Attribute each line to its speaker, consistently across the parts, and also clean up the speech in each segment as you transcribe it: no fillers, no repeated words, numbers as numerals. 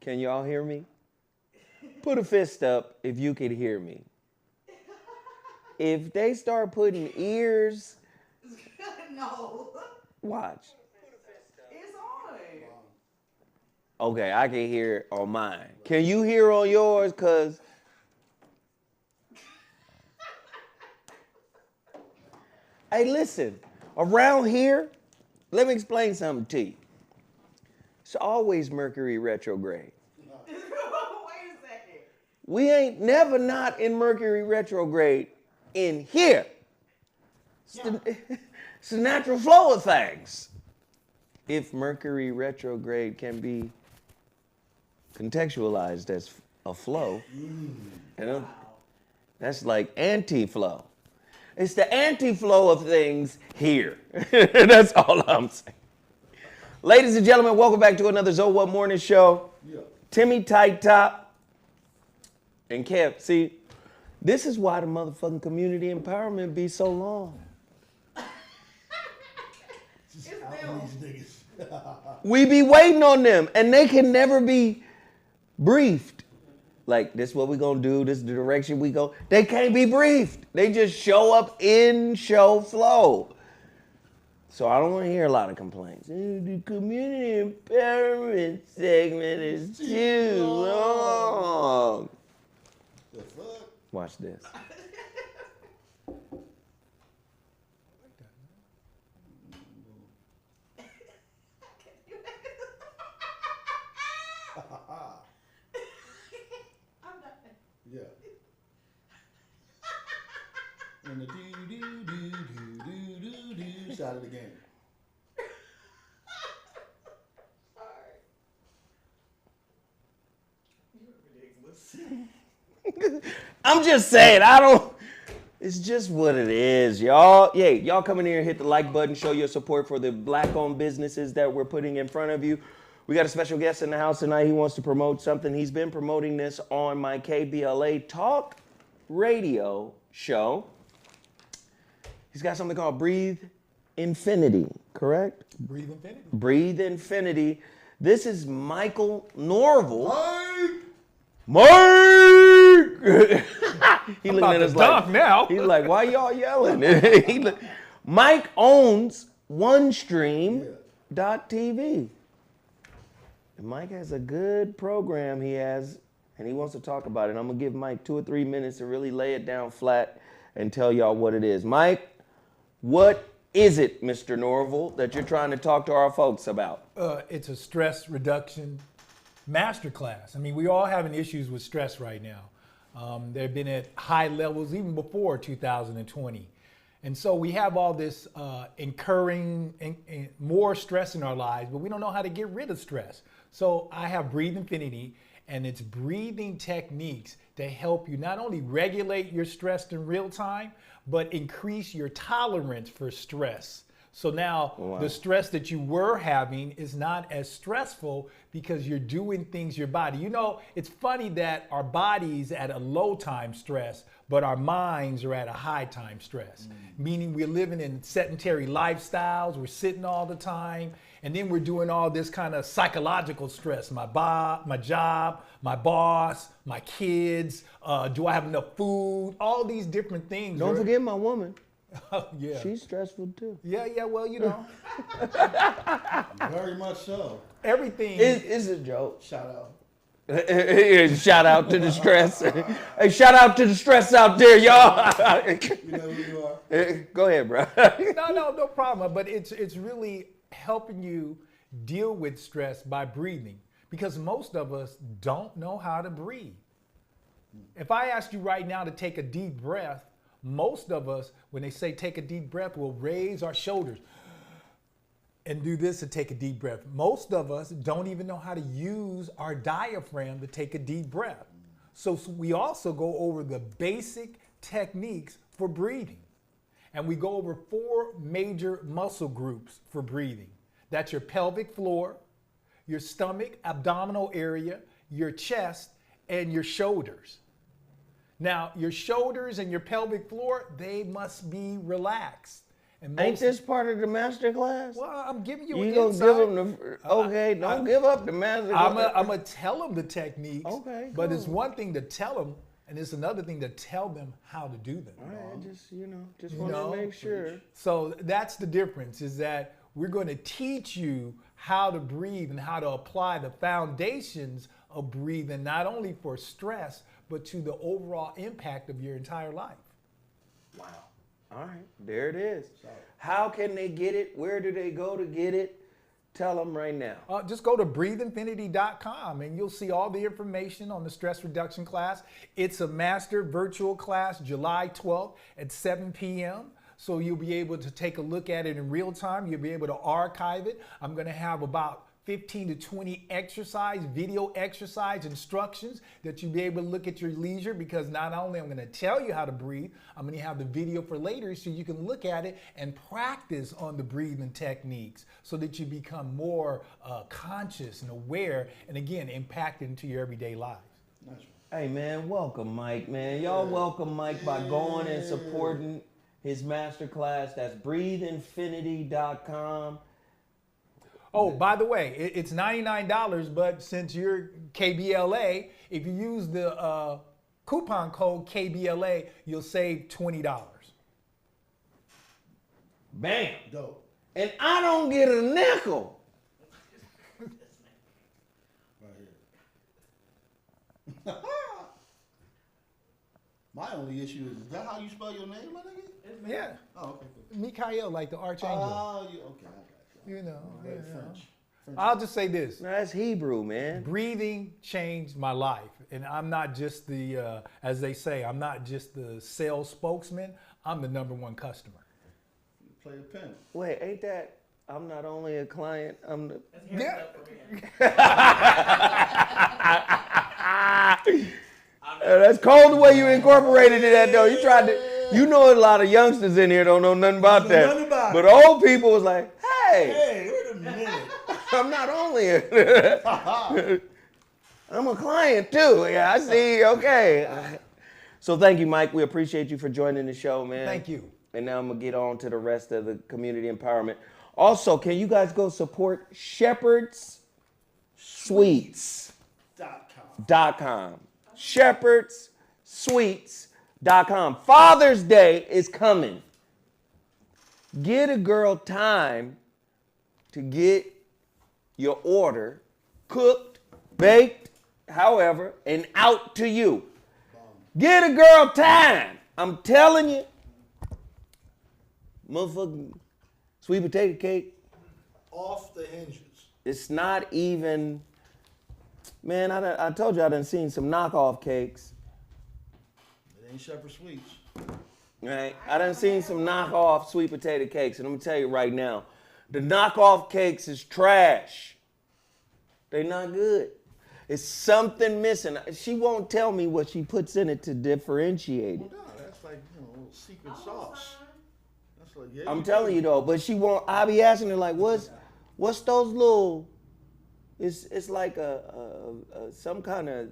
Speaker 1: Can y'all hear me? Put a fist up if you can hear me. If they start putting ears...
Speaker 2: No.
Speaker 1: Watch.
Speaker 2: It's on.
Speaker 1: Okay, I can hear it on mine. Can you hear on yours? Because... Hey, listen. Around here, let me explain something to you. It's always Mercury retrograde.
Speaker 2: Wait a second.
Speaker 1: We ain't never not in Mercury retrograde in here. It's the natural flow of things. If Mercury retrograde can be contextualized as a flow, you know, that's like anti-flow. It's the anti-flow of things here. That's all I'm saying. Ladies and gentlemen, welcome back to another ZoWhat Morning Show. Yeah. Timmy Tight Top and Kev. See, this is why the motherfucking community empowerment be so long. We be waiting on them, and they can never be briefed. Like, this is what we gonna do, this is the direction we go. They can't be briefed. They just show up in show flow. So I don't want to hear a lot of complaints. The community empowerment segment is too long.
Speaker 3: The fuck?
Speaker 1: Watch this.
Speaker 3: Yeah. And the do side of the game.
Speaker 1: I'm just saying, it's just what it is, y'all. Yeah, y'all come in here and hit the like button, show your support for the black-owned businesses that we're putting in front of you. We got a special guest in the house tonight. He wants to promote something. He's been promoting this on my KBLA talk radio show. He's got something called Breathe Infinity, correct?
Speaker 3: Breathe Infinity.
Speaker 1: Breathe Infinity. This is Michael Norval.
Speaker 3: Mike!
Speaker 1: He looking at us like,
Speaker 4: now.
Speaker 1: He's like, why y'all yelling? Mike owns OneStream.tv. And Mike has a good program he has, and he wants to talk about it. I'm going to give Mike 2 or 3 minutes to really lay it down flat and tell y'all what it is. Mike, what is it, Mr. Norval, that you're trying to talk to our folks about?
Speaker 4: It's a stress reduction masterclass. I mean, we all having issues with stress right now. They've been at high levels even before 2020. And so we have all this incurring more stress in our lives, but we don't know how to get rid of stress. So I have Breathe Infinity, and it's breathing techniques to help you not only regulate your stress in real time, but increase your tolerance for stress. So now the stress that you were having is not as stressful because you're doing things your body. You know, it's funny that our body's at a low time stress, but our minds are at a high time stress. Meaning we're living in sedentary lifestyles, we're sitting all the time, and then we're doing all this kind of psychological stress. My job, my boss, my kids, do I have enough food? All these different things.
Speaker 1: Don't forget my woman.
Speaker 4: Oh, yeah.
Speaker 1: She's stressful too.
Speaker 4: Yeah, well, you know.
Speaker 3: Very much so.
Speaker 4: Everything.
Speaker 1: It's a joke.
Speaker 3: Shout out.
Speaker 1: Shout out to the stress. Hey, shout out to the stress out there, y'all.
Speaker 3: You know who you are.
Speaker 1: Go ahead, bro.
Speaker 4: No problem. But it's really helping you deal with stress by breathing, because most of us don't know how to breathe. If I asked you right now to take a deep breath, most of us, when they say take a deep breath, will raise our shoulders and do this to take a deep breath. Most of us don't even know how to use our diaphragm to take a deep breath. So we also go over the basic techniques for breathing. And we go over 4 major muscle groups for breathing. That's your pelvic floor, your stomach, abdominal area, your chest, and your shoulders. Now, your shoulders and your pelvic floor, they must be relaxed. And
Speaker 1: Ain't this part of the master class?
Speaker 4: Well, I'm giving you
Speaker 1: You
Speaker 4: an
Speaker 1: gonna
Speaker 4: insight.
Speaker 1: give them the okay? Don't give up the master class.
Speaker 4: I'm gonna tell them the techniques.
Speaker 1: Okay,
Speaker 4: But it's
Speaker 1: cool.
Speaker 4: one thing to tell them, and it's another thing to tell them how to do them.
Speaker 1: All right, just
Speaker 4: You
Speaker 1: want
Speaker 4: know?
Speaker 1: to make sure.
Speaker 4: So that's the difference, is that we're going to teach you how to breathe and how to apply the foundations of breathing, not only for stress, but to the overall impact of your entire life.
Speaker 1: Wow. All right, there it is. How can they get it? Where do they go to get it? Tell them right now.
Speaker 4: Just go to breatheinfinity.com and you'll see all the information on the stress reduction class. It's a master virtual class, July 12th at 7 p.m. So you'll be able to take a look at it in real time. You'll be able to archive it. I'm going to have about 15 to 20 video exercise instructions that you'll be able to look at your leisure, because not only I'm going to tell you how to breathe, I'm going to have the video for later so you can look at it and practice on the breathing techniques so that you become more conscious and aware, and again, impact into your everyday lives.
Speaker 1: Hey man, welcome Mike, man. Y'all welcome Mike by going and supporting his masterclass. That's breatheinfinity.com.
Speaker 4: Oh, by the way, it's $99, but since you're KBLA, if you use the coupon code KBLA, you'll save $20.
Speaker 1: Bam.
Speaker 3: Dope.
Speaker 1: And I don't get a nickel.
Speaker 3: Right here. My only issue is that how you spell your name, my nigga?
Speaker 4: Yeah,
Speaker 3: Oh, okay. Cool.
Speaker 4: Mikael, like the archangel.
Speaker 3: Oh, you okay? I got you.
Speaker 4: You know,
Speaker 3: Very
Speaker 4: you know.
Speaker 3: French.
Speaker 4: I'll just say this.
Speaker 1: No, that's Hebrew, man.
Speaker 4: Breathing changed my life. And I'm not just the, as they say, I'm not just the sales spokesman. I'm the #1 customer.
Speaker 3: Play a pen.
Speaker 1: Wait, ain't that, I'm not only a client, I'm the...
Speaker 4: Yeah.
Speaker 1: That's cold the way you incorporated that, though. You tried to, you know a lot of youngsters in here don't know nothing about that.
Speaker 3: Nothing about
Speaker 1: But
Speaker 3: it.
Speaker 1: old people was like, hey,
Speaker 3: Hey, wait a minute.
Speaker 1: I'm not only I'm a client too. Yeah, I see. Okay. So thank you, Mike. We appreciate you for joining the show, man.
Speaker 4: Thank you.
Speaker 1: And now I'm going to get on to the rest of the community empowerment. Also, can you guys go support ShepherdsSweets.com. ShepherdsSweets.com. Father's Day is coming. Get a girl time to get your order cooked, baked, however, and out to you. Get a girl time. I'm telling you. Motherfucking sweet potato cake.
Speaker 3: Off the hinges.
Speaker 1: It's not even, man, I told you I done seen some knockoff cakes.
Speaker 3: It ain't Shepherd Sweets.
Speaker 1: Right? I done seen some knockoff sweet potato cakes, and I'm gonna tell you right now, the knockoff cakes is trash. They not good. It's something missing. She won't tell me what she puts in it to differentiate it.
Speaker 3: Well, no, that's like, a little secret sauce. That's like, yeah.
Speaker 1: I'm telling you though, but she won't. I be asking her like, what's those little? It's like some kind of.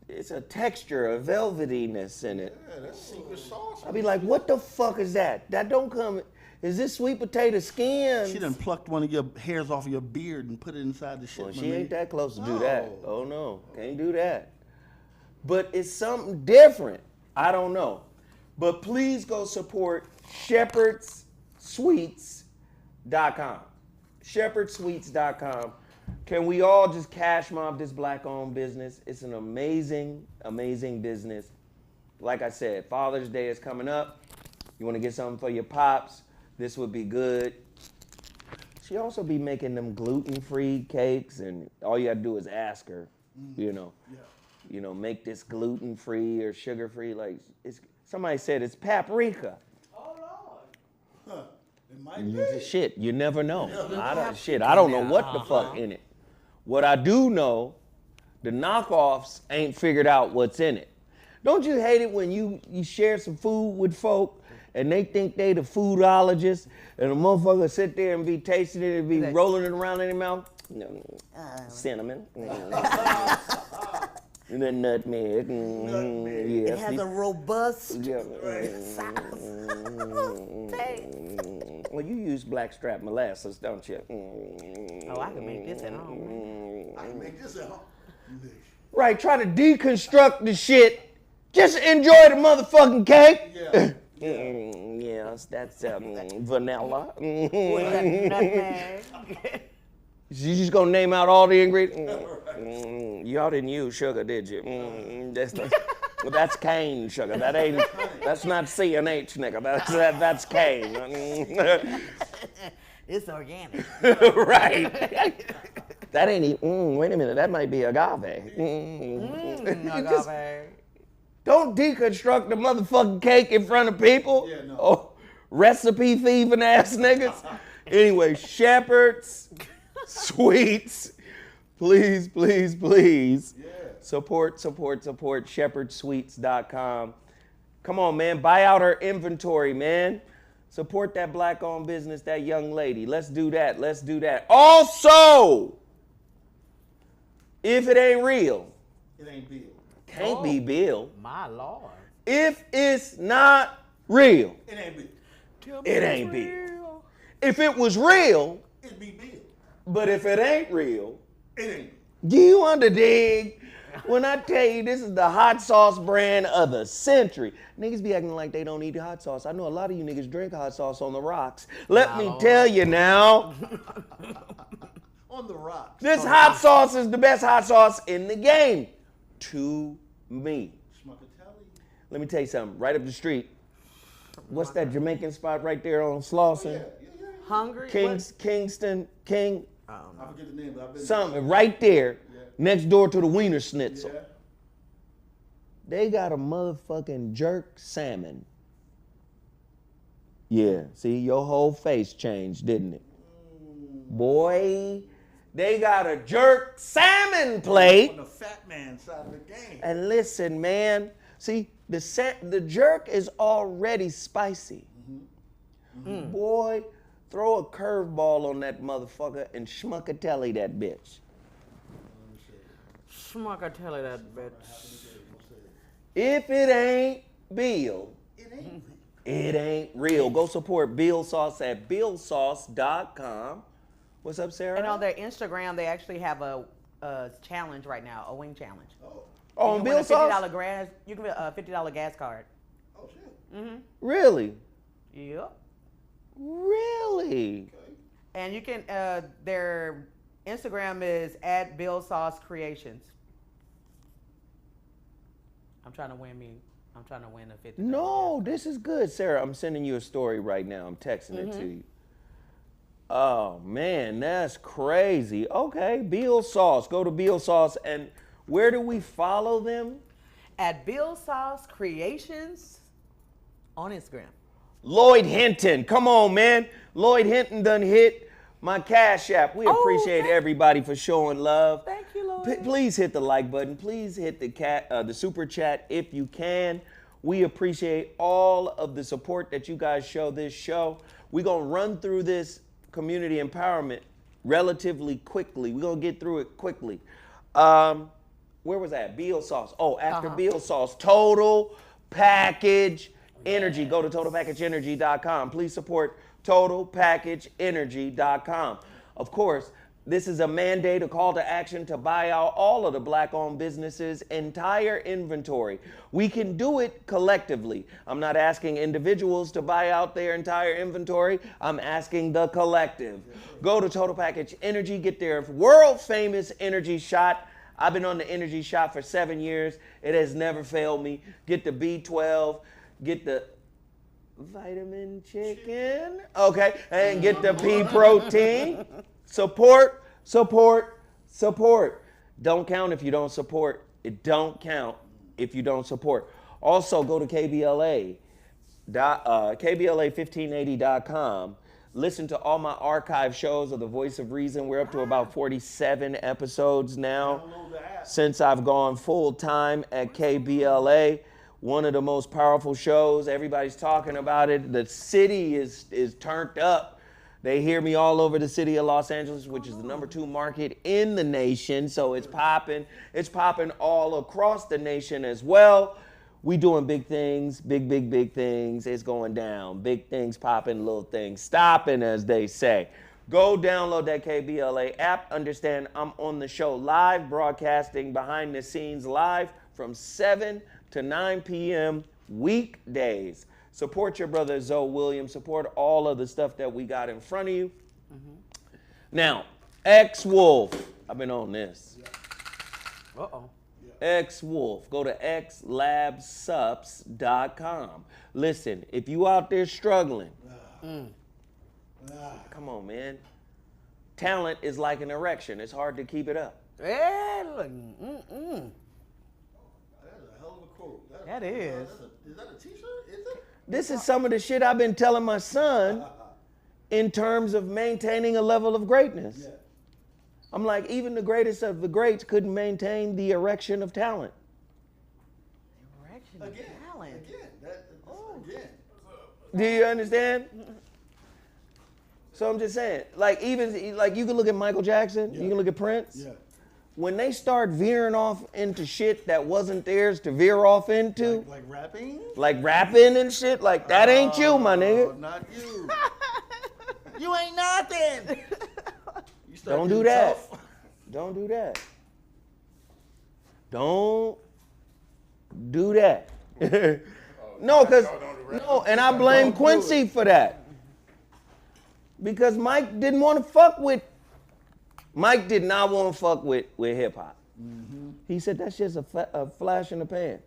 Speaker 1: It's a texture, a velvetyness in it.
Speaker 3: Yeah, that's secret sauce.
Speaker 1: I be like, what the fuck is that? That don't come. Is this sweet potato skins?
Speaker 3: She done plucked one of your hairs off of your beard and put it inside the shit.
Speaker 1: Well,
Speaker 3: my
Speaker 1: she ain't
Speaker 3: nigga.
Speaker 1: that close to do
Speaker 3: No.
Speaker 1: that. Oh no, can't do that. But it's something different. I don't know. But please go support ShepherdsSweets.com. ShepherdsSweets.com. Can we all just cash mob this black-owned business? It's an amazing, amazing business. Like I said, Father's Day is coming up. You want to get something for your pops? This would be good. She also be making them gluten-free cakes, and all you gotta do is ask her, you know, make this gluten-free or sugar-free. Like, somebody said it's paprika.
Speaker 2: Oh, Lord.
Speaker 3: Huh. It might be.
Speaker 1: Shit, you never know. I don't know what the fuck in it. What I do know, the knockoffs ain't figured out what's in it. Don't you hate it when you share some food with folk and they think they the foodologist and the motherfucker sit there and be tasting it and be rolling it around in their mouth? Cinnamon. And then nutmeg.
Speaker 5: It has a robust
Speaker 1: Yeah.
Speaker 5: taste.
Speaker 1: Well, you use blackstrap molasses, don't you?
Speaker 5: Oh, I can make this at home.
Speaker 3: I can make this out.
Speaker 1: Right, try to deconstruct the shit. Just enjoy the motherfucking cake.
Speaker 3: Yeah.
Speaker 1: Yes, that's vanilla.
Speaker 5: With that nutmeg.
Speaker 1: You just gonna name out all the ingredients? Y'all didn't use sugar, did you? That's cane sugar. That's not CNH, nigga. That's cane.
Speaker 5: It's organic.
Speaker 1: Right. That ain't. Wait a minute. That might be agave.
Speaker 5: Agave.
Speaker 1: Don't deconstruct the motherfucking cake in front of people.
Speaker 3: Yeah, no.
Speaker 1: Oh, recipe thieving ass niggas. Anyway, Shepherd's Sweets. Please, please, please.
Speaker 3: Yeah.
Speaker 1: Support, shepherdsweets.com. Come on, man. Buy out our inventory, man. Support that black-owned business, that young lady. Let's do that. Let's do that. Also, if it ain't real,
Speaker 3: It ain't Bill.
Speaker 1: can't be Bill.
Speaker 5: My Lord.
Speaker 1: If it's not real,
Speaker 3: It ain't Bill.
Speaker 5: Tell me
Speaker 1: it
Speaker 5: it's
Speaker 1: ain't Bill.
Speaker 5: real.
Speaker 1: If it was real,
Speaker 3: It be Bill.
Speaker 1: but if it ain't real,
Speaker 3: It ain't Bill.
Speaker 1: do you underdig? When I tell you this is the hot sauce brand of the century, niggas be acting like they don't eat hot sauce. I know a lot of you niggas drink hot sauce on the rocks. Let me tell you now,
Speaker 3: On the rocks.
Speaker 1: this hot sauce is the best hot sauce in the game. To me.
Speaker 3: Schmuckatelli.
Speaker 1: Let me tell you something. Right up the street. What's that Jamaican spot right there on Slauson?
Speaker 3: Yeah.
Speaker 5: Hungry?
Speaker 1: Kingston, King,
Speaker 3: I forget the name, but I've been
Speaker 1: something right there,
Speaker 3: Yeah.
Speaker 1: next door to the Wiener Schnitzel.
Speaker 3: Yeah.
Speaker 1: They got a motherfucking jerk salmon. Yeah, see, your whole face changed, didn't it? Boy, they got a jerk salmon plate.
Speaker 3: On the fat man side of the game.
Speaker 1: And listen, man, see, the jerk is already spicy. Boy, throw a curveball on that motherfucker and schmuckatelli that bitch.
Speaker 5: Schmuckatelli that bitch.
Speaker 1: If it ain't Bill,
Speaker 3: It ain't Bill.
Speaker 1: it ain't real. Go support Bill Sauce at BillSauce.com. What's up, Sarah?
Speaker 5: And on their Instagram, they actually have a challenge right now, a wing challenge.
Speaker 3: Oh.
Speaker 1: Oh, on
Speaker 5: You can
Speaker 1: Bill
Speaker 5: win a
Speaker 1: Sauce?
Speaker 5: $50 gas. You can win a $50 gas card.
Speaker 3: Oh, shit.
Speaker 1: Really?
Speaker 5: Yep.
Speaker 1: Really?
Speaker 3: Okay.
Speaker 5: And you can, their Instagram is at Bill Sauce Creations. I'm trying to win a $50.
Speaker 1: No, this is good, Sarah. I'm sending you a story right now. I'm texting it to you. Oh, man, that's crazy. Okay, Bill Sauce. Go to Bill Sauce. And where do we follow them?
Speaker 5: At Bill Sauce Creations on Instagram.
Speaker 1: Lloyd Hinton. Come on, man. Lloyd Hinton done hit my Cashapp. We appreciate everybody for showing love.
Speaker 5: Thank you, Lloyd.
Speaker 1: Please hit the like button. Please hit the super chat if you can. We appreciate all of the support that you guys show this show. We're going to run through this community empowerment relatively quickly. We're going to get through it quickly. Where was that? Bill Sauce. Oh, after Bill Sauce, Total Package Energy. Go to totalpackageenergy.com. Please support totalpackageenergy.com. Of course, this is a mandate, a call to action to buy out all of the black-owned businesses' entire inventory. We can do it collectively. I'm not asking individuals to buy out their entire inventory. I'm asking the collective. Go to Total Package Energy, get their world-famous energy shot. I've been on the energy shot for 7 years. It has never failed me. Get the B12, get the vitamin chicken, okay, and get the pea protein. Support, support, support. Don't count if you don't support. It don't count if you don't support. Also, go to KBLA1580.com. Listen to all my archive shows of The Voice of Reason. We're up to about 47 episodes now since I've gone full time at KBLA. One of the most powerful shows. Everybody's talking about it. The city is turned up. They hear me all over the city of Los Angeles, which is the #2 market in the nation. So it's popping. It's popping all across the nation as well. We doing big things, big things. It's going down. Big things popping, little things stopping, as they say. Go download that KBLA app. Understand I'm on the show live, broadcasting behind the scenes live from 7 to 9 p.m. weekdays. Support your brother Zoe Williams. Support all of the stuff that we got in front of you. Now, X-Wolf. I've been on this.
Speaker 5: Uh-oh.
Speaker 1: X-Wolf. Go to xlabsups.com. Listen, if you out there struggling, come on, man. Talent is like an erection. It's hard to keep it up.
Speaker 5: Yeah,
Speaker 3: That's a hell of a quote.
Speaker 5: That is.
Speaker 3: Is that a t-shirt? Is it?
Speaker 1: This is some of the shit I've been telling my son in terms of maintaining a level of greatness.
Speaker 3: Yeah.
Speaker 1: I'm like, even the greatest of the greats couldn't maintain the erection of talent.
Speaker 5: Erection of talent.
Speaker 3: Again.
Speaker 1: Do you understand? So I'm just saying, like even like you can look at Michael Jackson, you can look at Prince.
Speaker 3: Yeah.
Speaker 1: When they start veering off into shit that wasn't theirs to veer off into,
Speaker 3: Like rapping?
Speaker 1: like rapping and shit, like that ain't you, my nigga.
Speaker 3: Not you. You ain't nothing. You start
Speaker 1: Don't do
Speaker 3: getting
Speaker 1: that.
Speaker 3: tough.
Speaker 1: Don't do that. Don't do that. No, and I blame Quincy for that. Because Mike did not want to fuck with hip hop. He said that shit's a flash in the pan.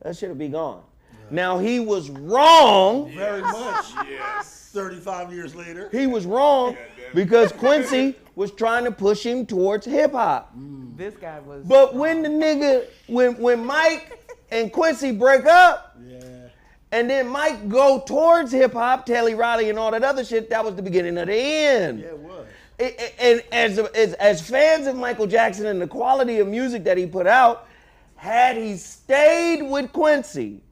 Speaker 1: That shit'll be gone. Now he was wrong.
Speaker 3: Very much. Yes. 35 years later.
Speaker 1: He was wrong because Quincy was trying to push him towards hip hop.
Speaker 5: This guy was.
Speaker 1: But when the nigga, when Mike and Quincy break up, and then Mike go towards hip hop, Telly Riley and all that other shit, that was the beginning of the end.
Speaker 3: Yeah, it was.
Speaker 1: And as fans of Michael Jackson and the quality of music that he put out, had he stayed with Quincy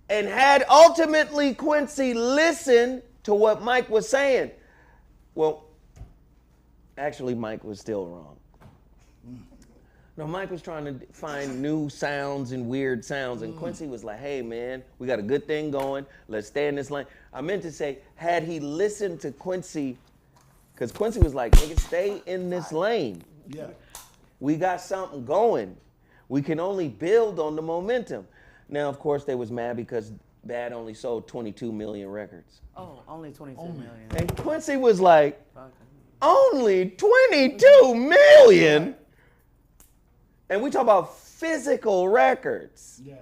Speaker 1: and had ultimately Quincy listened to what Mike was saying, well, actually Mike was still wrong. No, Mike was trying to find new sounds and weird sounds, and Quincy was like, hey man, we got a good thing going, let's stay in this lane. I meant to say, had he listened to Quincy, because Quincy was like, nigga, stay in this lane.
Speaker 3: Yeah.
Speaker 1: We got something going. We can only build on the momentum. Now, of course, they was mad because Bad only sold 22 million records.
Speaker 5: Oh, only 22 million.
Speaker 1: And Quincy was like, only 22 million? And we talk about physical records.
Speaker 3: Yeah.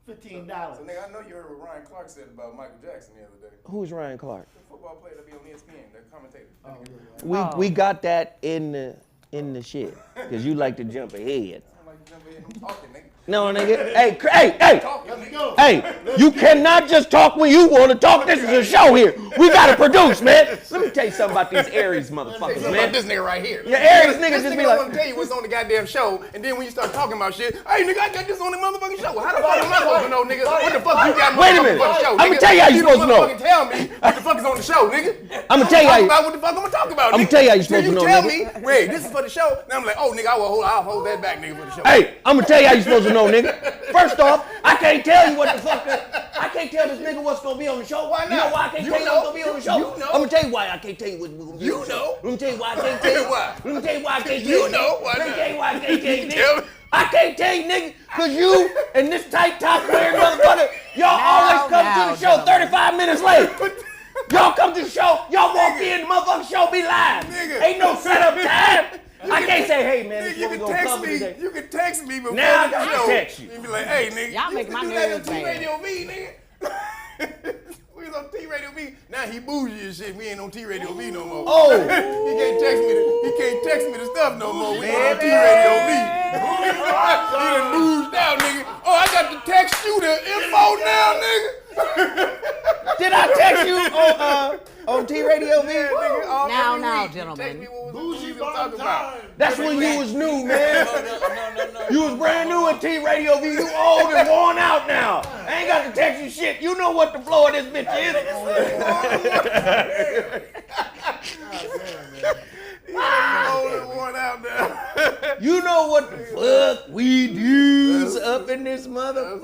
Speaker 3: $15.
Speaker 6: So nigga, I know you heard what Ryan Clark said about Michael Jackson the other day.
Speaker 1: Who's Ryan Clark?
Speaker 6: The football player that be on ESPN, the commentator.
Speaker 1: We got that in the shit, because you like to jump ahead.
Speaker 6: I'm like, jump in and talking, nigga.
Speaker 1: No, nigga. Hey,
Speaker 6: Talking, nigga.
Speaker 1: hey, you cannot just talk when you want to talk. This is a show here. We got to produce, man. Let me tell you something about these Aries motherfuckers,
Speaker 6: About
Speaker 1: man.
Speaker 6: this nigga right here.
Speaker 1: Yeah, Aries niggas
Speaker 6: This
Speaker 1: just
Speaker 6: nigga
Speaker 1: be
Speaker 6: don't want
Speaker 1: like,
Speaker 6: to tell you what's on the goddamn show, and then when you start talking about shit, hey nigga, I got this on the motherfucking show. How the fuck am I supposed to know, nigga? What the fuck you got
Speaker 1: Wait a minute.
Speaker 6: motherfucking show,
Speaker 1: I'ma
Speaker 6: nigga?
Speaker 1: tell you how you supposed to know.
Speaker 6: Motherfucking tell me what the fuck is on the show, nigga.
Speaker 1: I'ma tell you how
Speaker 6: Talk
Speaker 1: you-
Speaker 6: about what the fuck I'm gonna talk about,
Speaker 1: I'ma
Speaker 6: nigga.
Speaker 1: tell you how you supposed to know,
Speaker 6: You tell
Speaker 1: nigga.
Speaker 6: me, wait, this is for the show. Now I'm like, oh nigga, I'll hold that back, nigga, for the show.
Speaker 1: hey, I'm gonna tell you how you supposed to know, nigga. First off, I can't tell you what the fuck. I can't tell this nigga what's gonna be on the show.
Speaker 6: Why not?
Speaker 1: You know why I can't
Speaker 6: You
Speaker 1: tell you
Speaker 6: know.
Speaker 1: what's gonna be on the show?
Speaker 6: You know.
Speaker 1: I'm gonna tell you why I can't tell you what's gonna be
Speaker 6: You
Speaker 1: on the show.
Speaker 6: know.
Speaker 1: Let me tell you why I can't tell you.
Speaker 6: Why?
Speaker 1: Let me tell you why I can't tell
Speaker 6: You
Speaker 1: you.
Speaker 6: know. Why
Speaker 1: Let me
Speaker 6: not?
Speaker 1: tell you why I can't tell you,
Speaker 6: Tell me.
Speaker 1: nigga. I can't tell you, nigga, because you and this tight top wearing motherfucker, y'all always come to the show 35 minutes late. Y'all come to the show, y'all walk in, the motherfucking show be live.
Speaker 6: Nigga.
Speaker 1: Ain't no setup time. I can't say, hey man, this
Speaker 6: Nigga, you
Speaker 1: one
Speaker 6: can
Speaker 1: gonna
Speaker 6: text
Speaker 1: cover
Speaker 6: me.
Speaker 1: today.
Speaker 6: You can text me before
Speaker 1: Now I
Speaker 6: the
Speaker 1: gotta
Speaker 6: show.
Speaker 1: text you.
Speaker 6: And be like, hey nigga,
Speaker 5: Y'all
Speaker 6: you
Speaker 5: make
Speaker 6: used
Speaker 5: my
Speaker 6: to do that on
Speaker 5: nerves bad.
Speaker 6: T-Radio V, nigga. We was on T-Radio V. Now he bougie and shit. We ain't on T-Radio V no more.
Speaker 1: Oh.
Speaker 6: He can't text me the stuff no more. We ain't on T-Radio V. He done bouged out, nigga. Oh, I got to text you the info now, nigga.
Speaker 1: Did I text you on T-Radio V?
Speaker 5: Now,
Speaker 6: Text
Speaker 5: gentlemen.
Speaker 6: me what was
Speaker 3: Bougie
Speaker 6: we gonna talk
Speaker 3: by
Speaker 6: about.
Speaker 3: time.
Speaker 1: That's when you was new, man.
Speaker 6: No.
Speaker 1: You was brand new at T-Radio V. You old and worn out now. I ain't got to text you shit. You know what the flow of this bitch is.
Speaker 6: Old and worn out now.
Speaker 1: You know what the fuck we do's up in this motherfucker.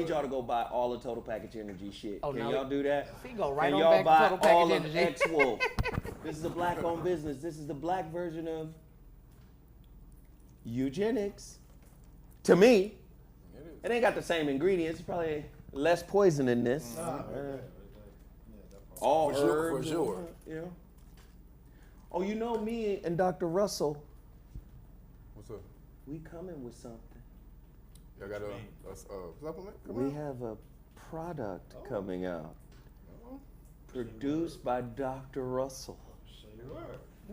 Speaker 1: need y'all to go buy all the Total Package Energy shit.
Speaker 5: Oh,
Speaker 1: Can
Speaker 5: no.
Speaker 1: y'all do that?
Speaker 5: See, go right
Speaker 1: Can
Speaker 5: on
Speaker 1: y'all
Speaker 5: back
Speaker 1: buy
Speaker 5: to Total
Speaker 1: all
Speaker 5: Package
Speaker 1: of
Speaker 5: Energy.
Speaker 1: X-Wolf? This is a black-owned business. This is the black version of eugenics. To me, it ain't got the same ingredients. It's probably less poison in this. All
Speaker 6: For sure,
Speaker 1: herbs,
Speaker 6: for sure.
Speaker 1: You know. Oh, you know me and Dr. Russell.
Speaker 6: What's up?
Speaker 1: We coming with something.
Speaker 6: Y'all got a supplement?
Speaker 1: We have a product coming out. Produced by Dr. Russell.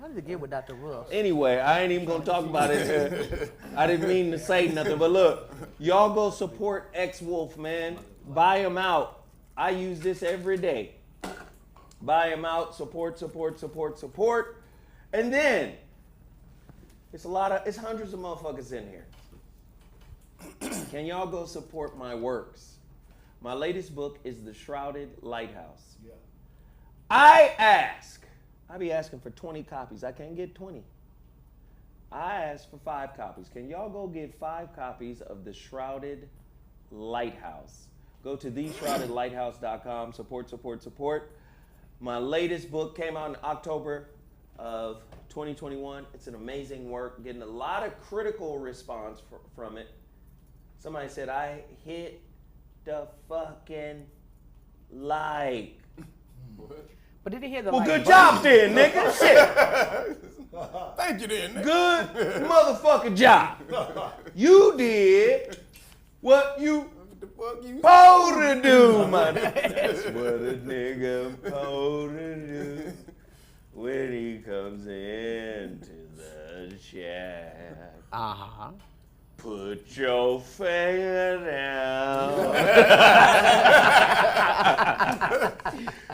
Speaker 5: How did you get with Dr. Russ?
Speaker 1: Anyway, I ain't even gonna talk about it. I didn't mean to say nothing, but look, y'all go support X-Wolf, man. Buy him out. I use this every day. Buy him out, support. And then, it's hundreds of motherfuckers in here. Can y'all go support my works? My latest book is The Shrouded Lighthouse. Yeah. I be asking for 20 copies. I can't get 20. I asked for 5 copies. Can y'all go get 5 copies of The Shrouded Lighthouse? Go to theshroudedlighthouse.com. Support. My latest book came out in October of 2021. It's an amazing work. Getting a lot of critical response from it. Somebody said, I hit the fucking like.
Speaker 5: But did he hear the
Speaker 1: Well,
Speaker 5: like
Speaker 1: good
Speaker 5: button?
Speaker 1: job then, nigga. Shit.
Speaker 6: Thank you then, nigga.
Speaker 1: Good motherfucking job. You did what you
Speaker 6: What the fuck you
Speaker 1: supposed to do, man. That's what a nigga supposed to do when he comes into the shack.
Speaker 5: Uh-huh.
Speaker 1: Put your finger down.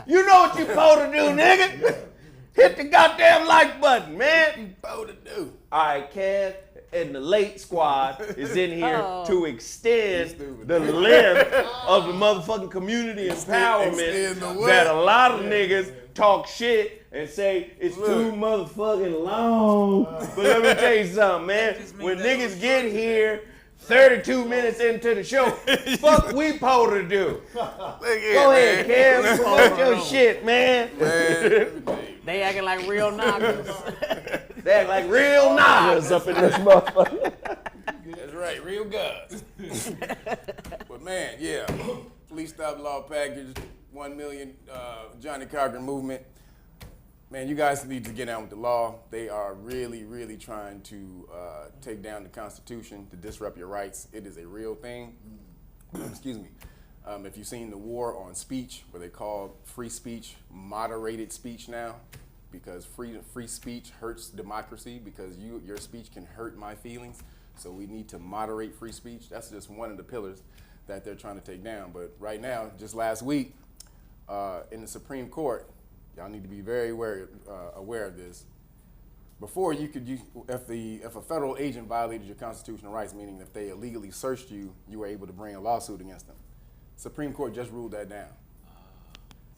Speaker 1: You know what you supposed to do, nigga? Hit the goddamn like button, man.
Speaker 6: supposed to do?
Speaker 1: All right, Kev and the late squad is in here to extend the length of the motherfucking community empowerment
Speaker 6: extend the what?
Speaker 1: that a lot of niggas talk shit and say it's too motherfucking long. But let me tell you something, man. When niggas get here 32 minutes into the show, fuck we supposed to do? Go ahead, Kev. Promote your shit, man.
Speaker 5: They acting like real knockers.
Speaker 1: They act like real knockers up in this motherfucker.
Speaker 6: That's right, real guns. But man, yeah, police stop law package, 1 million Johnny Cochran movement. Man, you guys need to get on with the law. They are really, really trying to take down the Constitution, to disrupt your rights. It is a real thing. Excuse me. If you've seen the war on speech, where they call free speech moderated speech now, because free speech hurts democracy, because your speech can hurt my feelings. So we need to moderate free speech. That's just one of the pillars that they're trying to take down. But right now, just last week, in the Supreme Court, y'all need to be very aware of this. Before if a federal agent violated your constitutional rights, meaning if they illegally searched you, you were able to bring a lawsuit against them. Supreme Court just ruled that down.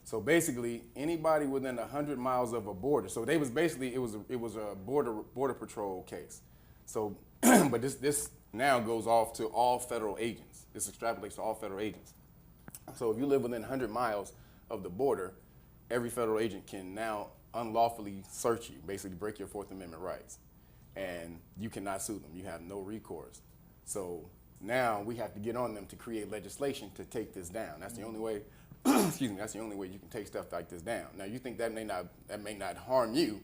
Speaker 6: So basically, anybody within 100 miles of a border. So they was basically it was a border patrol case. So, but this now goes off to all federal agents. This extrapolates to all federal agents. So if you live within 100 miles of the border, every federal agent can now unlawfully search you, basically break your Fourth Amendment rights, and you cannot sue them. You have no recourse. So now we have to get on them to create legislation to take this down. That's the only way. Excuse me. That's the only way you can take stuff like this down. Now you think that may not harm you.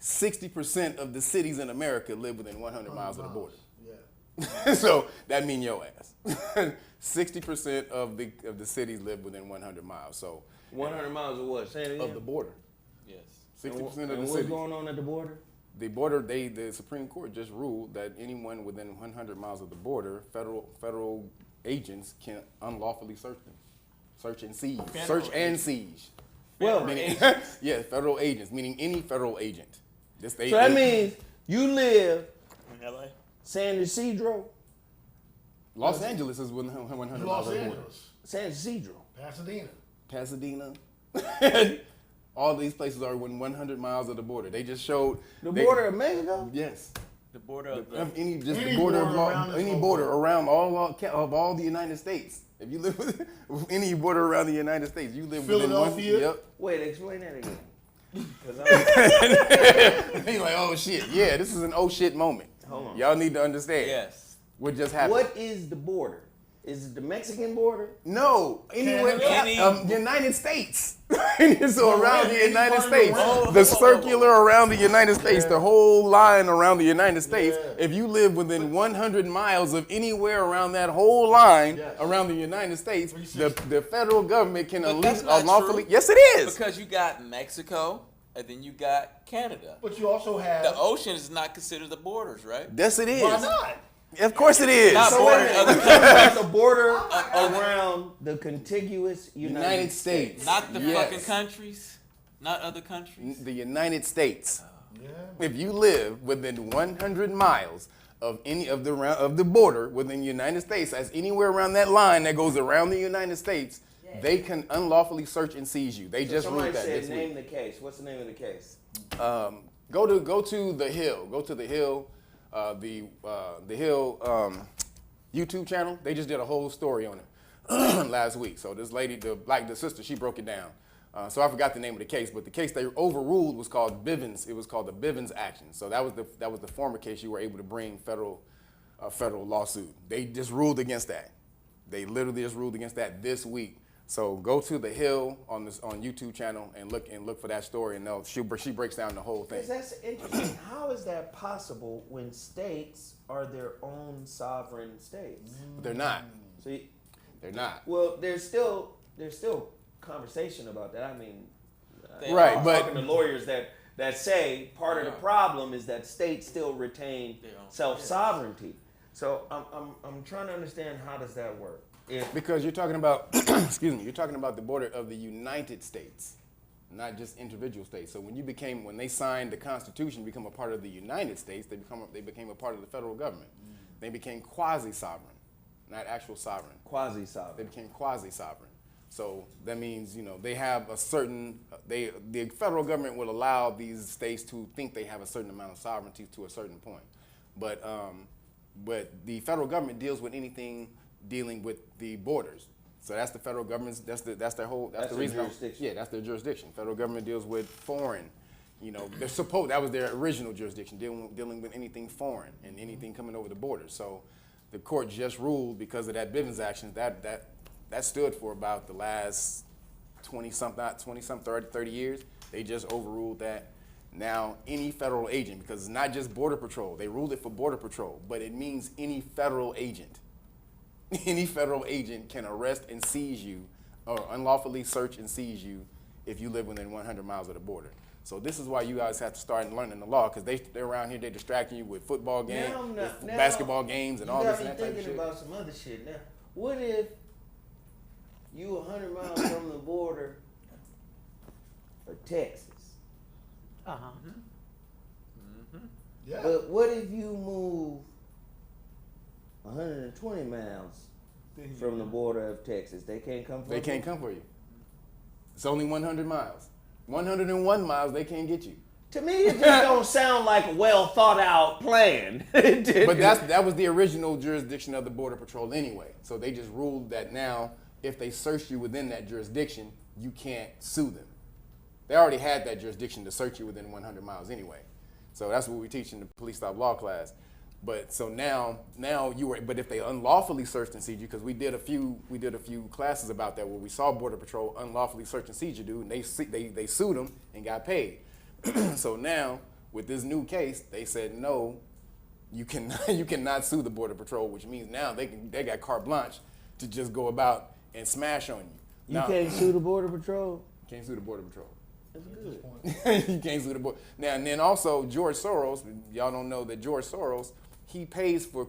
Speaker 6: 60% of the cities in America live within 100 miles of the border. Yeah. So that means your ass. 60% of the cities live within 100 miles. So
Speaker 1: 100 miles of what? Say it again.
Speaker 6: of the border. Yes. 60% of the cities.
Speaker 1: And what's going on at the border?
Speaker 6: The border, the Supreme Court just ruled that anyone within 100 miles of the border, federal agents can unlawfully search them. Search and siege. Search and siege.
Speaker 1: Well,
Speaker 6: Meaning, yeah, federal agents, meaning any federal agent.
Speaker 1: So that means you live
Speaker 3: In LA?
Speaker 1: San Ysidro,
Speaker 6: Los Angeles is within 100 miles of the border.
Speaker 1: San Ysidro.
Speaker 6: Pasadena. All these places are within 100 miles of the border. They just showed
Speaker 1: The border of Mexico?
Speaker 6: Yes.
Speaker 7: The border of
Speaker 6: Of
Speaker 7: the,
Speaker 6: any just
Speaker 3: Any
Speaker 6: the border
Speaker 3: border
Speaker 6: of
Speaker 3: around this
Speaker 6: any
Speaker 3: whole
Speaker 6: border
Speaker 3: world.
Speaker 6: around all the United States. If you live with any border around the United States, you live within one.
Speaker 3: Philadelphia?
Speaker 6: Yep.
Speaker 1: Wait, explain that again. 'Cause
Speaker 6: He's like, oh shit, yeah, this is an oh shit moment.
Speaker 1: Hold on.
Speaker 6: Y'all need to understand
Speaker 7: yes.
Speaker 6: what just happened.
Speaker 1: What is the border? Is it the Mexican border?
Speaker 6: No, anywhere,
Speaker 7: Canada?
Speaker 6: United States. So around the
Speaker 3: any
Speaker 6: United
Speaker 3: part of the
Speaker 6: States,
Speaker 3: world.
Speaker 6: the circular around the United States, the whole line around the United States.
Speaker 3: Yeah.
Speaker 6: If you live within 100 miles of anywhere around that whole line
Speaker 3: Yes.
Speaker 6: around the United States, the
Speaker 3: 360.
Speaker 6: federal government can
Speaker 7: But that's
Speaker 6: unlawfully.
Speaker 7: not
Speaker 6: unlawfully.
Speaker 7: true.
Speaker 6: Yes, it is.
Speaker 7: Because you got Mexico and then you got Canada.
Speaker 3: But you also have.
Speaker 7: The ocean is not considered the borders, right?
Speaker 6: Yes, it is.
Speaker 3: Why not?
Speaker 6: Of course it is.
Speaker 7: Not
Speaker 1: So wait a
Speaker 7: borders.
Speaker 1: minute. There's a border around the contiguous
Speaker 6: United States.
Speaker 7: Not the
Speaker 6: Yes.
Speaker 7: fucking countries. Not other countries.
Speaker 6: The United States.
Speaker 3: Yeah.
Speaker 6: If you live within 100 miles of any of the border within the United States, as anywhere around that line that goes around the United States, they can unlawfully search and seize you. They just
Speaker 1: Somebody
Speaker 6: ruled that
Speaker 1: said
Speaker 6: this
Speaker 1: name
Speaker 6: week.
Speaker 1: the case. What's the name of the case?
Speaker 6: Go to the Hill. Go to the Hill, the Hill YouTube channel. They just did a whole story on it last week. So this lady, the sister, she broke it down. So I forgot the name of the case, but the case they overruled was called Bivens. It was called the Bivens action. So that was the former case you were able to bring federal lawsuit. They just ruled against that. They literally just ruled against that this week. So go to the Hill on YouTube channel and look for that story, and she breaks down the whole thing.
Speaker 1: That's interesting. How is that possible when states are their own sovereign states?
Speaker 6: But they're not.
Speaker 1: So,
Speaker 6: They're not.
Speaker 1: well, there's still conversation about that. I mean,
Speaker 6: Right,
Speaker 1: I'm
Speaker 6: but-
Speaker 1: talking to lawyers that say part of the problem is that states still retain self-sovereignty. So I'm trying to understand, how does that work?
Speaker 6: Because you're talking about, excuse me, you're talking about the border of the United States, not just individual states. So when they signed the Constitution to become a part of the United States, they became a part of the federal government. They became quasi-sovereign, not actual sovereign. They
Speaker 1: Quasi-sovereign.
Speaker 6: became quasi-sovereign. So that means, they have a certain, the federal government will allow these states to think they have a certain amount of sovereignty to a certain point. But the federal government deals with anything dealing with the borders. So that's the federal government's, that's the reason.
Speaker 1: jurisdiction.
Speaker 6: Yeah, that's their jurisdiction. Federal government deals with foreign, that was their original jurisdiction, dealing with anything foreign and anything coming over the border. So the court just ruled, because of that Bivens action, that stood for about the last 30 years. They just overruled that. Now, any federal agent, because it's not just Border Patrol, they ruled it for Border Patrol, but it means any federal agent. Any federal agent can arrest and seize you, or unlawfully search and seize you, if you live within 100 miles of the border. So this is why you guys have to start learning the law, because they're around here, they're distracting you with football games, with basketball games, and all this and that type of shit.
Speaker 1: You got me thinking about some other shit now. What if you 100 miles from the border of Texas?
Speaker 5: Uh-huh.
Speaker 3: Yeah.
Speaker 1: But what if you move 120 miles from the border of Texas? They can't come for you?
Speaker 6: They can't come for you. It's only 100 miles. 101 miles, they can't get you.
Speaker 1: To me, it just don't sound like a well thought out plan.
Speaker 6: But that was the original jurisdiction of the Border Patrol anyway. So they just ruled that now, if they search you within that jurisdiction, you can't sue them. They already had that jurisdiction to search you within 100 miles anyway. So that's what we teach in the police stop law class. But so now but if they unlawfully searched and seized you, because we did a few classes about that where we saw Border Patrol unlawfully search and seize you, dude, and they sued them and got paid. So now with this new case, they said no, you cannot sue the Border Patrol, which means now they got carte blanche to just go about and smash on you.
Speaker 1: You can't sue the Border Patrol?
Speaker 6: Can't sue the Border Patrol.
Speaker 1: That's good.
Speaker 6: You can't sue the border. Now and then also George Soros. Y'all don't know that George Soros, he pays for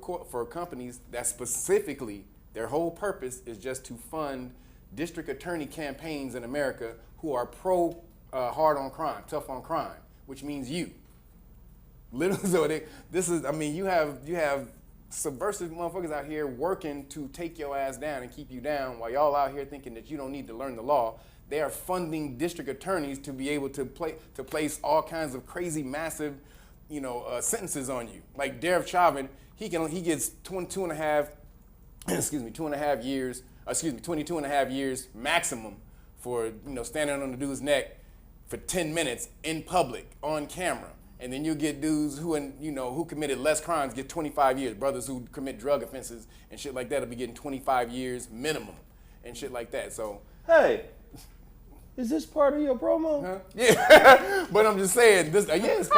Speaker 6: companies that specifically their whole purpose is just to fund district attorney campaigns in America who are pro hard on crime, tough on crime, which means you. Literally, so you have subversive motherfuckers out here working to take your ass down and keep you down, while y'all out here thinking that you don't need to learn the law. They are funding district attorneys to be able to place all kinds of crazy, massive sentences on you. Like Derek Chauvin, he gets 22 and a half years maximum for standing on the dude's neck for 10 minutes in public on camera. And then you get dudes who committed less crimes get 25 years. Brothers who commit drug offenses and shit like that will be getting 25 years minimum and shit like that. So
Speaker 1: hey, is this part of your promo?
Speaker 6: huh? Yeah, but I'm just saying this. It's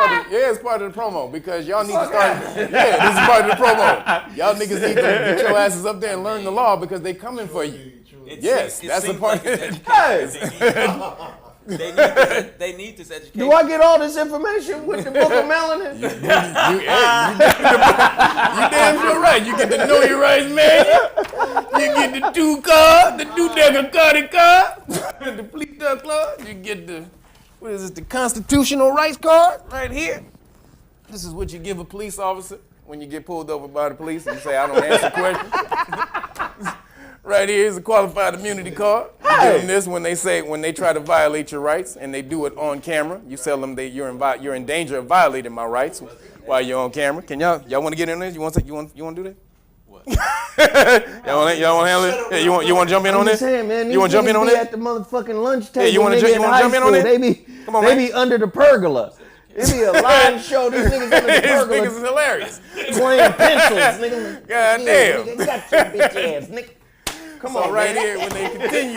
Speaker 6: part of the promo because y'all need to start. Yeah, this is part of the promo. Y'all niggas need to get your asses up there and learn the law because they coming for you. Yes, that's the part.
Speaker 7: They need this education.
Speaker 1: Do I get all this information with the book of melanin?
Speaker 6: You damn sure right. You get the Know Your Rights manual. You get the 2 card, the 2-decker card, the police duck clause. You get the constitutional rights card right here. This is what you give a police officer when you get pulled over by the police and you say, I don't answer questions. Right here is a qualified immunity card. You give them this when they try to violate your rights, and they do it on camera. You tell them that you're in danger of violating my rights while you're on camera. Can y'all want to get in this? You want to do that?
Speaker 7: What?
Speaker 6: y'all want to handle it? Yeah, you want to jump in on this?
Speaker 1: Saying, man,
Speaker 6: you want to jump in on it?
Speaker 1: At the motherfucking lunch table.
Speaker 6: Yeah, you want to jump in on it?
Speaker 1: They be under the pergola. It be a live show. These niggas under the
Speaker 6: These
Speaker 1: pergola.
Speaker 6: niggas is hilarious.
Speaker 1: Playing pencils, nigga.
Speaker 6: God damn.
Speaker 1: Nigga, got your bitch ass, nigga. Come on,
Speaker 6: right
Speaker 1: man.
Speaker 6: here,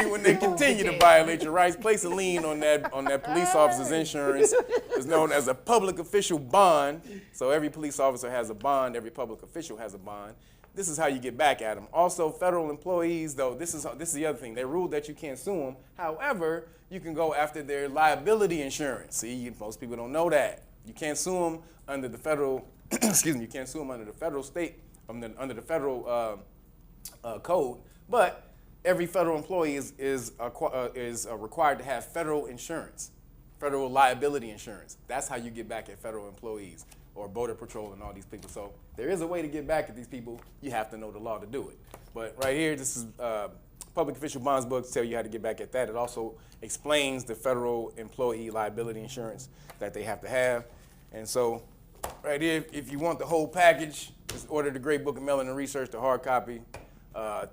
Speaker 6: when they continue to violate your rights, place a lien on that police officer's insurance. It's known as a public official bond. So every police officer has a bond. Every public official has a bond. This is how you get back at them. Also, federal employees, though, this is the other thing. They ruled that you can't sue them. However, you can go after their liability insurance. See, most people don't know that. You can't sue them under the federal. You can't sue them under the federal under the federal code. But every federal employee is required to have federal insurance, federal liability insurance. That's how you get back at federal employees or Border Patrol and all these people. So there is a way to get back at these people. You have to know the law to do it. But right here, this is Public Official Bonds book to tell you how to get back at that. It also explains the federal employee liability insurance that they have to have. And so right here, if you want the whole package, just order the Great Book of Melanin Research, the hard copy.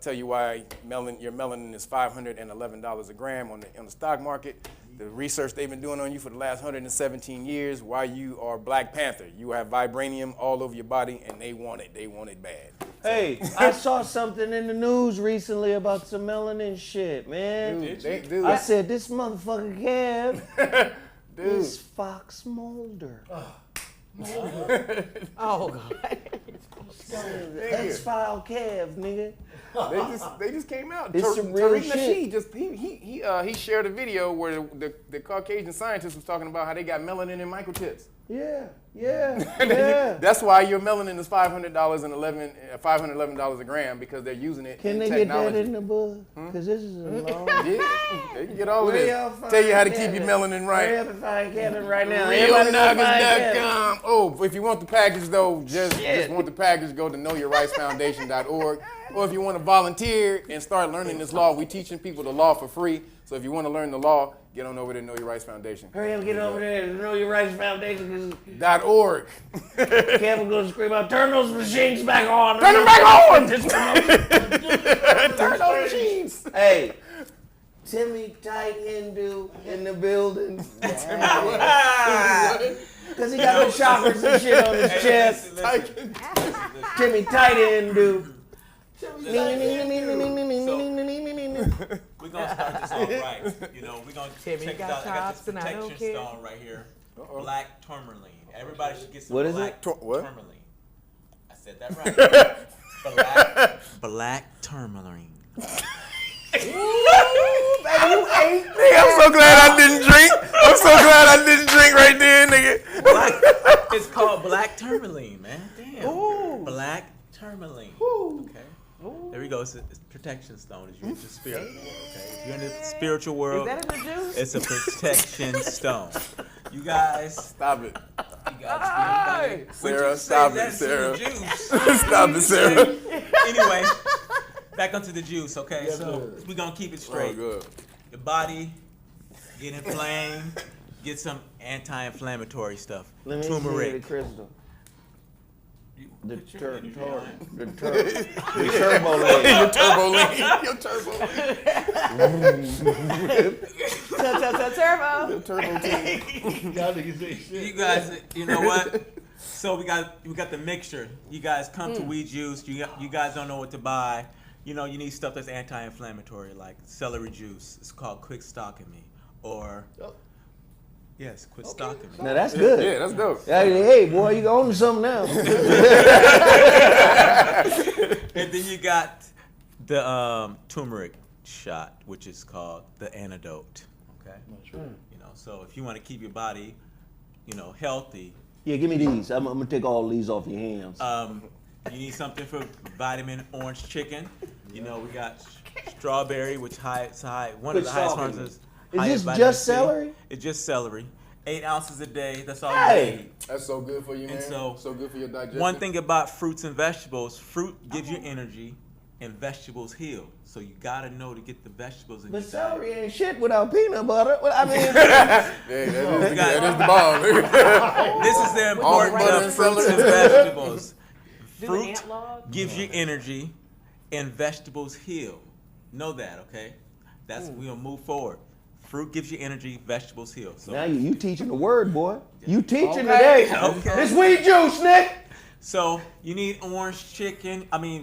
Speaker 6: Tell you why your melanin is $511 a gram on the stock market. The research they've been doing on you for the last 117 years, why you are Black Panther. You have vibranium all over your body, and they want it. They want it bad. So.
Speaker 1: Hey, I saw something in the news recently about some melanin shit, man.
Speaker 6: Dude.
Speaker 1: I said, this motherfucker Kev is Fox Mulder.
Speaker 5: Oh, God.
Speaker 1: X-File Kev, nigga.
Speaker 6: They just came out.
Speaker 1: It's some real
Speaker 6: Tariq
Speaker 1: shit.
Speaker 6: Nasheed he shared a video where the Caucasian scientist was talking about how they got melanin in microchips.
Speaker 1: Yeah.
Speaker 6: That's why your melanin is $511 a gram because they're using it.
Speaker 1: Can
Speaker 6: in
Speaker 1: they
Speaker 6: technology.
Speaker 1: get that in the book? Because this is a long.
Speaker 6: Yeah, they can get all of this. Tell you how to keep your melanin right.
Speaker 1: Hurry up and find Kevin right now.
Speaker 6: RealNuggets.com. Oh, if you want the package though, just want the package, go to knowyourrightsfoundation.org. Or if you want to volunteer and start learning this law, we teaching people the law for free. So if you want to learn the law, get on over to Know Your Rights Foundation.
Speaker 1: Hurry up, get over there to Know Your Rights Foundation.
Speaker 6: .org.
Speaker 1: Kevin goes to scream out, turn those machines back on.
Speaker 6: Turn them back on!
Speaker 1: Turn those machines. Hey, Timmy Tight Hindu in the building. Because he got the chakras and shit on his chest. Timmy Tight Hindu.
Speaker 7: We're gonna start this off right. We're gonna check it out. I got this protection stone right here. Black tourmaline. Everybody should get some black tourmaline. I said that right. Black tourmaline.
Speaker 6: I'm so glad I didn't drink right there, nigga.
Speaker 7: It's called black tourmaline, man. Damn. Ooh. Black tourmaline. Ooh. Okay. Ooh. There we go. It's a protection stone. If you're into spirit world, okay? If you're in the spiritual world,
Speaker 5: is that in the juice?
Speaker 7: It's a protection stone. You guys,
Speaker 6: stop it.
Speaker 7: You guys,
Speaker 6: Sarah, stop it, Sarah.
Speaker 7: Stop
Speaker 6: it, Sarah.
Speaker 7: Anyway, back onto the juice, okay? So we're gonna keep it straight.
Speaker 6: Oh, good.
Speaker 7: Your body get inflamed. get some anti-inflammatory stuff.
Speaker 1: Let me see the
Speaker 7: Turmeric.
Speaker 1: crystal. The
Speaker 7: Put your
Speaker 1: turbo
Speaker 7: energy on.
Speaker 1: the turbo leg.
Speaker 6: Your turbo lean. Your turbo lean.
Speaker 5: Turbo.
Speaker 6: Your turbo team.
Speaker 3: Y'all niggas ain't shit.
Speaker 7: You guys, you know what? So we got the mixture. You guys come to We Juice. You guys don't know what to buy. You know, you need stuff that's anti-inflammatory, like celery juice. It's called Quick Stalking Me, or yes, Quit Stalking Me.
Speaker 1: Now that's good.
Speaker 6: Yeah, that's dope.
Speaker 1: Hey, boy, you on to something now.
Speaker 7: And then you got the turmeric shot, which is called the antidote. Okay. You know, so if you want to keep your body, you know, healthy,
Speaker 1: Yeah, give me these. I'm gonna take all these off your hands.
Speaker 7: you need something for vitamin orange chicken. You know, we got strawberry, which one of
Speaker 1: Quit
Speaker 7: the highest
Speaker 1: stalking
Speaker 7: forms
Speaker 1: me. Is this
Speaker 7: vitamin
Speaker 1: just
Speaker 7: C.
Speaker 1: celery?
Speaker 7: It's just celery. 8 ounces a day. That's all
Speaker 1: Hey.
Speaker 7: you need.
Speaker 6: That's so good for you, man.
Speaker 7: And so,
Speaker 6: good for your digestion.
Speaker 7: One thing about fruits and vegetables, fruit gives you energy, and vegetables heal. So you gotta know to get the vegetables in
Speaker 1: But
Speaker 7: your diet.
Speaker 1: celery ain't shit without peanut butter. Well, I mean,
Speaker 6: Yeah, that is the bomb.
Speaker 7: This is the importance
Speaker 6: butter
Speaker 7: of
Speaker 6: and
Speaker 7: fruits and
Speaker 6: celery.
Speaker 7: vegetables.
Speaker 5: Do
Speaker 7: Fruit
Speaker 5: ant log?
Speaker 7: gives you energy, and vegetables heal. Know that, okay? That's we're gonna move forward. Fruit gives you energy, vegetables heal. So,
Speaker 1: now you teaching the word, boy. You teaching
Speaker 5: Okay.
Speaker 1: today.
Speaker 7: Okay.
Speaker 1: This weed juice, Nick.
Speaker 7: so you need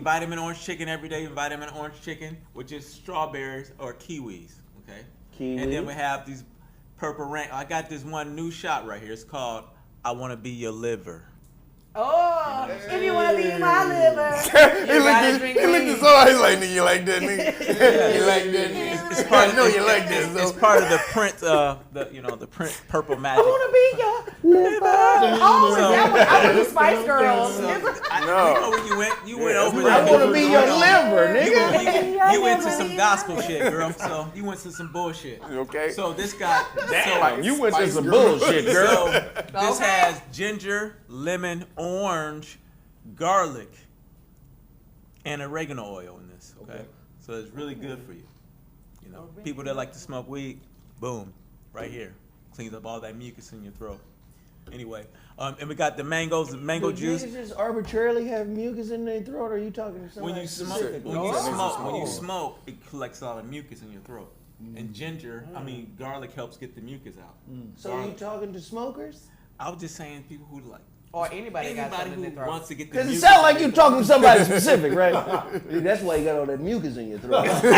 Speaker 7: vitamin orange chicken every day, vitamin orange chicken, which is strawberries or kiwis, okay?
Speaker 1: Kiwi.
Speaker 7: And then we have these purple rain. I got this one new shot right here. It's called I Want to Be Your Liver.
Speaker 5: Oh, if you want to be my liver,
Speaker 6: He
Speaker 5: you
Speaker 6: looked
Speaker 5: gotta
Speaker 6: at
Speaker 5: drink
Speaker 6: he's like, nigga, you like that, nigga? You like that, nigga?
Speaker 7: It's part
Speaker 6: I know you like this,
Speaker 7: It's
Speaker 6: though.
Speaker 7: part of the print, the print Purple Magic.
Speaker 5: I want to be your liver. Oh,
Speaker 7: So-
Speaker 5: that was, I was the Spice Girls.
Speaker 7: You
Speaker 6: No.
Speaker 7: know when you went over
Speaker 1: I
Speaker 7: that.
Speaker 1: want to be your liver, nigga.
Speaker 7: You went to some gospel shit, girl. So you went to some bullshit.
Speaker 6: Okay.
Speaker 7: So this got
Speaker 1: Damn, you went to
Speaker 6: Spice
Speaker 1: some
Speaker 6: Girl.
Speaker 1: bullshit, girl.
Speaker 7: So this has ginger, lemon, orange, garlic, and oregano oil in this. Okay, so it's really good for you. You know, people that like to smoke weed, boom, right here, cleans up all that mucus in your throat. Anyway, and we got the mango
Speaker 1: Do
Speaker 7: juice.
Speaker 1: niggas just arbitrarily have mucus in their throat, or are you talking to somebody
Speaker 7: When you smoke,
Speaker 1: specifically?
Speaker 7: when you smoke, it collects a lot of mucus in your throat. And ginger, garlic helps get the mucus out.
Speaker 1: So are you talking to smokers?
Speaker 7: I was just saying people who like
Speaker 5: Or anybody got something in
Speaker 7: who
Speaker 5: their throat.
Speaker 7: wants to get the
Speaker 1: Because it
Speaker 7: mucus.
Speaker 1: sounds like you're talking to somebody specific, right? That's why you got all that mucus in your throat.
Speaker 7: I did not say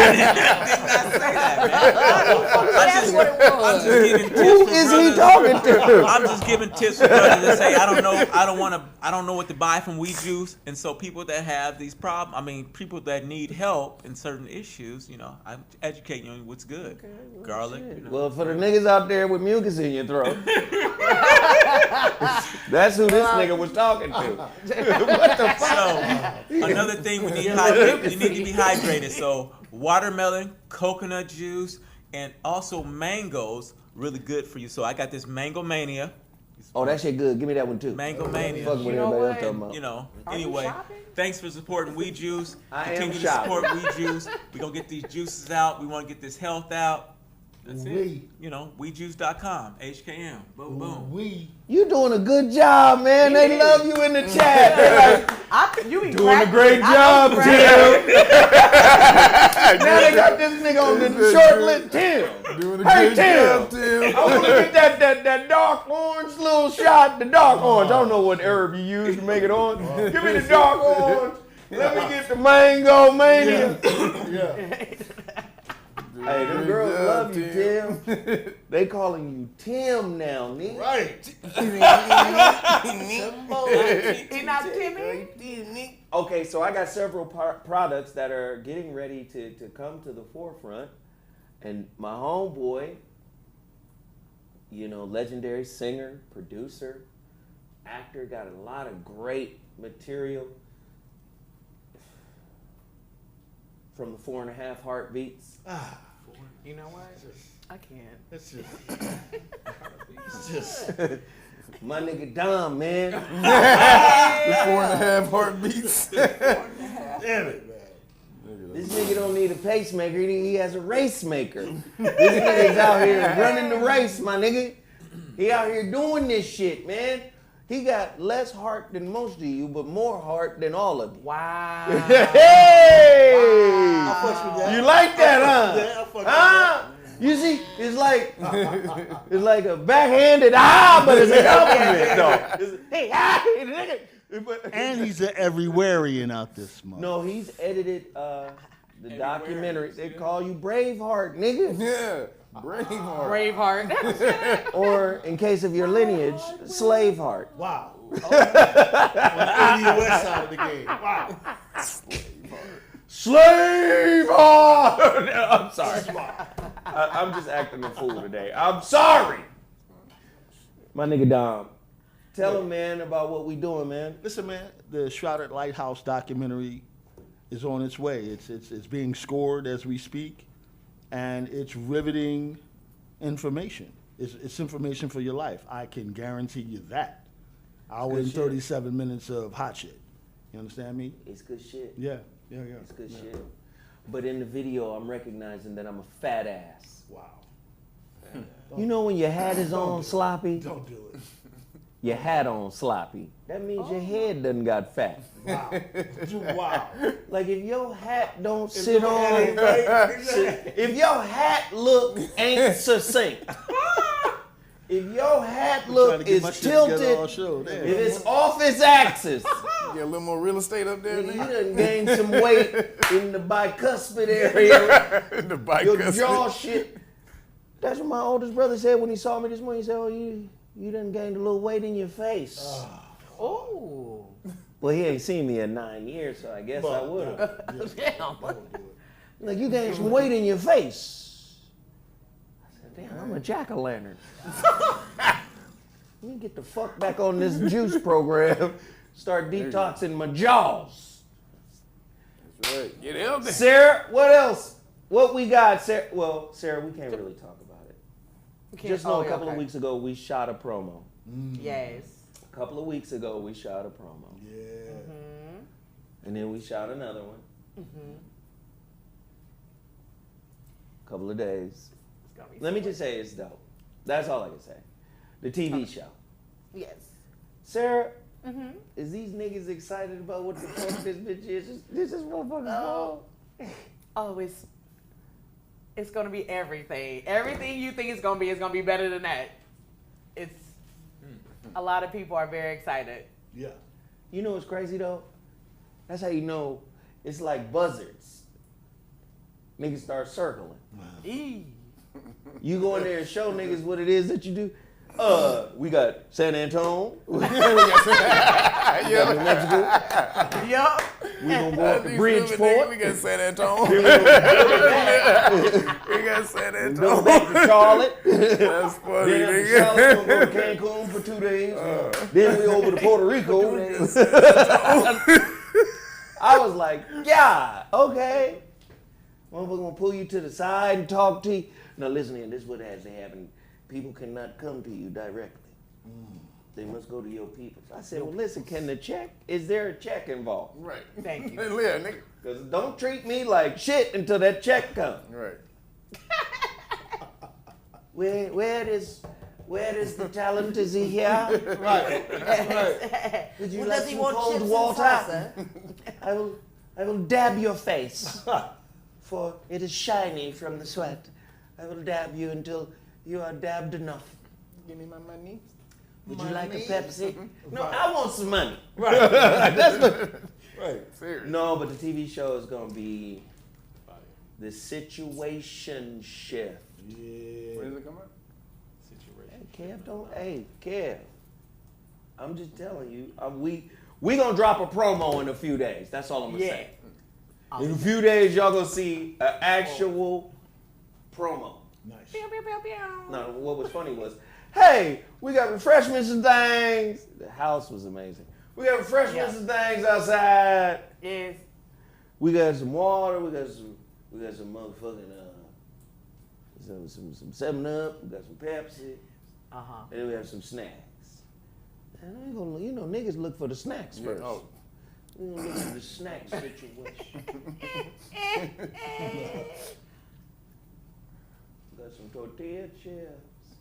Speaker 7: that, man.
Speaker 5: That's what it
Speaker 7: I'm
Speaker 5: was.
Speaker 7: just giving tips
Speaker 1: Who
Speaker 7: for
Speaker 1: is he
Speaker 7: brothers.
Speaker 1: talking to?
Speaker 7: I'm just giving tips for brothers that say I don't know what to buy from weed juice, and so people that have these problems, people that need help in certain issues, you know, I'm educating you on what's good. Garlic, you know.
Speaker 1: Well, for the niggas out there with mucus in your throat, that's who this nigga was talking to. What the fuck?
Speaker 7: So another thing we need you need to be hydrated. So watermelon, coconut juice, and also mangoes, really good for you. So I got this Mango Mania.
Speaker 1: Oh, that shit good. Give me that one too.
Speaker 7: Mango Mania.
Speaker 1: Fuck what
Speaker 5: You know
Speaker 1: everybody else
Speaker 5: what?
Speaker 1: talking about.
Speaker 7: You know,
Speaker 5: Are you
Speaker 7: anyway,
Speaker 5: shopping?
Speaker 7: thanks for supporting Weed Juice.
Speaker 1: I am
Speaker 7: Continue to
Speaker 1: shopping.
Speaker 7: support Weed Juice. We're going to get these juices out. We want to get this health out. That's it.
Speaker 3: We.
Speaker 7: You know, weedjuice.com, HKM. Boom, boom.
Speaker 3: We.
Speaker 1: You doing a good job, man. They love you in the chat. They like,
Speaker 5: You be
Speaker 1: doing a
Speaker 5: cracking.
Speaker 1: great
Speaker 5: I know
Speaker 1: job,
Speaker 5: you
Speaker 1: Tim.
Speaker 5: cracking.
Speaker 1: Now they got this nigga on the short list, Tim.
Speaker 6: Doing a
Speaker 1: Hey,
Speaker 6: good
Speaker 1: Tim.
Speaker 6: job, Tim.
Speaker 1: I want to get that dark orange little shot, the dark orange. I don't know what herb you use to make it orange. Give me the dark orange. Let me get the mango mania.
Speaker 3: Yeah.
Speaker 1: Hey, them girls love you, Tim. They calling you Tim now, nigga.
Speaker 3: Right.
Speaker 5: He not Timmy.
Speaker 1: Okay, so I got several products that are getting ready to come to the forefront. And my homeboy, you know, legendary singer, producer, actor, got a lot of great material from the 4.5 Heartbeats.
Speaker 5: You know what? I can't.
Speaker 3: It's just.
Speaker 1: My nigga Dom, man.
Speaker 6: 4.5 heartbeats.
Speaker 3: Damn it, man.
Speaker 1: This nigga don't need a pacemaker, he has a race maker. This nigga's out here running the race, my nigga. He out here doing this shit, man. He got less heart than most of you, but more heart than all of you.
Speaker 5: Wow.
Speaker 1: Hey!
Speaker 3: I fucks with that.
Speaker 1: You like that, huh?
Speaker 3: Yeah, I fuck with
Speaker 1: Huh? You see, it's like a backhanded but it's a compliment, though. Hey, nigga.
Speaker 3: And he's an everywherean out this month.
Speaker 1: No, he's edited the documentary. They call you Braveheart, nigga.
Speaker 6: Yeah, Braveheart.
Speaker 5: Braveheart.
Speaker 1: Or, in case of your lineage, Slaveheart.
Speaker 3: Wow. On the Indian West side of the game. Wow.
Speaker 1: Slaveheart! I'm sorry. I'm just acting a fool today. I'm sorry. My nigga Dom. Tell him, man, about what we doing, man.
Speaker 3: Listen, man, the Shrouded Lighthouse documentary is on its way. It's being scored as we speak, and it's riveting information. It's information for your life. I can guarantee you that. Hour and 37 minutes of hot shit. You understand me?
Speaker 1: It's good shit.
Speaker 3: Yeah.
Speaker 1: It's good shit. But in the video, I'm recognizing that I'm a fat ass.
Speaker 3: Wow.
Speaker 1: You know when your hat is on sloppy?
Speaker 3: Don't do it.
Speaker 1: Your hat on sloppy. That means your head done got fat.
Speaker 3: Wow. Wow.
Speaker 1: Like if your hat don't sit on, if your hat look ain't succinct, if your hat look is tilted, if it's off its axis,
Speaker 6: Get a little more real estate up there,
Speaker 1: nigga, you
Speaker 6: nigga.
Speaker 1: done gained some weight in the bicuspid area.
Speaker 6: The bike
Speaker 1: Your
Speaker 6: cussing.
Speaker 1: jaw shit. That's what my oldest brother said when he saw me this morning. He said, "Oh, you done gained a little weight in your face."
Speaker 5: Oh.
Speaker 1: Well, he ain't seen me in 9 years, so I guess I would have.
Speaker 5: Damn.
Speaker 1: Like, you gained some weight in your face. I said, damn, I'm a jack-o'-lantern. Let me get the fuck back on this juice program. Start detoxing my jaws.
Speaker 6: That's right. Get out there.
Speaker 1: Sarah, what else? What we got, Sarah? Well, Sarah, we can't really talk about it. Just know a couple of weeks ago, we shot a promo.
Speaker 5: Yes.
Speaker 1: A couple of weeks ago, we shot a promo.
Speaker 3: Yeah.
Speaker 1: And then we shot another one. A couple of days. Let me just say it's dope. That's all I can say. The TV show.
Speaker 5: Yes.
Speaker 1: Sarah, is these niggas excited about what the fuck this bitch is? This is motherfucking called.
Speaker 5: Oh, it's gonna be everything. Everything you think it's gonna be better than that. It's a lot of people are very excited.
Speaker 3: Yeah.
Speaker 1: You know what's crazy though? That's how you know it's like buzzards. Niggas start circling.
Speaker 5: Eee.
Speaker 1: You go in there and show niggas what it is that you do. We got San Antonio. we got New Mexico.
Speaker 5: Yup.
Speaker 1: We gonna go up to Bridgeport.
Speaker 6: We got San Antonio.
Speaker 1: We
Speaker 6: got San
Speaker 1: go
Speaker 6: Antonio.
Speaker 1: back to Charlotte.
Speaker 6: That's funny,
Speaker 1: Then after
Speaker 6: nigga.
Speaker 1: Charlotte, we gonna go to Cancun for 2 days. Then we over to Puerto Rico. I was like, yeah, okay. Motherfucker gonna pull you to the side and talk to you. Now listen here, this is what has to happen. People cannot come to you directly. They must go to your people. So I said, well listen, is there a check involved?
Speaker 6: Right.
Speaker 5: Thank you.
Speaker 6: Hey, Leah, nigga.
Speaker 1: Because don't treat me like shit until that check comes.
Speaker 6: Right.
Speaker 1: Where does the talent, is he here? Right. Would you
Speaker 5: Well,
Speaker 1: like
Speaker 5: does he
Speaker 1: some
Speaker 5: want
Speaker 1: cold
Speaker 5: chips and
Speaker 1: water?
Speaker 5: salsa?
Speaker 1: I will dab your face, for it is shiny from the sweat. I will dab you until you are dabbed enough.
Speaker 6: Give me my money.
Speaker 1: Would you like a Pepsi? No, I want some money.
Speaker 6: Right. Serious.
Speaker 1: No, but the TV show is going to be The Situation Shift.
Speaker 3: Yeah.
Speaker 6: When does it come out?
Speaker 1: Hey, Kev, I'm just telling you, we going to drop a promo in a few days. That's all I'm going to say. In a few days, y'all going to see an actual promo.
Speaker 3: Nice.
Speaker 1: No, what was funny was, hey, we got refreshments and things. The house was amazing. We got refreshments and things outside.
Speaker 5: Yes.
Speaker 1: We got some water. We got some motherfucking some 7-Up. We got some Pepsi. And then we have some snacks. And I ain't gonna, niggas look for the snacks first.
Speaker 6: Oh.
Speaker 1: We gonna look for the snack situation. Got some tortilla chips.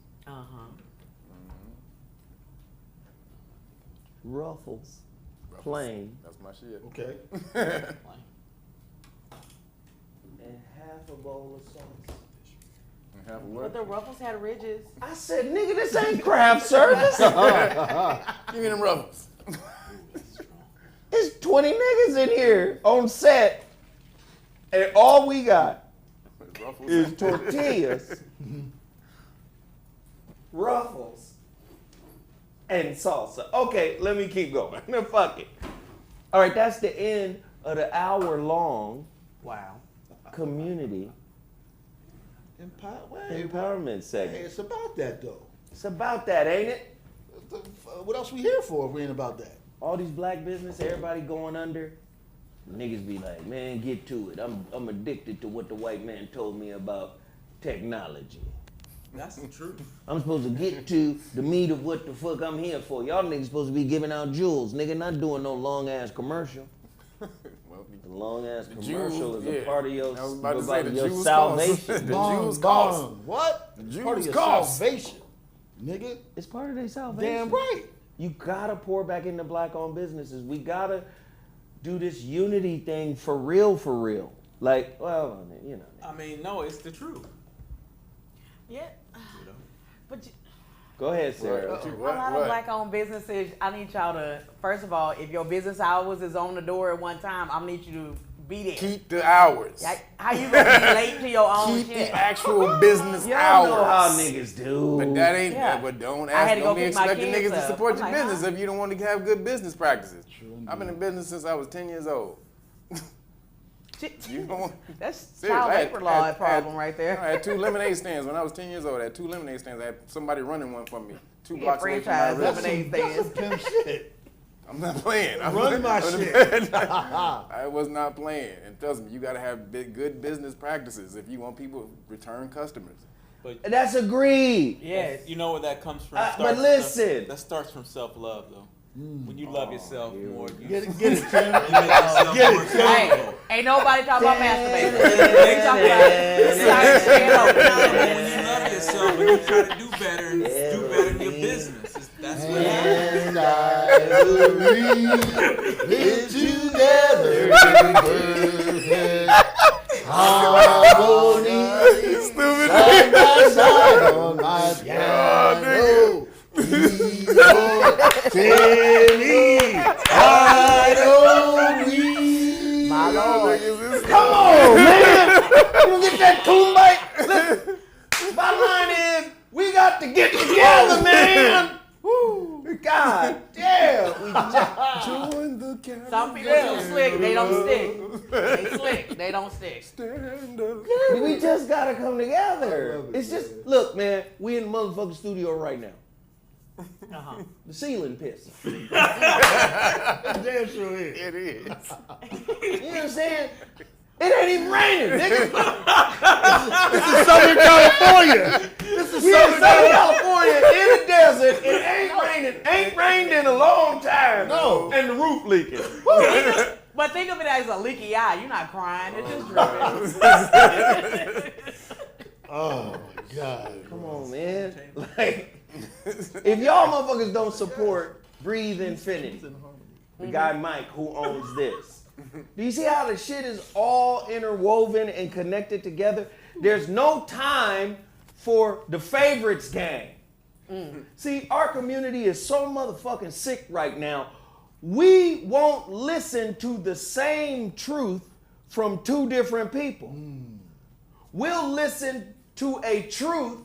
Speaker 1: Ruffles. Plain.
Speaker 6: That's my shit.
Speaker 3: Okay.
Speaker 1: And half a bowl of sauce.
Speaker 6: And have a
Speaker 5: But
Speaker 6: what?
Speaker 5: the Ruffles had ridges.
Speaker 1: I said, nigga, this ain't craft service.
Speaker 6: Give me them ruffles.
Speaker 1: It's 20 niggas in here on set, and all we got
Speaker 6: Ruffles.
Speaker 1: is tortillas, Ruffles, and salsa. Okay, let me keep going. No, fuck it. All right, that's the end of the hour-long
Speaker 5: Wow.
Speaker 1: community empowerment
Speaker 3: Hey,
Speaker 1: segment.
Speaker 3: it's about that though.
Speaker 1: It's about that, ain't it?
Speaker 3: What else we here for if we ain't about that?
Speaker 1: All these black business, everybody going under. Niggas be like, man, get to it. I'm addicted to what the white man told me about technology.
Speaker 7: That's the truth.
Speaker 1: I'm supposed to get to the meat of what the fuck I'm here for. Y'all niggas supposed to be giving out jewels. Nigga, not doing no long ass commercial.
Speaker 6: Well,
Speaker 1: The long ass
Speaker 6: the
Speaker 1: commercial
Speaker 6: Jews,
Speaker 1: is a
Speaker 6: yeah.
Speaker 1: part of your,
Speaker 6: I was about to say, the
Speaker 1: your
Speaker 6: Jews
Speaker 1: salvation.
Speaker 6: The
Speaker 3: Bong,
Speaker 6: Jews
Speaker 3: bong.
Speaker 6: cost.
Speaker 3: What?
Speaker 6: The Jews
Speaker 3: Part of your
Speaker 6: cost.
Speaker 3: salvation, nigga.
Speaker 1: It's part of their salvation.
Speaker 3: Damn right.
Speaker 1: You gotta pour back into black-owned businesses. We gotta do this unity thing for real, for real. Like, well, you know.
Speaker 7: I mean, no, it's the truth.
Speaker 5: Yeah.
Speaker 7: You know?
Speaker 5: But you,
Speaker 1: Go ahead, Sarah.
Speaker 6: What?
Speaker 5: a lot of black-owned businesses, I need y'all to, first of all, if your business hours is on the door at one time, I need you to be there.
Speaker 6: Keep the hours.
Speaker 5: Like, how you gonna be late to your own
Speaker 6: Keep
Speaker 5: shit?
Speaker 6: the actual business
Speaker 1: Y'all
Speaker 6: hours.
Speaker 1: know how niggas do.
Speaker 6: But that ain't.
Speaker 5: Yeah.
Speaker 6: But don't
Speaker 5: I had
Speaker 6: ask.
Speaker 5: to
Speaker 6: Don't
Speaker 5: go
Speaker 6: be
Speaker 5: pick my
Speaker 6: expecting
Speaker 5: kids
Speaker 6: niggas to
Speaker 5: up.
Speaker 6: support
Speaker 5: I'm
Speaker 6: your
Speaker 5: like,
Speaker 6: business
Speaker 5: huh?
Speaker 6: if you don't want to have good business practices. I've been in business since I was 10 years old. You don't.
Speaker 5: That's
Speaker 6: Seriously,
Speaker 5: child
Speaker 6: I had-
Speaker 5: labor law
Speaker 6: had-
Speaker 5: problem
Speaker 6: had-
Speaker 5: right
Speaker 6: I
Speaker 5: there.
Speaker 6: had 2 lemonade stands when I was 10 years old. I had 2 lemonade stands. I had somebody running one for me 2
Speaker 5: Yeah,
Speaker 6: blocks away from my
Speaker 5: franchise
Speaker 6: residence.
Speaker 5: lemonade
Speaker 3: That's some
Speaker 5: stands.
Speaker 3: pimp shit.
Speaker 6: I'm not playing.
Speaker 3: Run my shit.
Speaker 6: I was not playing. And trust me, you got to have good business practices if you want people to return customers.
Speaker 7: But
Speaker 1: That's agreed.
Speaker 5: Yes.
Speaker 7: you know where that comes from.
Speaker 1: But listen.
Speaker 7: That starts from self-love, though. When you love yourself more, you
Speaker 3: Get it, Tim.
Speaker 7: you make yourself
Speaker 3: Get
Speaker 7: more
Speaker 3: it, Tim.
Speaker 5: Hey,
Speaker 7: comfortable.
Speaker 5: ain't nobody talking about masturbating. They talking about staying open.
Speaker 7: When you love yourself and you try to do better and do better in your business, that's what happens.
Speaker 3: And I believe it's together in perfect harmony. Side by side on my piano. Timmy, I don't need.
Speaker 5: My Lord.
Speaker 1: Come on, man. You get that tune bite? Listen, bottom line is, we got to get together, man. Woo. God damn. We just
Speaker 6: Join the caravan.
Speaker 5: Some people too slick, they don't stick. They slick, they don't stick.
Speaker 6: Stand up.
Speaker 1: we just gotta come together. It's just, look, man, we in the motherfucking studio right now.
Speaker 5: Uh-huh.
Speaker 1: The ceiling pissing.
Speaker 3: Damn sure is.
Speaker 6: It is.
Speaker 1: You know what I'm saying? It ain't even raining, nigga.
Speaker 3: This is Southern California. This is
Speaker 1: We in
Speaker 3: Southern
Speaker 1: Southern
Speaker 3: California.
Speaker 1: California in the desert. It ain't raining. Ain't rained in a long time.
Speaker 3: No.
Speaker 1: And the roof leaking.
Speaker 5: But think of it as a leaky eye. You're not crying, it's just dripping.
Speaker 3: Oh my God.
Speaker 1: Come on, man. Like, if y'all motherfuckers don't support Breathe Infinity, the guy Mike who owns this, do you see how the shit is all interwoven and connected together? There's no time for the favorites gang. See, our community is so motherfucking sick right now. We won't listen to the same truth from 2 different people. We'll listen to a truth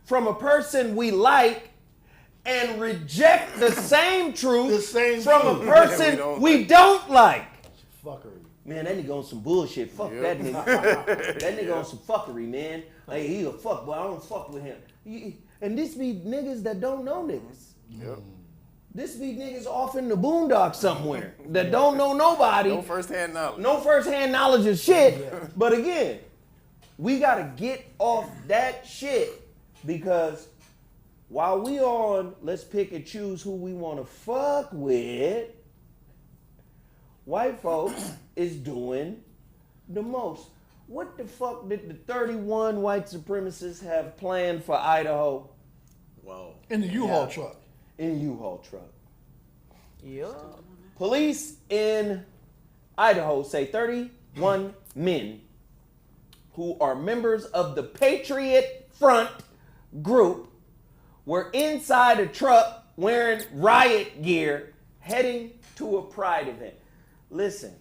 Speaker 1: from a person we like and reject the same truth
Speaker 3: The same
Speaker 1: from
Speaker 3: truth.
Speaker 1: a person we don't like.
Speaker 3: Fuckery.
Speaker 1: Man, that nigga on some bullshit. Fuck that nigga. That nigga on some fuckery, man. Like, he a fuck boy. I don't fuck with him. And this be niggas that don't know niggas.
Speaker 6: Yep.
Speaker 1: This be niggas off in the boondocks somewhere that don't know nobody.
Speaker 6: No first-hand knowledge.
Speaker 1: No first-hand knowledge of shit. But again, we gotta get off that shit because while we on, let's pick and choose who we want to fuck with, white folks is doing the most. What the fuck did the 31 white supremacists have planned for Idaho?
Speaker 7: Whoa.
Speaker 3: In the U-Haul truck.
Speaker 1: In a U-Haul truck.
Speaker 5: Yup.
Speaker 1: Police in Idaho say 31 men who are members of the Patriot Front group were inside a truck wearing riot gear heading to a pride event. Listen,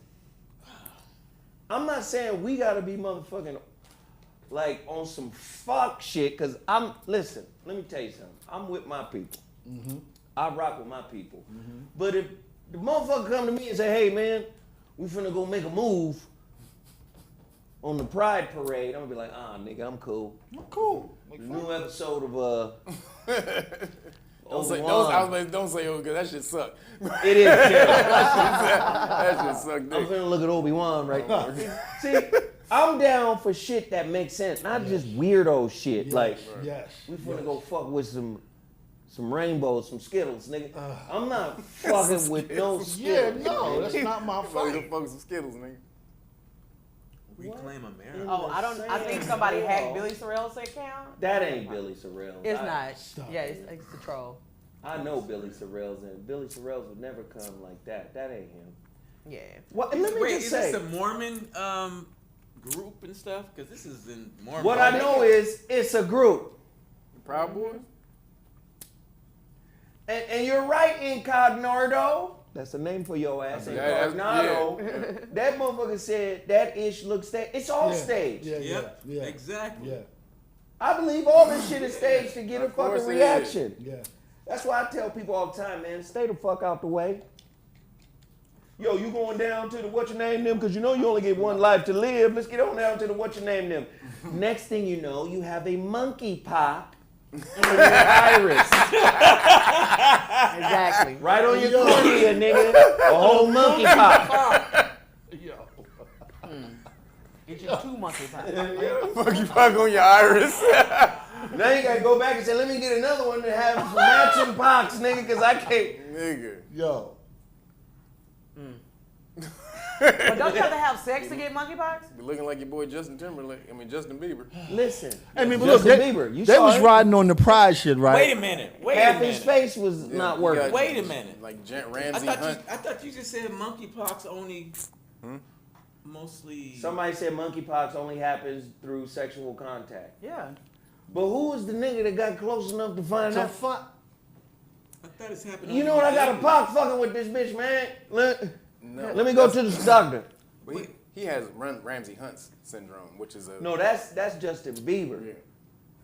Speaker 1: I'm not saying we gotta be motherfucking like on some fuck shit, cause listen, let me tell you something. I'm with my people. I rock with my people. But if the motherfucker come to me and say, hey man, we finna go make a move on the Pride Parade, I'm gonna be like, nigga, I'm cool.
Speaker 3: I'm cool.
Speaker 1: The new episode of
Speaker 6: Don't say, because that shit suck.
Speaker 1: It is terrible.
Speaker 6: That shit suck,
Speaker 1: I'm
Speaker 6: dick.
Speaker 1: finna look at Obi-Wan right now. See, I'm down for shit that makes sense, not just weirdo shit. Like,
Speaker 3: Yes.
Speaker 1: we finna go fuck with some rainbows, some Skittles, nigga. I'm not fucking with no Skittles.
Speaker 3: Yeah, no, that's not my
Speaker 6: Fuck
Speaker 3: fight.
Speaker 6: some Skittles, nigga.
Speaker 7: Reclaim America.
Speaker 5: Oh, I think somebody hacked Billy Sorrell's account.
Speaker 1: That ain't Billy Sorrell's.
Speaker 5: It's
Speaker 1: I-
Speaker 5: not.
Speaker 3: Stop.
Speaker 5: Yeah, it's a troll.
Speaker 1: I know Billy Sorrell's, and Billy Sorrell's would never come like that. That ain't him.
Speaker 5: Yeah.
Speaker 1: Well, and let me
Speaker 7: Wait,
Speaker 1: just
Speaker 7: is
Speaker 1: say,
Speaker 7: this a Mormon group and stuff? Because this is in Mormon.
Speaker 1: what I know is it's a group.
Speaker 6: Proud Boys?
Speaker 1: And you're right, Incognito. That's the name for your ass, Incognito. That motherfucker said that ish looks staged. It's all staged.
Speaker 3: Yeah,
Speaker 7: Yep,
Speaker 3: yeah.
Speaker 7: exactly.
Speaker 3: Yeah,
Speaker 1: I believe all this shit is staged to get a
Speaker 6: Of course
Speaker 1: fucking
Speaker 6: it
Speaker 1: reaction.
Speaker 3: yeah.
Speaker 1: That's why I tell people all the time, man, stay the fuck out the way. Yo, you going down to the what you name them? Because you know you only get one life to live. Let's get on down to the what you name them. Next thing you know, you have a monkey pop in your iris.
Speaker 5: Exactly.
Speaker 1: Right on your cornea, nigga. A whole monkey pop.
Speaker 5: Get you 2 monkey pies.
Speaker 6: Fuck you fuck on your iris.
Speaker 1: Now you gotta go back and say, let me get another one to have some matching pox, nigga, because I can't.
Speaker 6: Nigga.
Speaker 3: Yo.
Speaker 5: But don't you have to have sex to get monkeypox?
Speaker 6: Be looking like your boy Justin Bieber.
Speaker 1: Listen.
Speaker 3: I mean, but look,
Speaker 1: Justin
Speaker 3: they,
Speaker 1: Bieber, you
Speaker 3: they
Speaker 1: saw
Speaker 3: was
Speaker 1: it?
Speaker 3: riding on the pride shit, right?
Speaker 7: Wait a minute. Wait
Speaker 1: Half
Speaker 7: a
Speaker 1: his
Speaker 7: minute.
Speaker 1: face was not working.
Speaker 7: Wait a minute.
Speaker 6: Like
Speaker 7: I
Speaker 6: Ramsey
Speaker 7: thought,
Speaker 6: Hunt.
Speaker 7: I thought you just said monkeypox only mostly.
Speaker 1: Somebody said monkeypox only happens through sexual contact.
Speaker 5: Yeah.
Speaker 1: But who was the nigga that got close enough to find out?
Speaker 7: I thought it's happening.
Speaker 1: You know what? I got a pox fucking with this bitch, man.
Speaker 6: No,
Speaker 1: Let me go to the doctor.
Speaker 6: But he has Ramsey Hunt's syndrome, which is a.
Speaker 1: No, that's Justin Bieber.
Speaker 6: Yeah.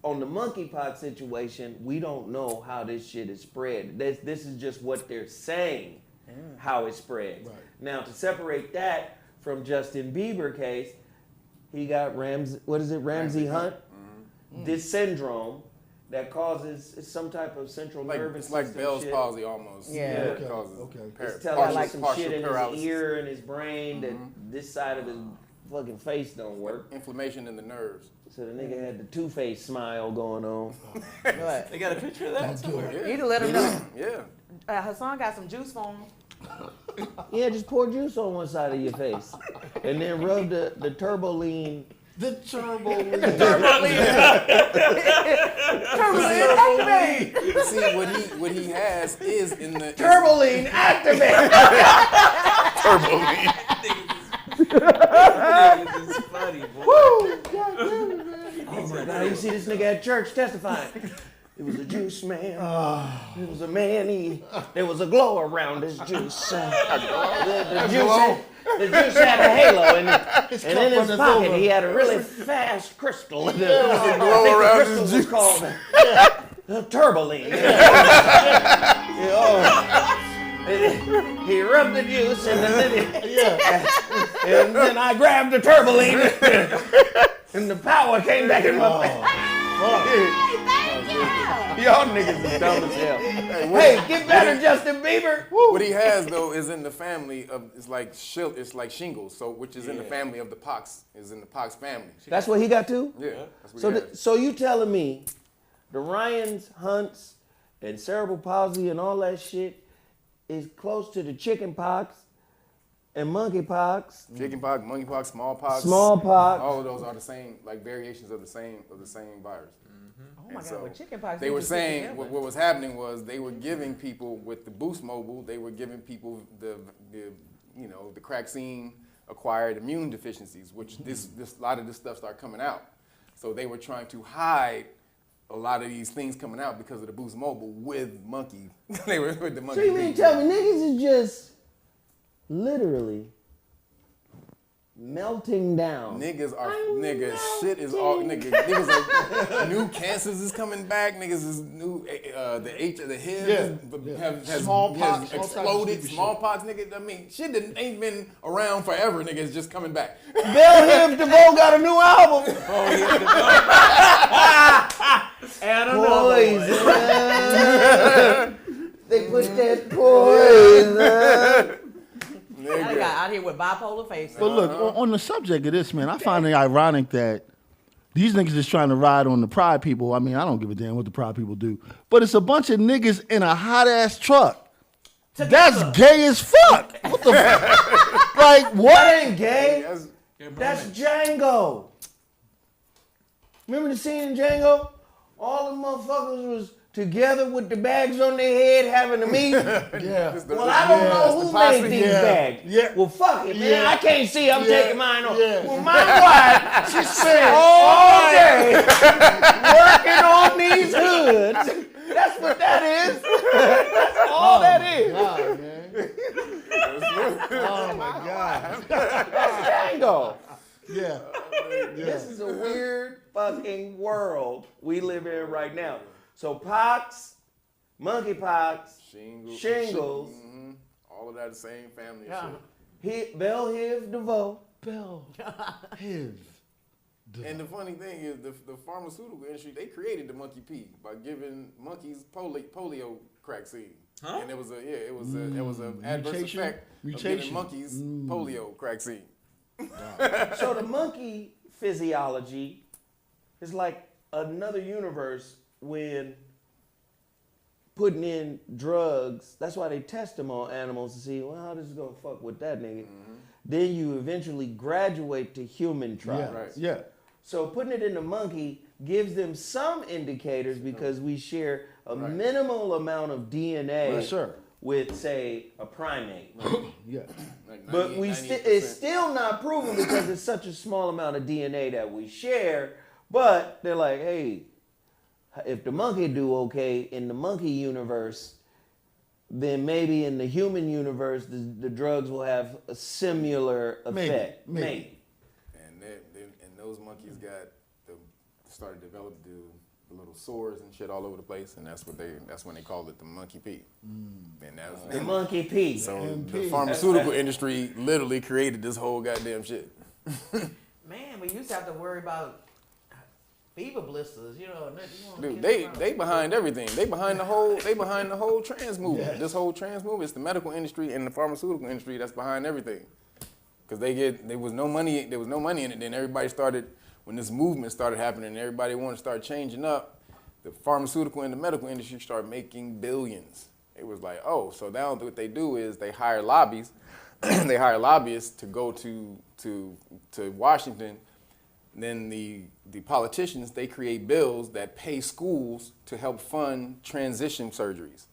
Speaker 1: On the monkeypox situation, we don't know how this shit is spread. This is just what they're saying, how it spreads.
Speaker 3: Right.
Speaker 1: Now, to separate that from Justin Bieber case, he got Ramsey Hunt? This syndrome that causes some type of central nervous
Speaker 6: It's like
Speaker 1: system
Speaker 6: Bell's
Speaker 1: shit.
Speaker 6: palsy almost.
Speaker 5: Yeah.
Speaker 6: It causes
Speaker 1: It's telling like some
Speaker 6: partial
Speaker 1: shit in
Speaker 6: paralysis.
Speaker 1: his ear and his brain that this side of his fucking face don't work.
Speaker 6: Inflammation in the nerves.
Speaker 1: So the nigga had the two-face smile going on.
Speaker 5: What?
Speaker 7: They got a picture of that somewhere.
Speaker 5: You need to let him know.
Speaker 6: Yeah.
Speaker 5: Hassan got some juice for him.
Speaker 1: Yeah, just pour juice on one side of your face. And then rub the turboline.
Speaker 3: The turbo.
Speaker 5: Activate!
Speaker 6: See, what he has is in the
Speaker 1: Turboline activate!
Speaker 7: Niggas is funny, boy.
Speaker 1: Oh my God, you see this nigga at church testifying. It was a juice man. It was a man. There was a glow around his juice. The juice had a halo in it. And in his pocket, he had a really fast crystal. The
Speaker 6: glow around his
Speaker 1: crystal was called turboline. He rubbed the juice and then I grabbed the turboline and the power came back in my face. Y'all niggas is dumb as hell. Hey, get better, Justin Bieber.
Speaker 6: What he has though is in the family of it's like shingles, so which is in the family of the pox, is in the pox family.
Speaker 1: That's what he got too?
Speaker 6: Yeah. That's what he has.
Speaker 1: So you telling me the Ryans, Hunts, and cerebral palsy and all that shit is close to the chicken pox and monkeypox,
Speaker 6: Chickenpox, monkeypox, smallpox.
Speaker 1: smallpox.
Speaker 6: All of those are the same, like variations of the same virus.
Speaker 5: Oh
Speaker 6: And
Speaker 5: my God,
Speaker 6: so
Speaker 5: with chickenpox.
Speaker 6: they were
Speaker 5: need to sit
Speaker 6: saying
Speaker 5: together.
Speaker 6: what was happening was they were giving people with the Boost Mobile, they were giving people the Craxine acquired immune deficiencies, which this a lot of this stuff started coming out. So they were trying to hide a lot of these things coming out because of the Boost Mobile with monkey. They were with the monkey.
Speaker 1: So you mean to tell me niggas is just literally melting down?
Speaker 6: Niggas are shit is all niggas are new cancers is coming back. Niggas is new the HIV has
Speaker 3: Smallpox,
Speaker 6: has
Speaker 3: all types of
Speaker 6: exploded.
Speaker 3: stupid shit.
Speaker 6: Smallpox, nigga. I mean, shit that ain't been around forever. Niggas just coming back.
Speaker 1: Bell Hiv DeVoe got a new album.
Speaker 5: And another one.
Speaker 1: Poison. They put that poison.
Speaker 5: I got out here with bipolar faces.
Speaker 3: But look, on the subject of this, man, I find it ironic that these niggas is trying to ride on the Pride people. I mean, I don't give a damn what the Pride people do. But it's a bunch of niggas in a hot-ass truck. That's gay as fuck. What the fuck? Like, what?
Speaker 1: That ain't gay. That's Django. Remember the scene in Django? All the motherfuckers was together with the bags on their head having a meeting.
Speaker 3: Yeah.
Speaker 1: Well, I don't know who made these bags.
Speaker 3: Yeah.
Speaker 1: Well, fuck it, man.
Speaker 3: Yeah.
Speaker 1: I can't see. I'm
Speaker 3: Yeah.
Speaker 1: taking mine off.
Speaker 3: Yeah.
Speaker 1: Well, my wife, she spent all day working on these hoods. That's what that is. That's all that is.
Speaker 3: God, man. Oh, my God.
Speaker 1: That's Django.
Speaker 3: Yeah.
Speaker 1: This is a weird fucking world we live in right now. So pox, monkeypox, shingles,
Speaker 6: all of that the same family.
Speaker 5: Yeah.
Speaker 6: Shit.
Speaker 1: Bell Hiv DeVoe.
Speaker 3: His.
Speaker 6: And the funny thing is, the pharmaceutical industry, they created the monkey P by giving monkeys polio vaccine.
Speaker 7: Huh?
Speaker 6: And it was an adverse
Speaker 3: Mutation?
Speaker 6: effect of
Speaker 3: Mutation.
Speaker 6: giving monkeys polio vaccine.
Speaker 1: So the monkey physiology is like another universe when putting in drugs. That's why they test them on animals to see, well, how this is gonna fuck with that nigga. Then you eventually graduate to human trials.
Speaker 6: Right.
Speaker 3: Yeah.
Speaker 1: So putting it in the monkey gives them some indicators because we share a minimal amount of DNA
Speaker 3: Yes, sir.
Speaker 1: with, say, a primate.
Speaker 3: Yeah.
Speaker 6: Like
Speaker 1: But
Speaker 6: 98%.
Speaker 1: it's still not proven because it's such a small amount of DNA that we share. But they're like, hey, if the monkey do okay in the monkey universe, then maybe in the human universe, the drugs will have a similar effect.
Speaker 3: Maybe.
Speaker 6: And those monkeys started to develop the little sores and shit all over the place, and that's when they called it the monkey P. And that was
Speaker 1: The monkey P.
Speaker 6: So the pharmaceutical industry literally created this whole goddamn shit.
Speaker 5: Man, we used to have to worry about fever blisters, you know.
Speaker 6: Dude, they behind everything. They behind the whole trans movement.
Speaker 3: Yes.
Speaker 6: This whole trans movement, it's the medical industry and the pharmaceutical industry that's behind everything. Because there was no money in it. Then everybody started, when this movement started happening and everybody wanted to start changing up, the pharmaceutical and the medical industry started making billions. It was like, oh, so now what they do is they hire lobbies, they hire lobbyists to go to Washington. Then the politicians, they create bills that pay schools to help fund transition surgeries.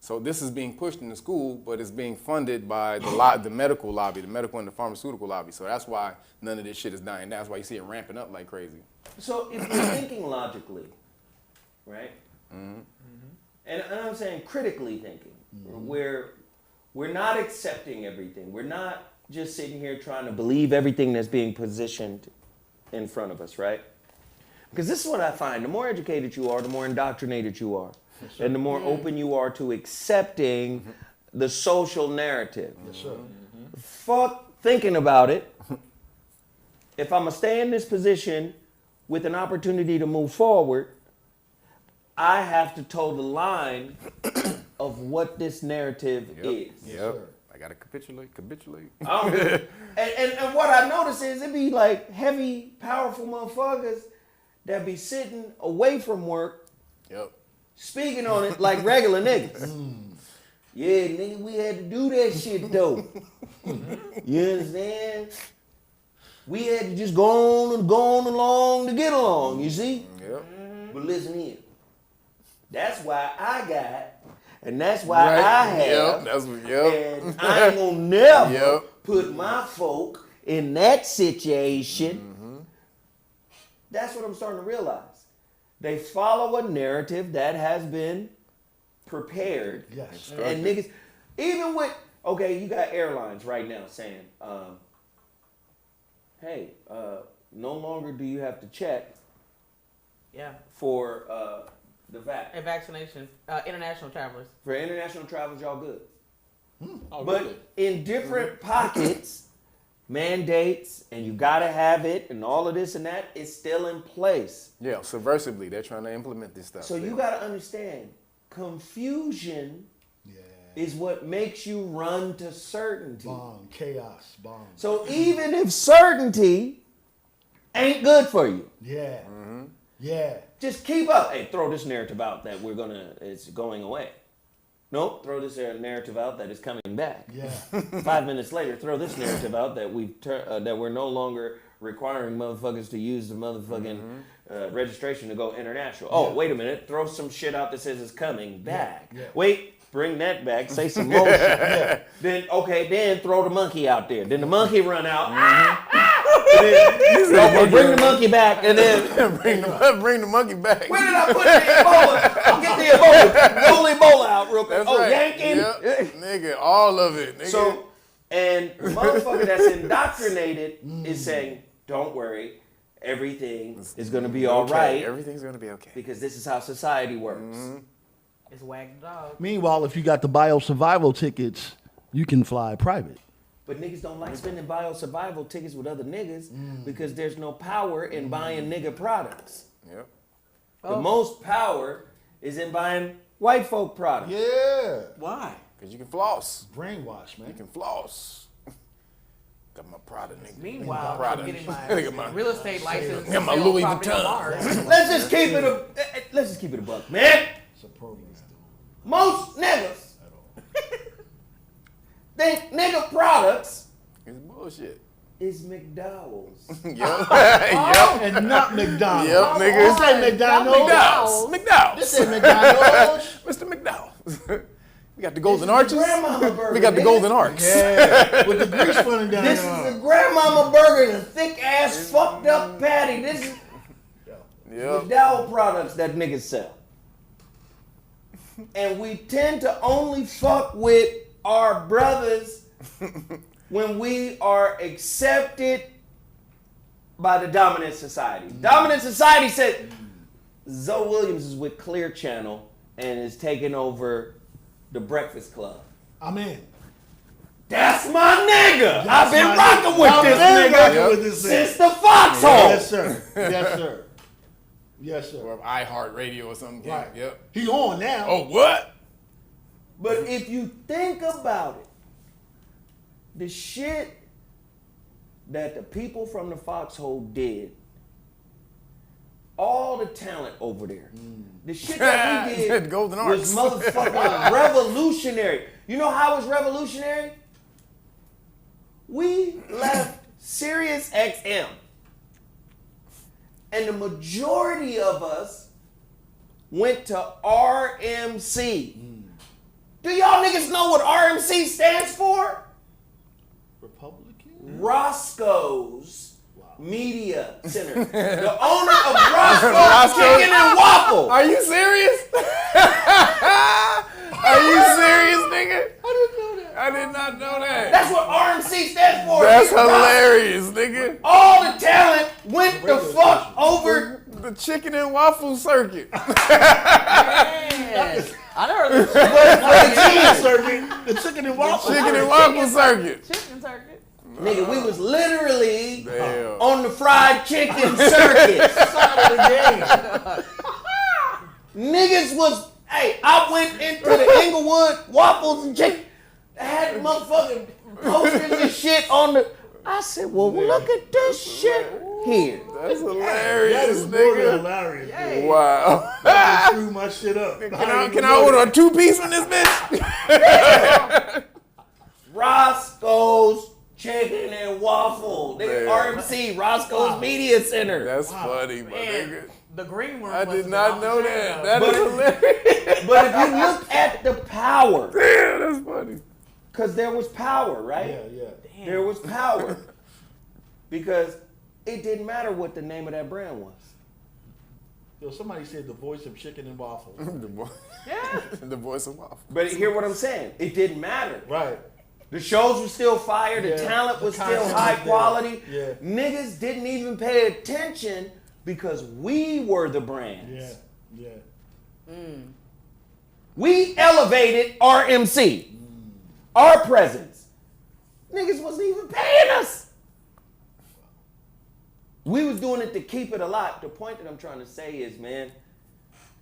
Speaker 6: So this is being pushed in the school, but it's being funded by the medical lobby, the medical and the pharmaceutical lobby. So that's why none of this shit is dying. That's why you see it ramping up like crazy.
Speaker 1: So if you're thinking logically, right? And I'm saying critically thinking, where we're not accepting everything. We're not just sitting here trying to believe everything that's being positioned in front of us, right? Because this is what I find. The more educated you are, the more indoctrinated you are. And the more open you are to accepting the social narrative.
Speaker 3: Yes, sir.
Speaker 1: Fuck thinking about it. If I'm going to stay in this position with an opportunity to move forward, I have to toe the line of what this narrative is.
Speaker 6: Yep. I gotta capitulate.
Speaker 1: And what I notice is it be like heavy, powerful motherfuckers that be sitting away from work,
Speaker 6: Yep.
Speaker 1: speaking on it like regular niggas. Yeah, nigga, we had to do that shit though. You understand? We had to just go on along to get along, you see?
Speaker 6: Yep.
Speaker 1: But listen here. That's why I got, and that's why I have,
Speaker 6: Yep, that's what, yep.
Speaker 1: and I ain't gonna never
Speaker 6: Yep.
Speaker 1: put my folk in that situation.
Speaker 6: Mm-hmm.
Speaker 1: That's what I'm starting to realize. They follow a narrative that has been prepared.
Speaker 3: Yes.
Speaker 1: And niggas, even with, okay, you got airlines right now saying, hey, no longer do you have to check
Speaker 5: Yeah.
Speaker 1: for the vac.
Speaker 5: And vaccination, international travelers.
Speaker 1: For international travels, y'all good.
Speaker 6: Oh,
Speaker 1: But
Speaker 6: really?
Speaker 1: in different pockets, mandates, and you gotta have it, and all of this and that is still in place.
Speaker 6: Yeah, subversively, they're trying to implement this stuff.
Speaker 1: So you gotta understand, confusion is what makes you run to certainty.
Speaker 3: Bomb, chaos, bomb.
Speaker 1: So even if certainty ain't good for you,
Speaker 3: Yeah.
Speaker 6: Mm-hmm.
Speaker 3: Yeah.
Speaker 1: just keep up. Hey, throw this narrative out that it's going away. Nope, throw this narrative out that it's coming back.
Speaker 3: Yeah.
Speaker 1: 5 minutes later, throw this narrative out that that we're no longer requiring motherfuckers to use the motherfucking registration to go international. Oh, wait a minute, throw some shit out that says it's coming back.
Speaker 3: Yeah.
Speaker 1: Wait, bring that back, say some more shit. Then throw the monkey out there. Then the monkey run out. Bring the monkey back, and then
Speaker 6: bring the monkey back.
Speaker 1: where did I put the Ebola? I'll get the Ebola. Roll the Ebola out real quick.
Speaker 6: That's right.
Speaker 1: Yank him.
Speaker 6: Yep. Nigga, all of it. Nigga.
Speaker 1: So, and the motherfucker that's indoctrinated is saying, don't worry, everything is going to be all
Speaker 6: Okay,
Speaker 1: right
Speaker 6: everything's gonna be okay.
Speaker 1: because this is how society works.
Speaker 6: Mm-hmm.
Speaker 5: It's wag the dog.
Speaker 3: Meanwhile, if you got the bio survival tickets, you can fly private.
Speaker 1: But niggas don't like spending bio survival tickets with other niggas because there's no power in buying nigga products.
Speaker 6: Yep.
Speaker 1: The most power is in buying white folk products.
Speaker 3: Yeah.
Speaker 7: Why?
Speaker 6: Cause you can floss.
Speaker 3: Brainwash,
Speaker 6: You
Speaker 3: man.
Speaker 6: can floss. Got my Prada, nigga.
Speaker 5: Meanwhile,
Speaker 6: Prada.
Speaker 5: I'm getting
Speaker 6: Nigga,
Speaker 5: my
Speaker 6: my-
Speaker 5: real estate license.
Speaker 6: Got my
Speaker 5: to
Speaker 6: Louis
Speaker 5: sell property on
Speaker 6: Vuitton.
Speaker 5: Mars.
Speaker 1: Let's just keep it a buck, man.
Speaker 3: It's a program.
Speaker 1: Most niggas think nigga products
Speaker 6: It's bullshit.
Speaker 1: is McDowell's.
Speaker 6: Yep. Yep.
Speaker 3: And not McDonald's.
Speaker 6: Yep, nigga.
Speaker 3: This ain't McDonald's.
Speaker 6: McDowell's. McDowell's.
Speaker 3: This ain't McDonald's.
Speaker 6: Mr. McDowell's. We got the golden arches.
Speaker 1: Grandmama burger.
Speaker 6: We got the
Speaker 1: nigga.
Speaker 6: golden arcs.
Speaker 3: Yeah. With the grease running down.
Speaker 1: This is the grandmama burger, the thick ass fucked up patty. This is
Speaker 6: Yep.
Speaker 1: McDowell products that niggas sell. And we tend to only fuck with our brothers when we are accepted by the dominant society. Dominant society said Zoe Williams is with Clear Channel and is taking over the Breakfast Club.
Speaker 3: I'm in.
Speaker 1: That's my nigga. I've been
Speaker 3: my
Speaker 1: rocking
Speaker 3: nigga.
Speaker 1: with
Speaker 3: I've
Speaker 1: this
Speaker 3: been
Speaker 1: nigga
Speaker 3: rocking with this
Speaker 1: since
Speaker 3: nigga.
Speaker 1: the foxhole.
Speaker 3: Yes, sir. Yes, sir. Yes, sir.
Speaker 6: Or iHeartRadio or something.
Speaker 3: Right.
Speaker 6: Yep.
Speaker 3: He on now.
Speaker 6: Oh, what?
Speaker 1: But if you think about it, the shit that the people from the foxhole did, all the talent over there, the shit that we did
Speaker 6: Golden
Speaker 1: was
Speaker 6: arcs.
Speaker 1: motherfucking revolutionary. You know how it was revolutionary? We left Sirius XM, and the majority of us went to RMC. Do y'all niggas know what RMC stands for?
Speaker 3: Republican?
Speaker 1: Roscoe's Media Center. The owner of Roscoe's Chicken and Waffle.
Speaker 6: Are you serious? Are you serious, nigga?
Speaker 3: I didn't know that.
Speaker 6: I did not know that.
Speaker 1: That's what RMC stands for.
Speaker 6: That's
Speaker 1: It's Roscoe.
Speaker 6: hilarious, nigga.
Speaker 1: All the talent went the fuck over.
Speaker 6: The chicken and waffle circuit.
Speaker 5: Yes. I never heard of
Speaker 3: The chicken circuit. The chicken and waffle.
Speaker 6: Chicken and waffle circuit.
Speaker 5: chicken circuit.
Speaker 1: Nigga, we was literally
Speaker 6: Damn.
Speaker 1: on the fried chicken circuit.
Speaker 3: Side of the game.
Speaker 1: Niggas was, hey, I went into the Inglewood waffles and chicken. They had motherfucking posters and shit on the. I said, well, look at this shit here.
Speaker 6: That's
Speaker 3: That
Speaker 6: hilarious,
Speaker 3: is more than
Speaker 6: nigga.
Speaker 3: hilarious.
Speaker 5: Yay.
Speaker 6: Wow.
Speaker 3: That just screw my shit up.
Speaker 6: Can I order a 2-piece from this bitch?
Speaker 1: Roscoe's Chicken and Waffle. They
Speaker 6: Man.
Speaker 1: RMC, Roscoe's Media Center.
Speaker 6: That's funny, my
Speaker 5: Man.
Speaker 6: nigga.
Speaker 5: The green worm.
Speaker 6: I did
Speaker 5: wasn't
Speaker 6: not
Speaker 5: on
Speaker 6: know
Speaker 5: the
Speaker 6: that.
Speaker 5: show.
Speaker 6: That is hilarious.
Speaker 1: But if you look at the power,
Speaker 6: Damn, that's funny.
Speaker 1: because there was power, right?
Speaker 3: Yeah.
Speaker 5: Damn.
Speaker 1: There was power. Because it didn't matter what the name of that brand was.
Speaker 3: Yo, somebody said the voice of chicken and waffles.
Speaker 5: Yeah.
Speaker 6: The voice of waffle.
Speaker 1: But hear what I'm saying. It didn't matter.
Speaker 3: Right.
Speaker 1: The shows were still fire. The
Speaker 3: Yeah,
Speaker 1: talent
Speaker 3: the
Speaker 1: was still
Speaker 3: content
Speaker 1: high
Speaker 3: was there.
Speaker 1: quality.
Speaker 3: Yeah.
Speaker 1: Niggas didn't even pay attention because we were the brands.
Speaker 3: Yeah.
Speaker 1: We elevated our MC, our presence. Niggas wasn't even paying us. We was doing it to keep it alive. The point that I'm trying to say is, man,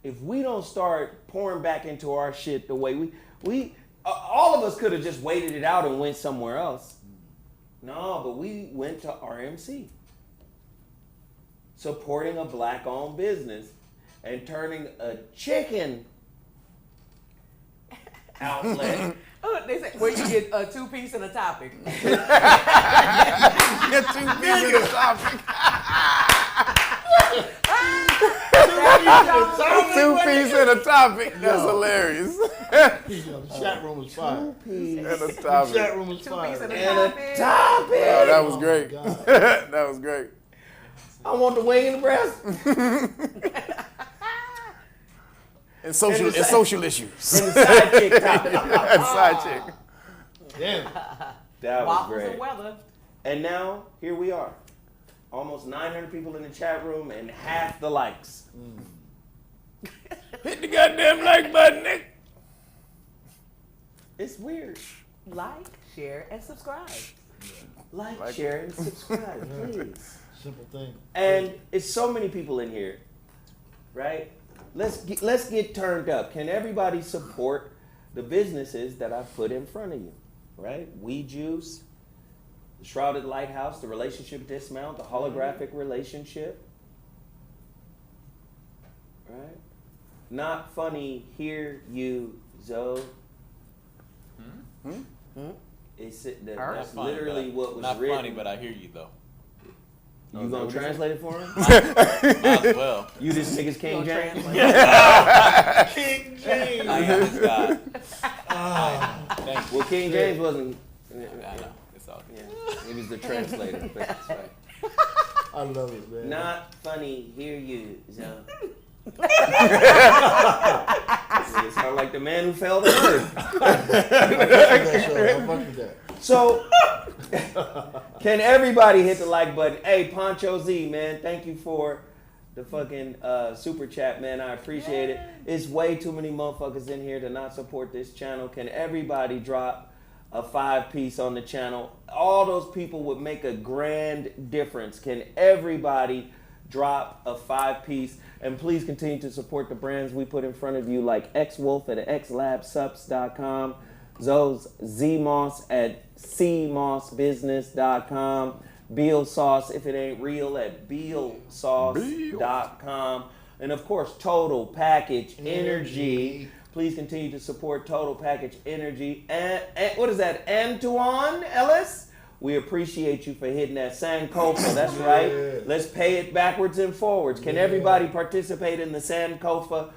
Speaker 1: if we don't start pouring back into our shit the way we all of us could have just waited it out and went somewhere else. No, but we went to RMC. Supporting a black-owned business and turning a chicken outlet.
Speaker 5: Oh, they said where you get a 2-piece and a topic.
Speaker 6: Get 2 pieces of the topic. 2 pieces and a topic. That's hilarious.
Speaker 3: The chat room was fire.
Speaker 6: And a
Speaker 3: The
Speaker 6: topic.
Speaker 3: chat room was
Speaker 5: 2-piece
Speaker 3: fire.
Speaker 5: and a
Speaker 1: And a
Speaker 5: topic.
Speaker 1: topic.
Speaker 6: Oh, that was great.
Speaker 3: God.
Speaker 6: That was great.
Speaker 1: I want the wing and the breast.
Speaker 6: And social
Speaker 1: And the
Speaker 6: and
Speaker 1: side-
Speaker 6: social issues.
Speaker 1: And the side chick topic.
Speaker 6: And side chick.
Speaker 3: Damn.
Speaker 1: That was
Speaker 5: Waffles
Speaker 1: great.
Speaker 5: and weather.
Speaker 1: And now, here we are. Almost 900 people in the chat room and half the likes.
Speaker 6: Hit the goddamn like button, Nick.
Speaker 1: It's weird.
Speaker 5: Like, share, and subscribe.
Speaker 1: Like, share, and subscribe, please.
Speaker 3: Simple thing.
Speaker 1: And it's so many people in here, right? Let's get turned up. Can everybody support the businesses that I put in front of you, right? We Juice, the Shrouded Lighthouse, the Relationship Dismount, the Holographic Relationship, right? Not funny, hear you, Zoe. It's that's
Speaker 7: Not funny,
Speaker 1: literally
Speaker 7: but-
Speaker 1: what was
Speaker 7: not
Speaker 1: written.
Speaker 7: funny, but I hear you though.
Speaker 1: You gonna translate it for him?
Speaker 7: Might as well.
Speaker 1: You this nigga's King James?
Speaker 3: King James.
Speaker 7: I am this guy. Thank you.
Speaker 1: Well, King James wasn't.
Speaker 7: I know. It's all good.
Speaker 1: Yeah, he was the translator. But that's right.
Speaker 3: I love it, man.
Speaker 1: Not funny, hear you, Zoe. You sound like the man who fell to earth.
Speaker 3: I fuck with that.
Speaker 1: So, can everybody hit the like button? Hey, Poncho Z, man, thank you for the fucking super chat, man. I appreciate it. It's way too many motherfuckers in here to not support this channel. Can everybody drop a 5-piece on the channel? All those people would make a grand difference. Can everybody drop a 5-piece? And please continue to support the brands we put in front of you, like X-Wolf at xlabsups.com, Zoe's Z-Moss at cmossbusiness.com, Beal Sauce, if it ain't real, at bealsauce.com, and of course, Total Package Energy. Please continue to support Total Package Energy. And what is that, Antoine Ellis? We appreciate you for hitting that Sankofa. That's right. Let's pay it backwards and forwards. Can everybody participate in the Sankofa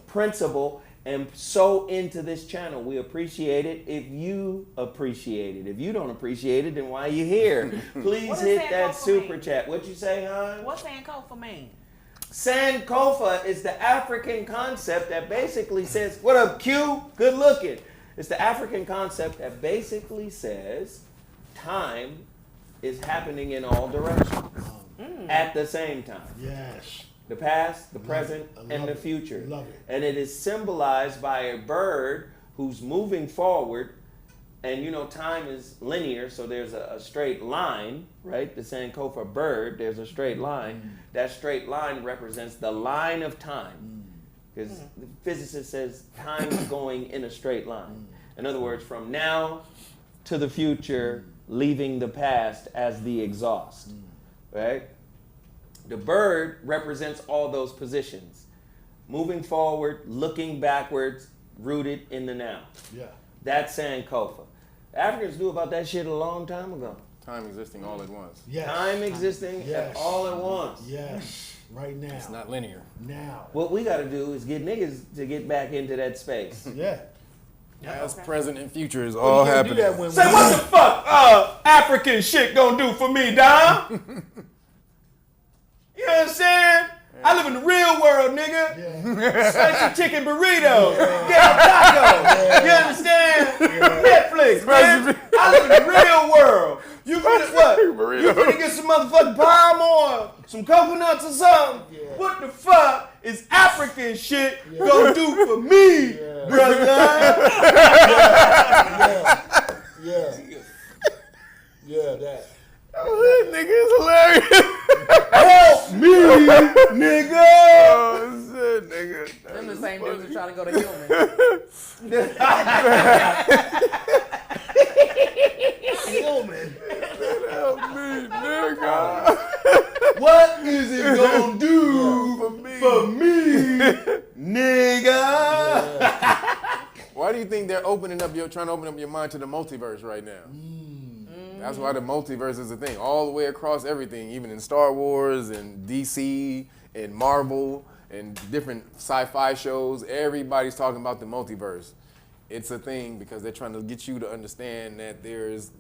Speaker 1: principle and so into this channel? We appreciate it if you appreciate it. If you don't appreciate it, then why are you here? Please
Speaker 5: What does
Speaker 1: hit that
Speaker 5: Sankofa
Speaker 1: super
Speaker 5: mean?
Speaker 1: chat. What you say, hon?
Speaker 5: What's Sankofa mean?
Speaker 1: Sankofa is the African concept that basically says, what up, Q? Good looking. It's the African concept that basically says time is happening in all directions at the same time.
Speaker 3: Yes.
Speaker 1: The past, the present,
Speaker 3: I love
Speaker 1: and the
Speaker 3: it.
Speaker 1: future.
Speaker 3: Love it.
Speaker 1: And it is symbolized by a bird who's moving forward. And you know, time is linear, so there's a straight line, right? The Sankofa bird, there's a straight line. That straight line represents the line of time. Because the physicist says time is going in a straight line. In other words, from now to the future, leaving the past as the exhaust, right? The bird represents all those positions. Moving forward, looking backwards, rooted in the now.
Speaker 3: Yeah.
Speaker 1: That's Sankofa. Africans knew about that shit a long time ago.
Speaker 6: Time existing all at once.
Speaker 3: Yes.
Speaker 1: Time existing
Speaker 3: Yes.
Speaker 1: all at once.
Speaker 3: Yes. Right now.
Speaker 6: It's not linear.
Speaker 3: Now.
Speaker 1: What we got to do is get niggas to get back into that space.
Speaker 3: Yeah.
Speaker 6: Past, present, and future is
Speaker 3: You
Speaker 6: all
Speaker 3: can't
Speaker 6: happening.
Speaker 3: do that when
Speaker 1: Say, what the fuck African shit gonna do for me, Dom? You understand? I live in the real world, nigga.
Speaker 3: Yeah.
Speaker 1: Spicy chicken burrito. Get a taco. You understand? Netflix, man. I live in the real world. You finna what?
Speaker 6: burrito.
Speaker 1: You finna get some motherfucking palm oil, some coconuts or something.
Speaker 3: Yeah.
Speaker 1: What the fuck is African shit gonna do for me, brother?
Speaker 3: Yeah. Yeah, that.
Speaker 6: That nigga is hilarious.
Speaker 1: Help me, nigga.
Speaker 6: Oh shit, nigga.
Speaker 5: Them the same dudes who trying to go to human.
Speaker 6: Help me, nigga.
Speaker 1: What is it gonna do for me, nigga?
Speaker 6: Why do you think they're trying to open up your mind to the multiverse right now? That's why the multiverse is a thing, all the way across everything, even in Star Wars and DC and Marvel and different sci-fi shows. Everybody's talking about the multiverse. It's a thing because they're trying to get you to understand that there's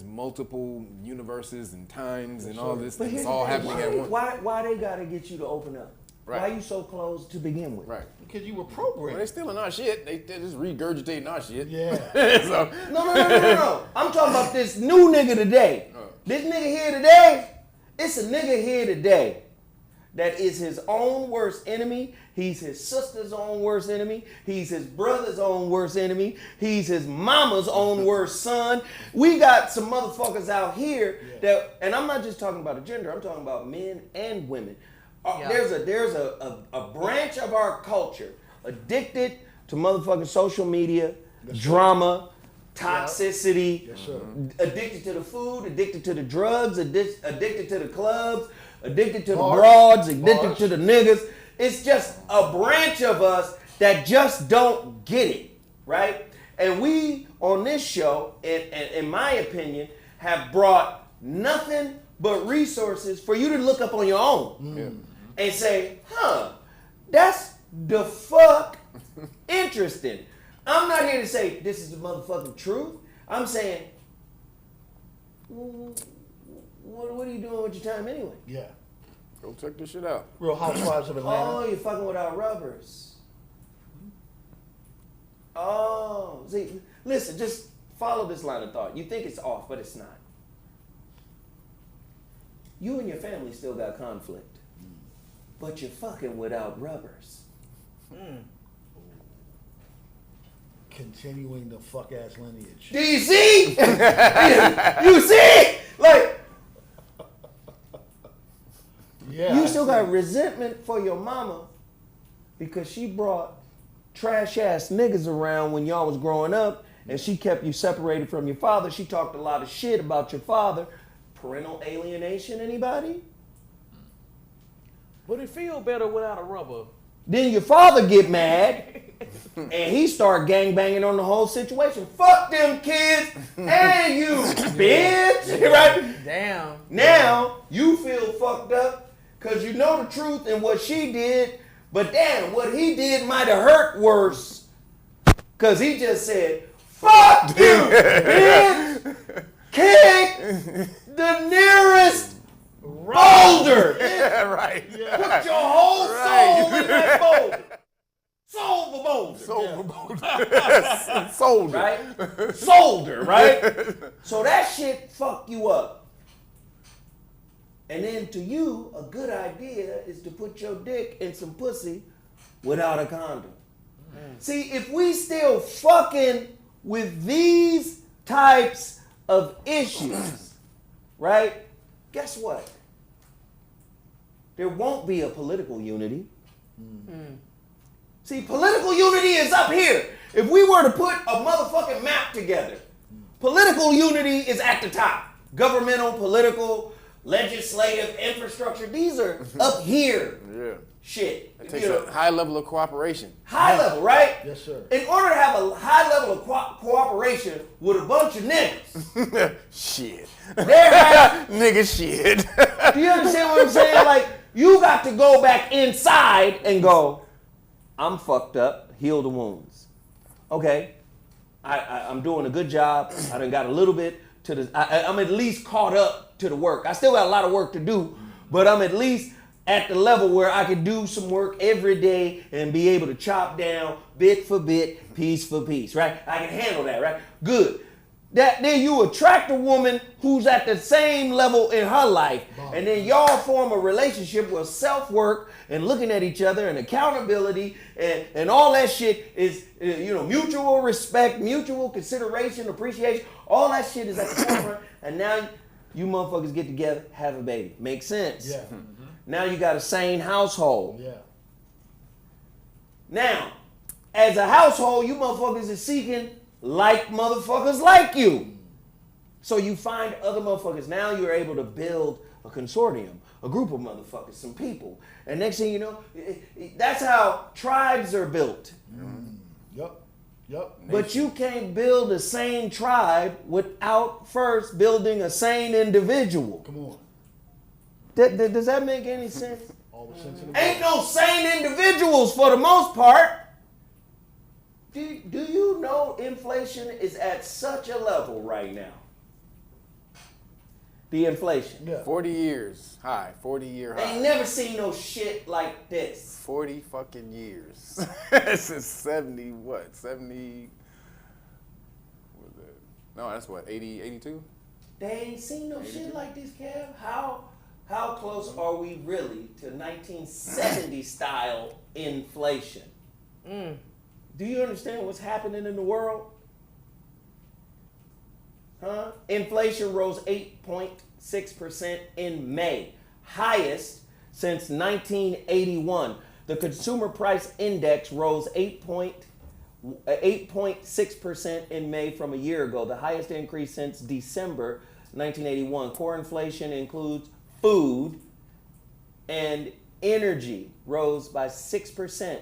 Speaker 6: multiple universes and times and all this, and it's all happening at once.
Speaker 1: Why they gotta get you to open up?
Speaker 6: Right.
Speaker 1: Why you so closed to begin with?
Speaker 6: Right.
Speaker 3: Because you were
Speaker 6: Well,
Speaker 3: programmed.
Speaker 6: they're stealing our shit. They're just regurgitating our shit.
Speaker 3: Yeah.
Speaker 6: So,
Speaker 1: No. I'm talking about this new nigga today. This nigga here today, it's a nigga here today that is his own worst enemy. He's his sister's own worst enemy. He's his brother's own worst enemy. He's his mama's own worst son. We got some motherfuckers out here that, and I'm not just talking about a gender, I'm talking about men and women. There's a branch of our culture addicted to motherfucking social media, drama, toxicity, addicted to the food, addicted to the drugs, addicted to the clubs, addicted to the broads, addicted to the niggas. It's just a branch of us that just don't get it, right? And we, on this show, in my opinion, have brought nothing but resources for you to look up on your own and say, that's the fuck interesting. I'm not here to say this is the motherfucking truth. I'm saying, what are you doing with your time anyway?
Speaker 3: Yeah.
Speaker 6: go check this shit out.
Speaker 3: Real Housewives of Atlanta.
Speaker 1: Oh, you're fucking with our rubbers. Oh, see, listen, just follow this line of thought. You think it's off, but it's not. You and your family still got conflict, but you're fucking without rubbers.
Speaker 3: Continuing the fuck ass lineage.
Speaker 1: Do you see? You see? Like,
Speaker 3: Yeah.
Speaker 1: you still got resentment for your mama because she brought trash ass niggas around when y'all was growing up and she kept you separated from your father. She talked a lot of shit about your father. Parental alienation, anybody?
Speaker 5: Would it feel better without a rubber?
Speaker 1: Then your father get mad and he start gangbanging on the whole situation. Fuck them kids and you, bitch. Right?
Speaker 5: Damn.
Speaker 1: Now you feel fucked up because you know the truth and what she did, but damn, what he did might have hurt worse because he just said, fuck you, bitch. Kick the nearest boulder.
Speaker 6: Yeah, right.
Speaker 1: Put your whole soul in that boulder. Soul for boulder.
Speaker 6: Sold it.
Speaker 1: Right? Solder, right? So that shit fuck you up. And then to you, a good idea is to put your dick in some pussy without a condom. See, if we still fucking with these types of issues, right? Guess what? There won't be a political unity. See, political unity is up here. If we were to put a motherfucking map together, political unity is at the top. Governmental, political, legislative, infrastructure, these are up here.
Speaker 6: Yeah.
Speaker 1: shit.
Speaker 6: It takes a high level of cooperation.
Speaker 1: High level, right?
Speaker 3: Yes, sir.
Speaker 1: In order to have a high level of cooperation with a bunch of niggas,
Speaker 6: Shit.
Speaker 1: there has,
Speaker 6: Nigga shit.
Speaker 1: do you understand what I'm saying? Like, you got to go back inside and go, I'm fucked up, heal the wounds. Okay, I'm doing a good job. I done got a little bit to the, I'm at least caught up to the work. I still got a lot of work to do, but I'm at least at the level where I can do some work every day and be able to chop down bit for bit, piece for piece, right? I can handle that, right? Good. Then you attract a woman who's at the same level in her life, and then y'all form a relationship with self-work and looking at each other and accountability and all that shit is, mutual respect, mutual consideration, appreciation. All that shit is at the forefront, and now you motherfuckers get together, have a baby. Makes sense.
Speaker 3: Yeah.
Speaker 1: Now you got a sane household.
Speaker 3: Yeah.
Speaker 1: Now, as a household, you motherfuckers is seeking like motherfuckers like you. So you find other motherfuckers. Now you're able to build a consortium, a group of motherfuckers, some people. And next thing you know, that's how tribes are built.
Speaker 3: Yep.
Speaker 1: But you can't build a sane tribe without first building a sane individual.
Speaker 3: Come on.
Speaker 1: Does that make any sense?
Speaker 3: All the sense in the world.
Speaker 1: Ain't no sane individuals for the most part. Do you know inflation is at such a level right now? The inflation.
Speaker 3: Yeah.
Speaker 6: 40 years high, 40-year high.
Speaker 1: Ain't never seen no shit like this.
Speaker 6: 40 fucking years. Since 70, what? 70, what was it? No, that's what, 80, 82?
Speaker 1: They ain't seen no shit like this, Kev. How close are we really to 1970 style inflation? Do you understand what's happening in the world? Huh? Inflation rose 8.6% in May, highest since 1981. The consumer price index rose 8.6% in May from a year ago, the highest increase since December 1981. Core inflation includes food and energy, rose by 6%.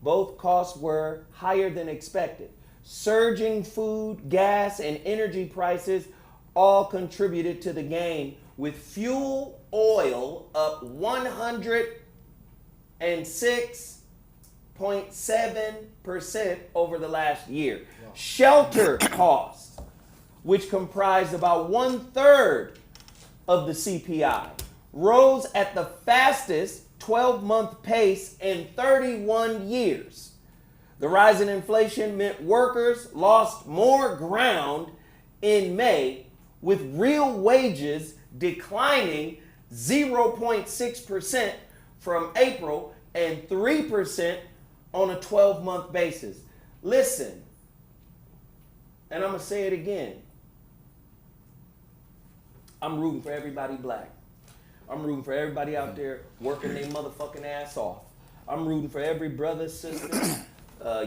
Speaker 1: Both costs were higher than expected. Surging food, gas, and energy prices all contributed to the gain, with fuel oil up 106.7% over the last year. Wow. Shelter costs, which comprised about 1/3 of the CPI, rose at the fastest 12-month pace in 31 years. The rise in inflation meant workers lost more ground in May, with real wages declining 0.6% from April and 3% on a 12-month basis. Listen, and I'm going to say it again. I'm rooting for everybody black. I'm rooting for everybody out there working their motherfucking ass off. I'm rooting for every brother, sister,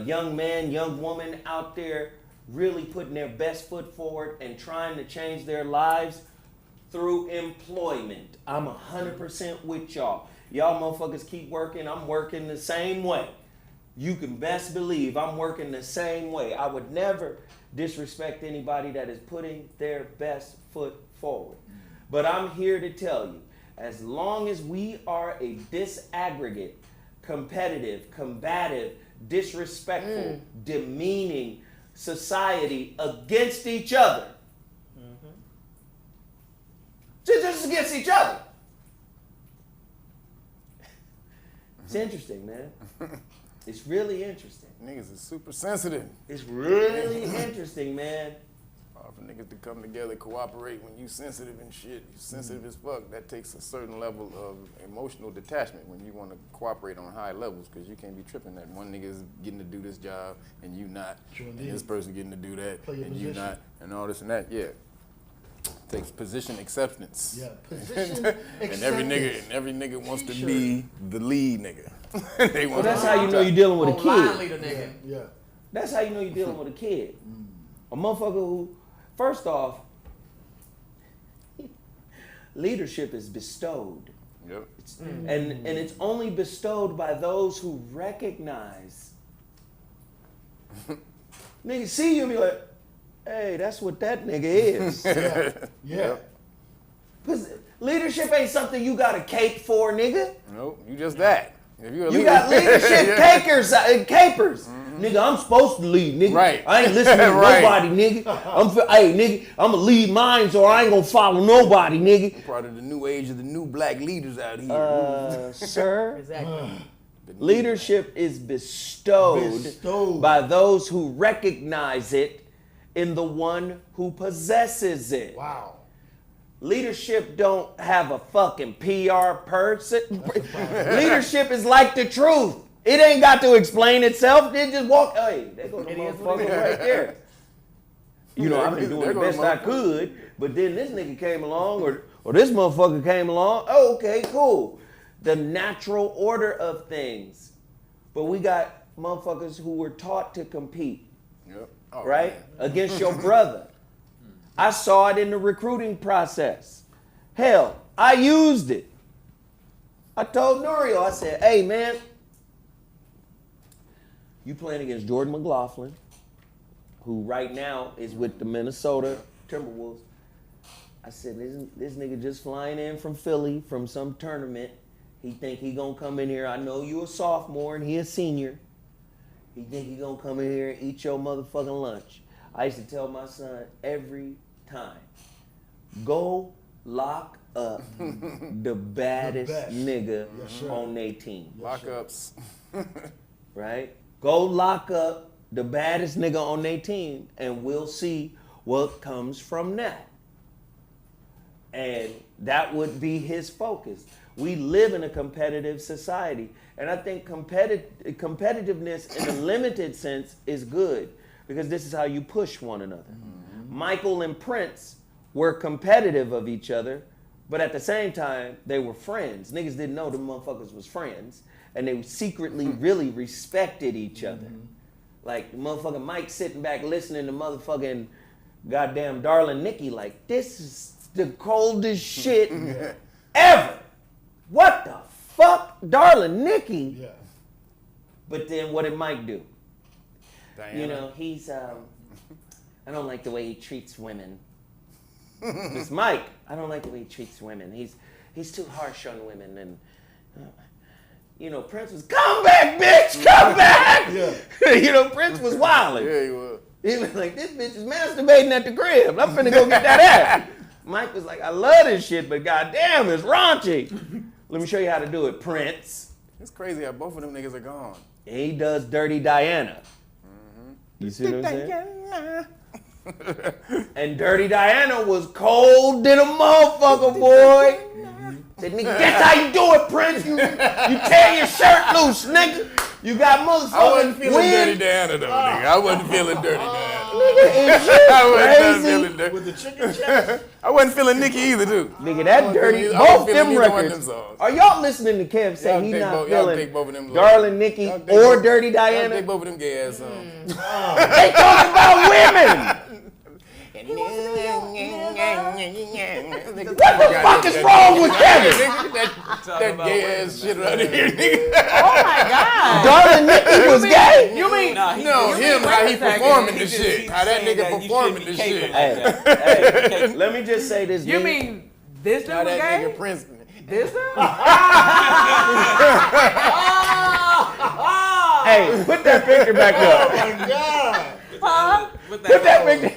Speaker 1: young man, young woman out there really putting their best foot forward and trying to change their lives through employment. I'm 100% with y'all. Y'all motherfuckers keep working. I'm working the same way. You can best believe I'm working the same way. I would never disrespect anybody that is putting their best foot forward. But I'm here to tell you, as long as we are a disaggregate, competitive, combative, disrespectful, demeaning society against each other, just against each other. It's interesting, man. It's really interesting.
Speaker 6: Niggas is super sensitive.
Speaker 1: It's really interesting, man.
Speaker 6: For niggas to come together, cooperate when you sensitive and shit, you sensitive as fuck, that takes a certain level of emotional detachment when you want to cooperate on high levels, because you can't be tripping that one nigga is getting to do this job and you not, and this person getting to do that and you not, and all this and that. Yeah, takes position acceptance.
Speaker 3: Yeah, position
Speaker 6: and every nigga wants to be the lead nigga.
Speaker 1: Well, that's how you know you're dealing with a kid.
Speaker 5: Leader nigga.
Speaker 3: Yeah.
Speaker 1: That's how you know you're dealing with a kid. A motherfucker who, first off, leadership is bestowed.
Speaker 6: Yep.
Speaker 1: And it's only bestowed by those who recognize. Nigga see you and be like, hey, that's what that nigga is.
Speaker 3: Yeah.
Speaker 1: Cause leadership ain't something you got a cake for, nigga.
Speaker 6: Nope, you just that. If you're a
Speaker 1: You
Speaker 6: leader-
Speaker 1: got leadership capers. Nigga, I'm supposed to lead, nigga.
Speaker 6: Right.
Speaker 1: I ain't listening to
Speaker 6: Right.
Speaker 1: nobody, nigga. Hey, nigga, I'ma lead mines or I ain't gonna follow nobody, nigga.
Speaker 6: part of the new age of the new black leaders out here.
Speaker 1: Sir,
Speaker 5: Exactly.
Speaker 1: leadership is bestowed by those who recognize it in the one who possesses it.
Speaker 3: Wow.
Speaker 1: Leadership don't have a fucking PR person. Leadership is like the truth. It ain't got to explain itself. It just walk. Hey, there goes the motherfucker right there. You know, I've been doing the best I could, but then this nigga came along, or this motherfucker came along. Oh, okay, cool. The natural order of things. But we got motherfuckers who were taught to compete,
Speaker 6: Yep. Oh,
Speaker 1: right?
Speaker 6: man.
Speaker 1: Against your brother. I saw it in the recruiting process. Hell, I used it. I told Nurio, I said, hey man, you playing against Jordan McLaughlin, who right now is with the Minnesota Timberwolves. I said, this nigga just flying in from Philly from some tournament. He think he gonna come in here. I know you a sophomore and he a senior. He think he gonna come in here and eat your motherfucking lunch. I used to tell my son every time, go lock up the baddest nigga on their team.
Speaker 6: Lockups.
Speaker 1: Right? Go lock up the baddest nigga on their team and we'll see what comes from that. And that would be his focus. We live in a competitive society. And I think competitiveness in a limited sense is good because this is how you push one another. Michael and Prince were competitive of each other, but at the same time, they were friends. Niggas didn't know the motherfuckers was friends, and they secretly really respected each other. Like, motherfucking Mike sitting back listening to motherfucking goddamn Darling Nikki like, this is the coldest shit ever. What the fuck? Darling Nikki?
Speaker 3: Yeah.
Speaker 1: But then what did Mike do?
Speaker 6: Diana.
Speaker 1: You know, he's, I don't like the way he treats women. It's Mike. I don't like the way he treats women. He's too harsh on women. And, you know, Prince was, come back, bitch, come back.
Speaker 3: Yeah.
Speaker 1: You know, Prince was wilding.
Speaker 6: Yeah, he was.
Speaker 1: He was like, this bitch is masturbating at the crib. I'm finna go get that ass. Mike was like, I love this shit, but goddamn, it's raunchy. Let me show you how to do it, Prince.
Speaker 6: It's crazy how both of them niggas are gone.
Speaker 1: And he does Dirty Diana. You see what I'm saying? And Dirty Diana was cold than a motherfucker, boy. Said, nigga, that's how you do it, Prince. You tear your shirt loose, nigga. You got motherfucking
Speaker 6: I wasn't feeling
Speaker 1: wind.
Speaker 6: Dirty Diana though, nigga. I wasn't feeling Dirty Diana.
Speaker 1: Nigga, is you
Speaker 6: I wasn't
Speaker 1: crazy?
Speaker 6: feeling Dirty.
Speaker 3: With the chicken chest.
Speaker 6: I wasn't feeling Nicki either, too.
Speaker 1: Nigga, that dirty,
Speaker 6: I wasn't
Speaker 1: both
Speaker 6: feeling
Speaker 1: them
Speaker 6: neither one of
Speaker 1: records.
Speaker 6: them songs.
Speaker 1: Are y'all listening to Kev say
Speaker 6: Y'all
Speaker 1: he
Speaker 6: take
Speaker 1: not
Speaker 6: both- y'all
Speaker 1: feeling
Speaker 6: take both of them
Speaker 1: Darling Nikki
Speaker 6: Y'all take
Speaker 1: or
Speaker 6: both-
Speaker 1: Dirty
Speaker 6: Y'all
Speaker 1: Diana?
Speaker 6: take both of them gay ass songs.
Speaker 1: They talking about women. What the fuck is wrong with Kevin?
Speaker 6: That gay ass shit right here, nigga.
Speaker 5: Oh my God.
Speaker 1: Darling Nikki was gay?
Speaker 5: You mean?
Speaker 7: Nah,
Speaker 6: No, him, how he performing the shit. How that nigga performing the shit.
Speaker 1: Hey, let me just say this.
Speaker 5: You
Speaker 1: nigga.
Speaker 5: mean this dude
Speaker 6: How
Speaker 5: was
Speaker 6: that
Speaker 5: gay?
Speaker 6: nigga Prince.
Speaker 5: This dude?
Speaker 1: Hey, put that picture back up.
Speaker 3: Oh my God.
Speaker 5: Huh?
Speaker 1: Put that picture.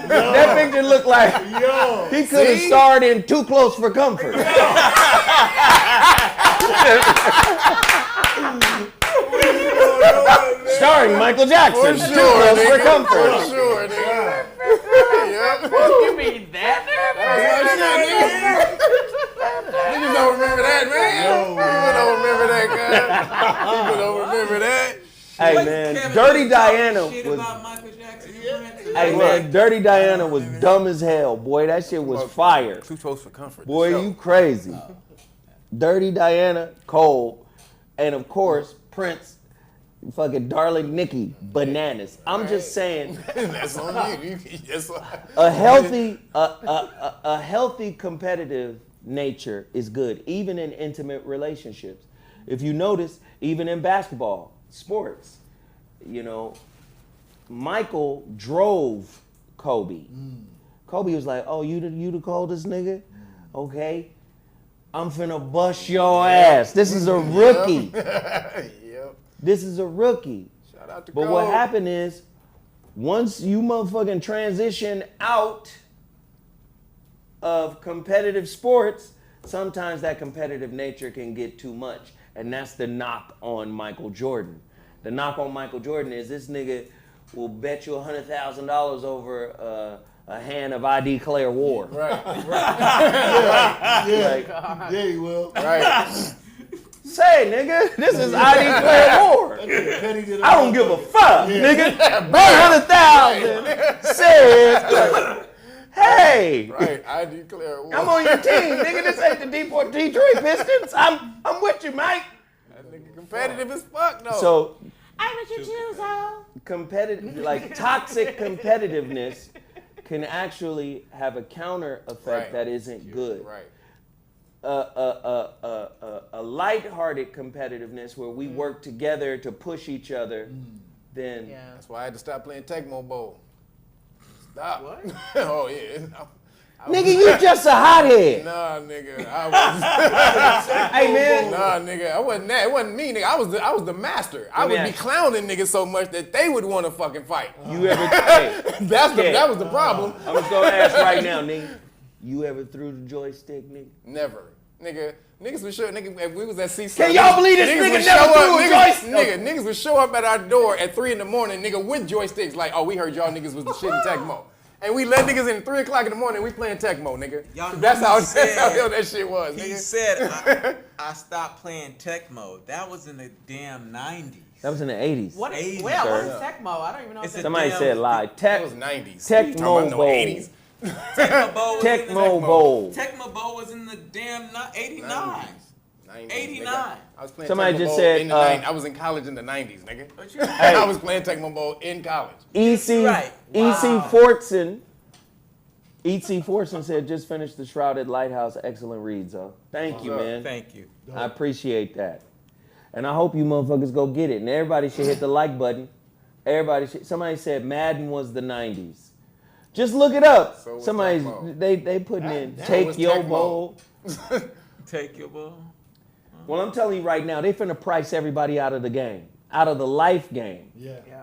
Speaker 1: That picture looked like
Speaker 3: Yo.
Speaker 1: he could have starred in Too Close for Comfort. Starring Michael Jackson.
Speaker 6: For
Speaker 1: Too
Speaker 6: sure,
Speaker 1: Close for
Speaker 6: nigga.
Speaker 1: Comfort.
Speaker 6: For sure, nigga. Yep.
Speaker 5: You mean that
Speaker 6: Niggas don't remember that, man. People don't remember that, guy. People don't remember that.
Speaker 1: Hey man, Dirty Diana
Speaker 7: Shit
Speaker 1: was.
Speaker 7: about Michael Jackson and Prince.
Speaker 1: Hey man, Dirty Diana was dumb as hell, boy. That shit was fire.
Speaker 6: Too close for comfort.
Speaker 1: Boy, you crazy. Dirty Diana, Cole, and of course Prince, fucking Darling Nikki, bananas. I'm just saying,
Speaker 6: That's on you. That's on
Speaker 1: a healthy competitive nature is good, even in intimate relationships. If you notice, even in basketball, sports, you know, Michael drove Kobe. Kobe was like, oh, you the coldest nigga? Okay. I'm finna bust your ass. This is a rookie.
Speaker 6: Yep.
Speaker 1: This is a rookie.
Speaker 6: Shout out to
Speaker 1: But
Speaker 6: Cole.
Speaker 1: what happened is, once you motherfucking transition out of competitive sports, sometimes that competitive nature can get too much. And that's the knock on Michael Jordan. The knock on Michael Jordan is this nigga will bet you $100,000 over a hand of I declare war.
Speaker 6: Right.
Speaker 1: Like,
Speaker 3: Yeah, he will.
Speaker 6: Right.
Speaker 1: say, nigga, this is I declare war. I don't give a fuck, nigga. Bet 100,000 says, hey,
Speaker 6: Right. I declare war.
Speaker 1: I'm on your team, nigga. This ain't the Detroit Pistons. I'm with you, Mike.
Speaker 6: That nigga competitive as fuck, though.
Speaker 1: So
Speaker 5: I bet you choose, oh.
Speaker 1: competitive, like toxic competitiveness can actually have a counter effect
Speaker 6: Right.
Speaker 1: that isn't good.
Speaker 6: Right.
Speaker 1: A lighthearted competitiveness where we work together to push each other, then
Speaker 5: Yeah.
Speaker 6: That's why I had to stop playing Tecmo Bowl. Stop.
Speaker 5: What?
Speaker 6: Oh, yeah.
Speaker 1: nigga, you just a hothead.
Speaker 6: Nah, nigga. I was.
Speaker 1: Hey man,
Speaker 6: Nah, nigga. I wasn't that. It wasn't me, nigga. I was the master. I
Speaker 1: Let me
Speaker 6: would be
Speaker 1: ask you.
Speaker 6: clowning niggas so much that they would want to fucking fight.
Speaker 1: you ever? Hey,
Speaker 6: That was the problem.
Speaker 1: I'm just gonna ask right now, nigga. You ever threw the joystick, nigga?
Speaker 6: Never. Nigga, niggas would show, nigga, if we was at C7.
Speaker 1: Can y'all believe this nigga
Speaker 6: would
Speaker 1: never
Speaker 6: show
Speaker 1: threw a
Speaker 6: niggas,
Speaker 1: joystick?
Speaker 6: Niggas would show up at our door at 3 in the morning, nigga, with joysticks, like, oh, we heard y'all niggas was the shit in Tecmo. And we let niggas in at 3 o'clock in the morning, we playing Tecmo, nigga.
Speaker 7: Y'all
Speaker 6: That's
Speaker 7: know
Speaker 6: how
Speaker 7: he said-
Speaker 6: ill that shit was,
Speaker 7: He
Speaker 6: nigga.
Speaker 7: said, I stopped playing Tecmo. That was in the damn 90s.
Speaker 1: That was in the 80s.
Speaker 5: What
Speaker 7: Eighties,
Speaker 5: is, well,
Speaker 1: sir.
Speaker 5: what is Tecmo? I don't even know.
Speaker 7: It's
Speaker 5: What
Speaker 7: a
Speaker 1: Somebody
Speaker 7: damn-
Speaker 1: said lie.
Speaker 6: That was 90s.
Speaker 1: Tecmo
Speaker 6: You talking about no
Speaker 1: Bowl.
Speaker 6: 80s?
Speaker 7: Tecmo Bowl was in the
Speaker 1: Tecmo Bowl.
Speaker 7: Tecmo Bowl was in the damn 89.
Speaker 6: 90s,
Speaker 7: 89.
Speaker 6: nigga. I was playing
Speaker 1: Somebody
Speaker 6: Tecmo
Speaker 1: just
Speaker 6: Bowl
Speaker 1: said,
Speaker 6: in the 90s. I was in college in the 90s, nigga.
Speaker 7: What you-
Speaker 6: I was playing Tecmo Bowl in college.
Speaker 1: E.C.
Speaker 7: Right.
Speaker 1: E.C. Fortson. E.C. Fortson said, just finished the Shrouded Lighthouse. Excellent read, though. Thank you, man.
Speaker 7: Thank you.
Speaker 1: I appreciate that. And I hope you motherfuckers go get it. And everybody should hit the like button. Somebody said Madden was the 90s. Just look it up.
Speaker 6: So was
Speaker 1: Somebody's,
Speaker 6: Tecmo.
Speaker 1: they putting in,
Speaker 6: so
Speaker 1: take
Speaker 6: was
Speaker 1: your
Speaker 6: Tecmo.
Speaker 1: bowl.
Speaker 7: Take your ball.
Speaker 1: Well, I'm telling you right now, they finna price everybody out of the game. Out of the life game.
Speaker 3: Yeah.
Speaker 5: Yeah.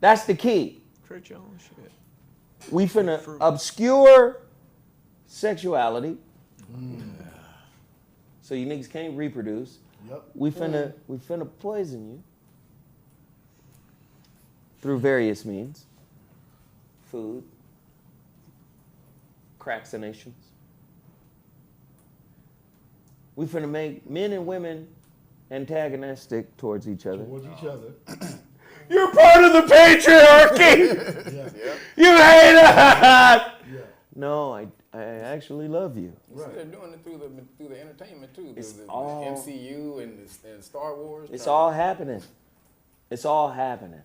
Speaker 1: That's the key.
Speaker 7: Create your own shit.
Speaker 1: We finna
Speaker 7: Fruit.
Speaker 1: obscure sexuality. So you niggas can't reproduce.
Speaker 3: Yep.
Speaker 1: We finna poison you through various means. Food, cracksinations. We finna make men and women antagonistic towards each other.
Speaker 3: Towards each other.
Speaker 1: You're part of the patriarchy.
Speaker 3: Yeah.
Speaker 1: You hate us.
Speaker 3: Yeah.
Speaker 1: No, I actually love you.
Speaker 6: So they're doing it through the entertainment too.
Speaker 1: It's
Speaker 6: the
Speaker 1: all-
Speaker 6: MCU and Star Wars.
Speaker 1: It's all happening. It's all happening.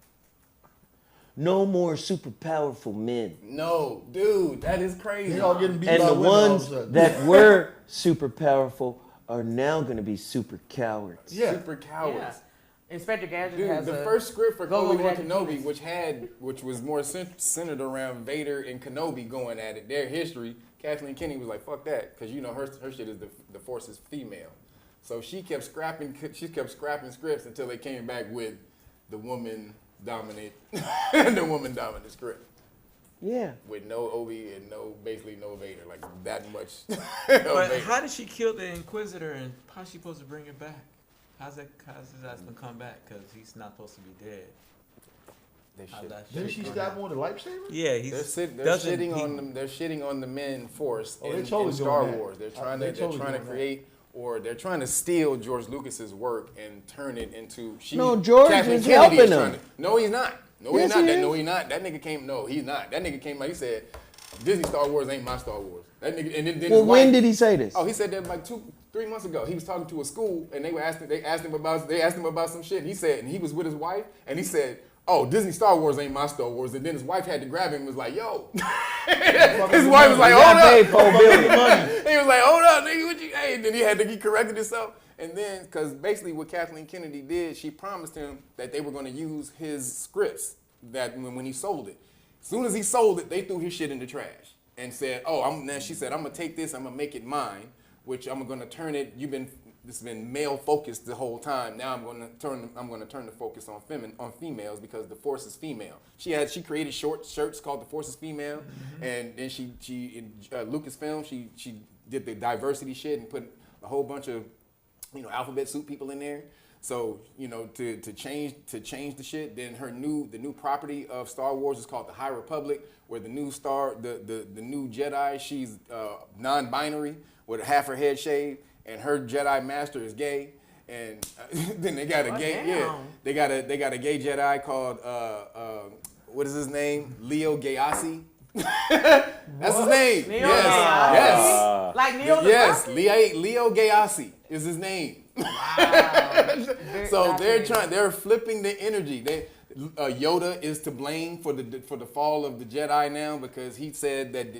Speaker 1: No more super powerful men.
Speaker 6: No, dude, that is crazy.
Speaker 3: They all getting beat
Speaker 1: And
Speaker 3: by
Speaker 1: the
Speaker 3: women all of a
Speaker 1: ones
Speaker 3: sudden.
Speaker 1: that were super powerful are now going to be super cowards.
Speaker 3: Yeah.
Speaker 6: Super cowards.
Speaker 5: Yeah. Inspector Gadget
Speaker 6: Dude,
Speaker 5: has
Speaker 6: the
Speaker 5: a
Speaker 6: first script for
Speaker 5: Go
Speaker 6: Obi-Wan
Speaker 5: Gadget
Speaker 6: Kenobi,
Speaker 5: penis.
Speaker 6: which was more centered around Vader and Kenobi going at it, their history, Kathleen Kennedy was like, fuck that, because you know her shit is the Force is female. So she kept scrapping scripts until they came back with the woman dominant script.
Speaker 1: Yeah.
Speaker 6: With no Obi and basically no Vader, like that much.
Speaker 7: But
Speaker 6: Vader.
Speaker 7: how did she kill the Inquisitor and how's she supposed to bring it back? How's that gonna come back? Because he's not supposed to be dead. How's that
Speaker 3: Didn't
Speaker 7: shit
Speaker 3: she
Speaker 7: come
Speaker 3: stab
Speaker 7: back?
Speaker 3: one with a lightsaber?
Speaker 7: Yeah,
Speaker 6: They're,
Speaker 7: he's
Speaker 6: they're
Speaker 7: doesn't
Speaker 6: shitting
Speaker 7: he-
Speaker 6: on them. They're shitting on the men force
Speaker 3: Oh, they
Speaker 6: in
Speaker 3: totally
Speaker 6: Star
Speaker 3: doing that.
Speaker 6: Wars. They're
Speaker 3: They
Speaker 6: trying to
Speaker 3: totally doing that.
Speaker 6: create, or they're trying to steal George Lucas's work and turn it into.
Speaker 1: No, George
Speaker 6: Kathleen
Speaker 1: is
Speaker 6: Kennedy
Speaker 1: helping
Speaker 6: trying
Speaker 1: him.
Speaker 6: No, he's not. No,
Speaker 1: Yes,
Speaker 6: he's not.
Speaker 1: he
Speaker 6: That,
Speaker 1: is.
Speaker 6: no, he's not. That nigga came. No, he's not. That nigga came out. He said, "Disney Star Wars ain't my Star Wars." That nigga. And then
Speaker 1: Well,
Speaker 6: his
Speaker 1: when
Speaker 6: wife-
Speaker 1: did he say this?
Speaker 6: Oh, he said that like 3 months ago. He was talking to a school, and they asked him about some shit. He said, and he was with his wife, and he said, oh, Disney Star Wars ain't my Star Wars. And then his wife had to grab him and was like, yo. His wife was like, hold up.
Speaker 1: Paid $4 billion.
Speaker 6: He was like, hold up, nigga, what you, hey. And then he corrected himself. And then, because basically what Kathleen Kennedy did, she promised him that they were going to use his scripts that when he sold it. As soon as he sold it, they threw his shit in the trash and said, then she said, I'm going to take this, I'm going to make it mine, which I'm going to turn it, this has been male focused the whole time. Now I'm going to turn the focus on females because the force is female. She created short shirts called The Force is Female, and then she in Lucasfilm she did the diversity shit and put a whole bunch of alphabet soup people in there. So to change the shit. Then the new property of Star Wars is called the High Republic, where the new new Jedi, she's non-binary with half her head shaved. And her Jedi master is gay, and then they got a they got a gay Jedi called what is his name? Leo Gayasi. That's his name.
Speaker 5: Neo
Speaker 6: Yes.
Speaker 5: Like Neil
Speaker 6: Yes,
Speaker 5: deGrasse?
Speaker 6: Leo Gayasi is his name.
Speaker 5: Wow.
Speaker 6: So they're flipping the energy. Yoda is to blame for the fall of the Jedi now because he said that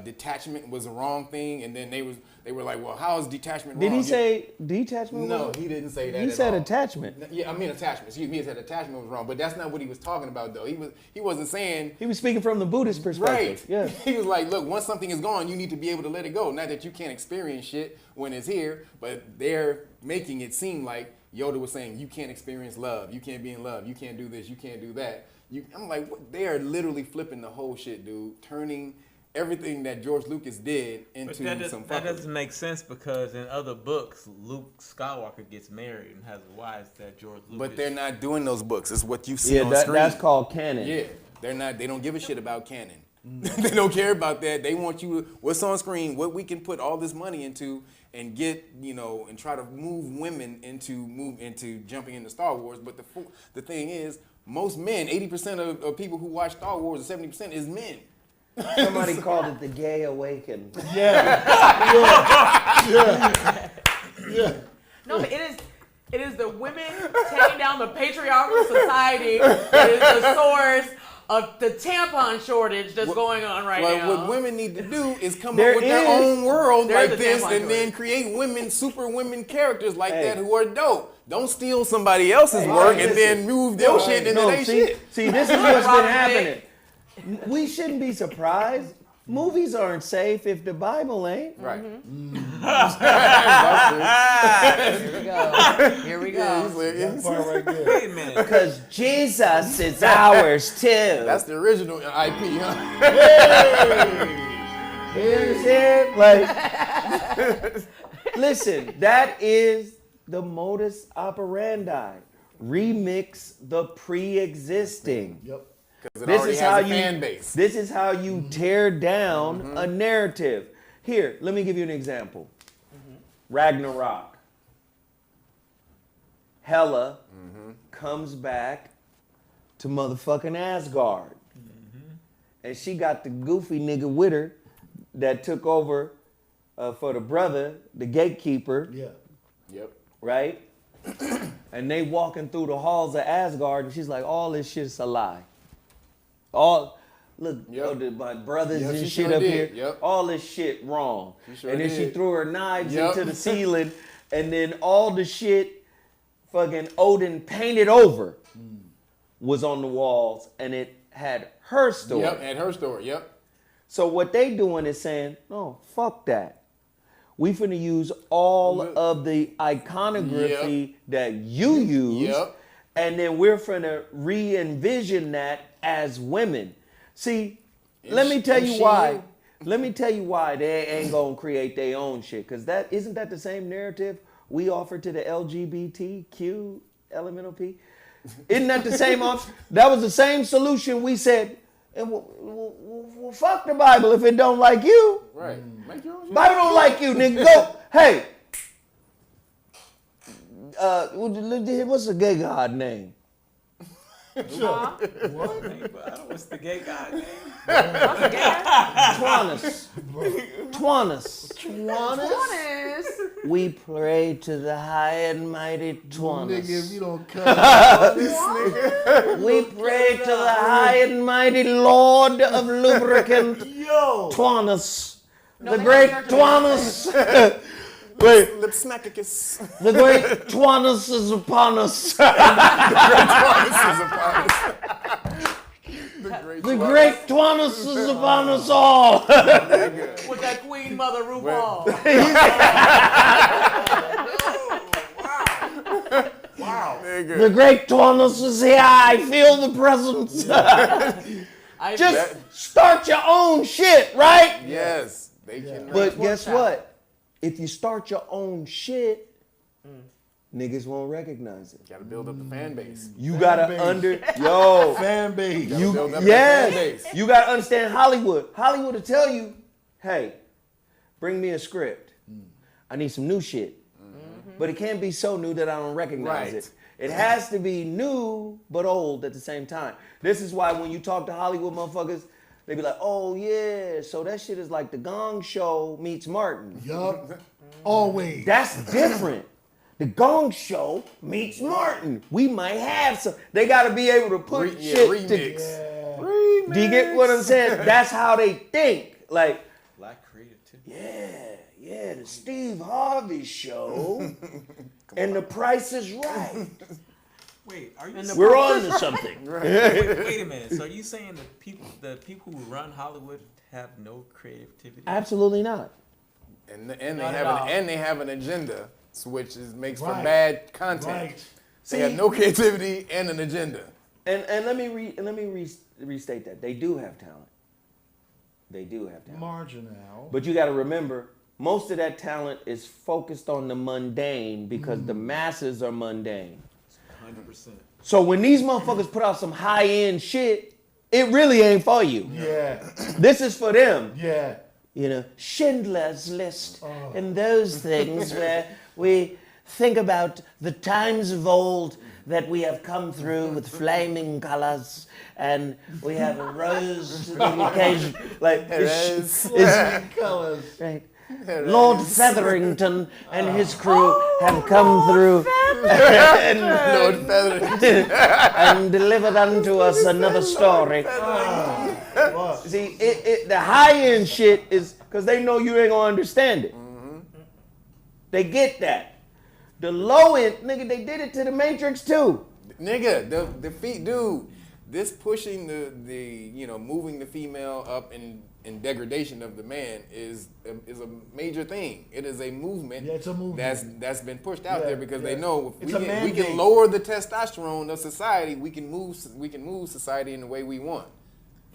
Speaker 6: detachment was the wrong thing, and then they were like, well, how is detachment wrong?
Speaker 1: Did he say detachment?
Speaker 6: No, he didn't say that.
Speaker 1: He
Speaker 6: at
Speaker 1: said
Speaker 6: all.
Speaker 1: attachment.
Speaker 6: Yeah, I mean attachment. Excuse me, he said attachment was wrong, but that's not what he was talking about though. He wasn't saying.
Speaker 1: He was speaking from the Buddhist perspective.
Speaker 6: Right.
Speaker 1: Yeah.
Speaker 6: He was like, look, once something is gone, you need to be able to let it go. Not that you can't experience shit when it's here, but they're making it seem like Yoda was saying you can't experience love, you can't be in love, you can't do this, you can't do that. I'm like, what? They are literally flipping the whole shit, dude, turning everything that George Lucas did into some fuckery.
Speaker 7: That doesn't make sense because in other books, Luke Skywalker gets married and has a wife that George Lucas.
Speaker 6: But they're not doing those books. It's what you see on screen.
Speaker 1: That's called canon.
Speaker 6: Yeah, they're not. They don't give a shit about canon. They don't care about that. They want you. What's on screen? What we can put all this money into and get, and try to move women into jumping into Star Wars. But the thing is, most men, 80% of people who watch Star Wars, or 70% is men.
Speaker 1: Somebody called it the gay awakening.
Speaker 3: Yeah.
Speaker 5: No, but it is the women taking down the patriarchal society that is the source of the tampon shortage that's going on right now.
Speaker 6: What women need to do is come up with their own world
Speaker 5: There is
Speaker 6: like
Speaker 5: a
Speaker 6: this,
Speaker 5: tampon
Speaker 6: and then
Speaker 5: shortage.
Speaker 6: create super women characters like that who are dope. Don't steal somebody else's work and then move their shit into their shit.
Speaker 1: See, this is what's been
Speaker 5: Robin
Speaker 1: happening. We shouldn't be surprised. Movies aren't safe if the Bible ain't.
Speaker 6: Right.
Speaker 5: Here we go.
Speaker 3: That part right there.
Speaker 7: Wait a minute.
Speaker 1: Because Jesus is ours too.
Speaker 6: That's the original IP, huh?
Speaker 1: Here's it. Like, listen, that is the modus operandi. Remix the pre-existing.
Speaker 3: Yep.
Speaker 6: Because it already has a fan base.
Speaker 1: This is how you tear down a narrative. Here, let me give you an example. Ragnarok. Hela comes back to motherfucking Asgard. And she got the goofy nigga with her that took over for the brother, the gatekeeper,
Speaker 3: Yeah.
Speaker 6: Yep.
Speaker 1: right? And they walking through the halls of Asgard, and she's like, all this shit's a lie. My brothers and
Speaker 6: she
Speaker 1: shit
Speaker 6: sure
Speaker 1: up
Speaker 6: did.
Speaker 1: here,
Speaker 6: Yep.
Speaker 1: all this shit wrong.
Speaker 6: She sure
Speaker 1: and then she
Speaker 6: did.
Speaker 1: threw her knives
Speaker 6: Yep.
Speaker 1: into the ceiling, and then all the shit fucking Odin painted over was on the walls, and it had her story.
Speaker 6: Yep, and her story, yep.
Speaker 1: So what they doing is saying, no, fuck that. We finna use all of the iconography that you use,
Speaker 6: Yep.
Speaker 1: and then we're finna re-envision that as women. See, let me tell you why. Let me tell you why they ain't gonna create their own shit. Cause isn't that the same narrative we offer to the LGBTQ elemental P? Isn't that the same option? That was the same solution we said. And well, fuck the Bible if it don't like you.
Speaker 6: Right. Make your own shit.
Speaker 1: Bible don't like you, nigga. Go. Hey. What's the gay god name?
Speaker 7: What's the gay guy name?
Speaker 1: Twanus.
Speaker 5: Honest.
Speaker 1: We pray to the high and mighty
Speaker 3: Nigga, if
Speaker 1: Twanus.
Speaker 3: you don't cut this nigga.
Speaker 1: We pray to the high and mighty Lord of lubricant Twanus. The great Twanus. Wait,
Speaker 6: Lipsmackicus.
Speaker 1: the great Twanus is upon us. The great Twanus is upon us all.
Speaker 5: With that Queen Mother RuPaul.
Speaker 6: Nigga.
Speaker 1: The great Twanus is here. I feel the presence. Just start your own shit, right?
Speaker 6: Yes. They can.
Speaker 1: But guess what? If you start your own shit, niggas won't recognize it.
Speaker 6: Gotta build up the fan base.
Speaker 1: You gotta
Speaker 3: Fan base.
Speaker 1: you
Speaker 6: build up that fan base.
Speaker 1: you gotta understand Hollywood. Hollywood will tell you, hey, bring me a script. I need some new shit. But it can't be so new that I don't recognize
Speaker 6: Right.
Speaker 1: it. It has to be new but old at the same time. This is why when you talk to Hollywood motherfuckers, they be like, oh yeah, so that shit is like the Gong Show meets Martin.
Speaker 3: Yup. Always.
Speaker 1: That's different. The Gong Show meets Martin. We might have some. They got to be able to put shit
Speaker 6: remix.
Speaker 1: to. Do you get what I'm saying? That's how they think. Like,
Speaker 7: Black creativity.
Speaker 1: yeah, the Steve Harvey Show, and The Price is Right.
Speaker 7: Wait, are you?
Speaker 1: We're on to something.
Speaker 7: Wait a minute. So are you saying the people who run Hollywood have no creativity?
Speaker 1: Absolutely not.
Speaker 6: And they
Speaker 5: Not
Speaker 6: have
Speaker 5: at all.
Speaker 6: they have an agenda, which makes for
Speaker 3: Right.
Speaker 6: bad content.
Speaker 3: Right.
Speaker 6: They have no creativity and an agenda.
Speaker 1: And let me restate that. They do have talent. They do have talent.
Speaker 3: Marginal.
Speaker 1: But you got to remember, most of that talent is focused on the mundane because the masses are mundane.
Speaker 7: 100%.
Speaker 1: So when these motherfuckers put out some high-end shit, it really ain't for you.
Speaker 3: Yeah.
Speaker 1: This is for them.
Speaker 3: Yeah.
Speaker 1: You know, Schindler's List and those things where we think about the times of old that we have come through with flaming colors and we have a rose to the occasion. Like, it's
Speaker 3: Colors.
Speaker 1: right. Lord Featherington and his crew have come through
Speaker 6: Lord Featherington.
Speaker 1: and delivered unto us another story. See, the high-end shit is because they know you ain't gonna understand it. They get that. The low-end, nigga, they did it to the Matrix too.
Speaker 6: Nigga, the feet, dude. This pushing the moving the female up in degradation of the man is a major thing. It is a movement.
Speaker 3: Yeah, it's a movement.
Speaker 6: That's been pushed out
Speaker 3: Yeah,
Speaker 6: there because they
Speaker 3: yeah.
Speaker 6: know if
Speaker 3: It's
Speaker 6: we
Speaker 3: a
Speaker 6: can
Speaker 3: mandate.
Speaker 6: lower the testosterone of society, we can move society in the way we want.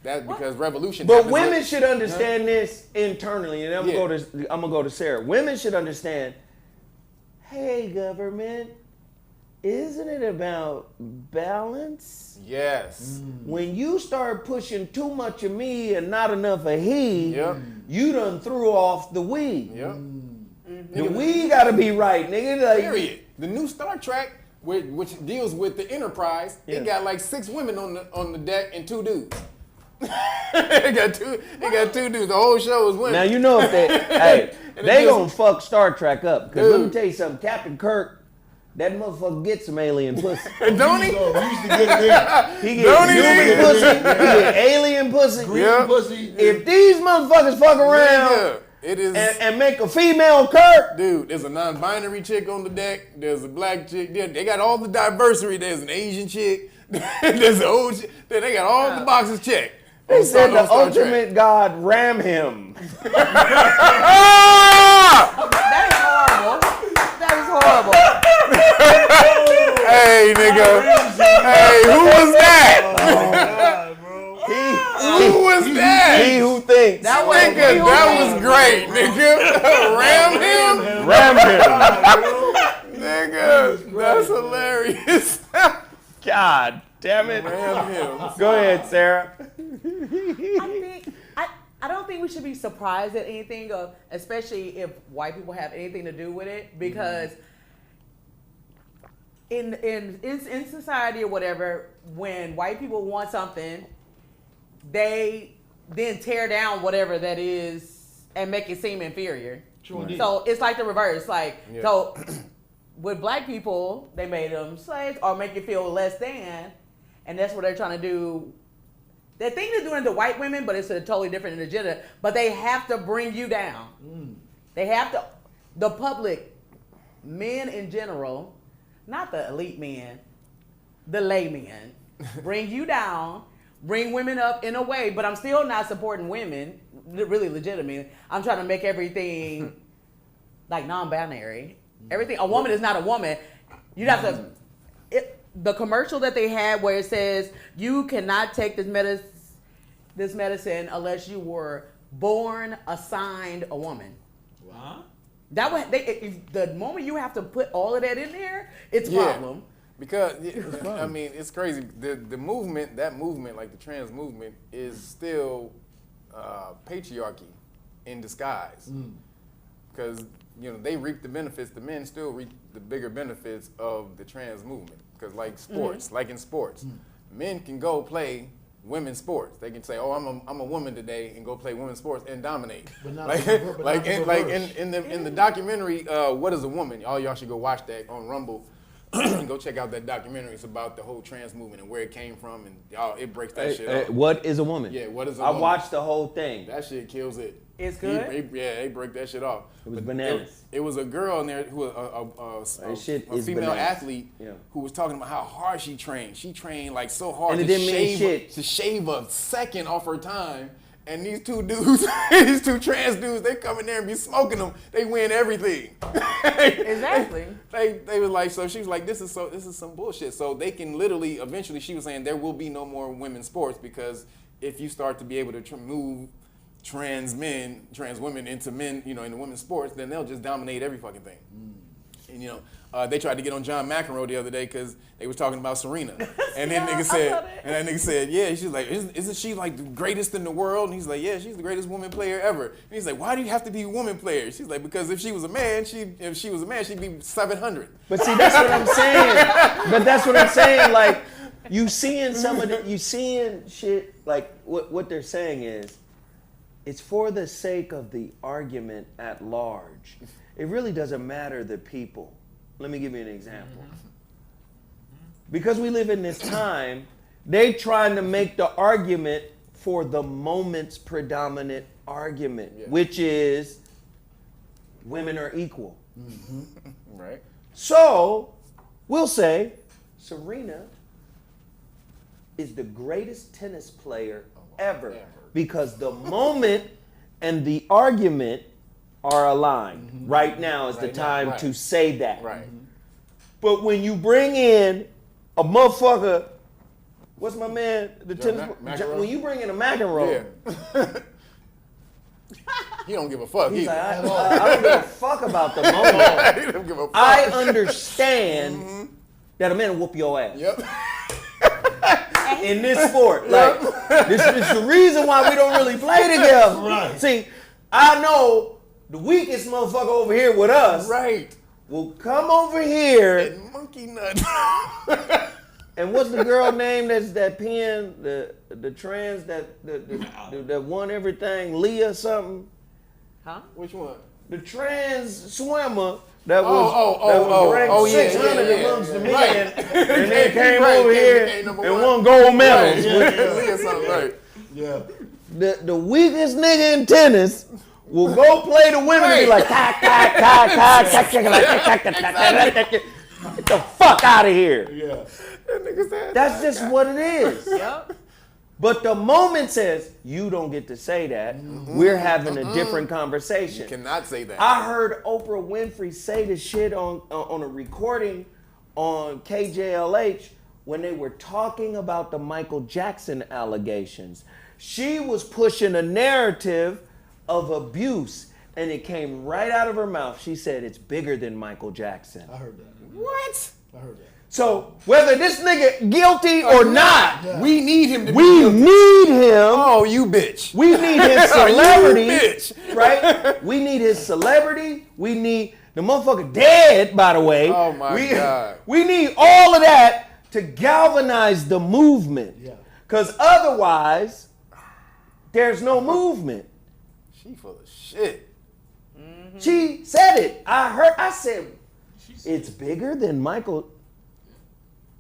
Speaker 6: That's because revolution.
Speaker 1: But
Speaker 6: happens
Speaker 1: women
Speaker 6: with-
Speaker 1: should understand this internally, and I'm
Speaker 6: Yeah.
Speaker 1: gonna go to Sarah. Women should understand. Hey, government, isn't it about balance?
Speaker 6: Yes.
Speaker 1: When you start pushing too much of me and not enough of he,
Speaker 6: Yep.
Speaker 1: you done threw off the we.
Speaker 6: Yep.
Speaker 1: The we gotta be right, nigga. Like,
Speaker 6: Period. The new Star Trek, which deals with the Enterprise,
Speaker 1: Yeah.
Speaker 6: it got like 6 women on the deck and 2 dudes. It got two dudes. The whole show is women.
Speaker 1: Now you know if they, hey,
Speaker 6: And
Speaker 1: they
Speaker 6: it
Speaker 1: gonna fuck Star Trek up. Cause let me
Speaker 6: Dude.
Speaker 1: tell you something, Captain Kirk, that motherfucker gets some alien pussy.
Speaker 6: Don't he?
Speaker 3: So we used to get it in.
Speaker 1: He
Speaker 6: Don't
Speaker 1: get
Speaker 6: he?
Speaker 1: human pussy, he get alien pussy.
Speaker 6: Yeah.
Speaker 3: Pussy.
Speaker 1: If these motherfuckers fuck around
Speaker 6: Nigga, it is.
Speaker 1: and make a female Kirk,
Speaker 6: Dude, there's a non-binary chick on the deck. There's a black chick. They got all the diversity. There's an Asian chick. There's an old chick. They got all the boxes checked.
Speaker 1: they
Speaker 6: on
Speaker 1: said the
Speaker 6: Star Trek.
Speaker 1: ultimate god ram him.
Speaker 5: That is horrible.
Speaker 6: Hey, nigga. Hey, who was that? Who was that?
Speaker 1: He who thinks.
Speaker 5: That was
Speaker 6: Nigga, that was great, nigga. Ram him?
Speaker 1: Ram him.
Speaker 6: Nigga, that's hilarious.
Speaker 1: God damn it.
Speaker 6: Ram him.
Speaker 1: Go ahead, Sarah.
Speaker 5: I don't think we should be surprised at anything, especially if white people have anything to do with it, because in society or whatever, when white people want something, they then tear down whatever that is and make it seem inferior.
Speaker 3: True indeed.
Speaker 5: So it's like the reverse. Like,
Speaker 6: Yeah.
Speaker 5: so with black people, they made them slaves or make you feel less than. And that's what they're trying to do. They think they're doing it to white women, but it's a totally different agenda. But they have to bring you down. They have to, the public, men in general, not the elite men, the laymen, bring you down, bring women up in a way, but I'm still not supporting women, really legitimately. I'm trying to make everything like non-binary. Everything, a woman is not a woman. You have to, the commercial that they had where it says you cannot take this medicine unless you were born assigned a woman.
Speaker 7: Huh?
Speaker 5: That way, if the moment you have to put all of that in there, it's a problem.
Speaker 6: Because I mean, it's crazy. The movement, that movement, like the trans movement, is still patriarchy in disguise. Because they reap the benefits. The men still reap the bigger benefits of the trans movement. Because like sports, like in sports, men can go play women's sports. They can say, "Oh, I'm a woman today," and go play women's sports and dominate.
Speaker 3: But not
Speaker 6: like
Speaker 3: the
Speaker 6: in the documentary, What Is a Woman? Y'all should go watch that on Rumble. Go check out that documentary. It's about the whole trans movement and where it came from, and it breaks that shit up.
Speaker 1: What is a woman?
Speaker 6: Yeah, what is a
Speaker 1: I
Speaker 6: woman?
Speaker 1: watched the whole thing.
Speaker 6: That shit kills it.
Speaker 5: It's good?
Speaker 6: They break that shit off.
Speaker 1: It was bananas.
Speaker 6: It was a girl in there who was
Speaker 1: That shit
Speaker 6: a
Speaker 1: is
Speaker 6: female
Speaker 1: bananas.
Speaker 6: athlete
Speaker 1: Yeah.
Speaker 6: who was talking about how hard she trained. She trained like so hard
Speaker 1: And it
Speaker 6: to
Speaker 1: didn't mean shit.
Speaker 6: shave a second off her time. And these two dudes, these two trans dudes, they come in there and be smoking them. They win everything.
Speaker 5: Exactly.
Speaker 6: They was like, so she was like, this is some bullshit. So they can literally, eventually, she was saying there will be no more women's sports because if you start to be able to move trans women into men, in the women's sports, then they'll just dominate every fucking thing. And they tried to get on John McEnroe the other day because they was talking about Serena, and then that nigga said, yeah, she's like, isn't she like the greatest in the world? And he's like, yeah, she's the greatest woman player ever. And he's like, why do you have to be a woman player? She's like, because if she was a man, she'd be 700.
Speaker 1: But see, that's what I'm saying. Like, you seeing shit, like what they're saying is, it's for the sake of the argument at large. It really doesn't matter the people. Let me give you an example. Because we live in this time, they trying to make the argument for the moment's predominant argument, which is women are equal.
Speaker 6: Right.
Speaker 1: So, we'll say Serena is the greatest tennis player ever because the moment and the argument are aligned. Right now is the time to say that.
Speaker 6: Right.
Speaker 1: But when you bring in a motherfucker, what's my man? The tennis.
Speaker 6: McEnroe?
Speaker 1: When you bring in a McEnroe,
Speaker 6: He don't give a fuck.
Speaker 1: he's
Speaker 6: either.
Speaker 1: like, I don't give a fuck about the moment.
Speaker 6: He don't give a fuck.
Speaker 1: I understand that a man will whoop your ass.
Speaker 6: Yep.
Speaker 1: In this sport. Like, this is the reason why we don't really play together.
Speaker 3: Right.
Speaker 1: See, I know the weakest motherfucker over here with us
Speaker 6: Right.
Speaker 1: will come over here.
Speaker 6: And monkey nut.
Speaker 1: And what's the girl name that pinned the trans that won everything? Leah something?
Speaker 5: Huh?
Speaker 6: Which one?
Speaker 1: The trans swimmer that was ranked 600 amongst the men, and then came over here and won gold medals.
Speaker 6: Right.
Speaker 3: Yeah.
Speaker 1: The weakest nigga in tennis will go play the women and be like, get the fuck out of here.
Speaker 3: Yeah.
Speaker 1: That's just what it is.
Speaker 5: Yep.
Speaker 1: But the moment says, you don't get to say that. We're having a different conversation.
Speaker 6: You cannot say that.
Speaker 1: I heard Oprah Winfrey say this shit on a recording on KJLH when they were talking about the Michael Jackson allegations. She was pushing a narrative of abuse, and it came right out of her mouth. She said, it's bigger than Michael Jackson.
Speaker 3: I heard that.
Speaker 6: What?
Speaker 3: I heard that.
Speaker 1: So whether this nigga guilty or not,
Speaker 6: We need him to be
Speaker 1: we
Speaker 6: guilty.
Speaker 1: need him.
Speaker 6: Oh, you bitch.
Speaker 1: We need his celebrity,
Speaker 6: You bitch.
Speaker 1: right? We need his celebrity. We need the motherfucker dead, by the way.
Speaker 6: Oh, my God.
Speaker 1: We need all of that to galvanize the movement.
Speaker 3: Yeah.
Speaker 1: Because otherwise, there's no movement.
Speaker 6: She full of shit.
Speaker 1: She said it. I said, it's bigger than Michael.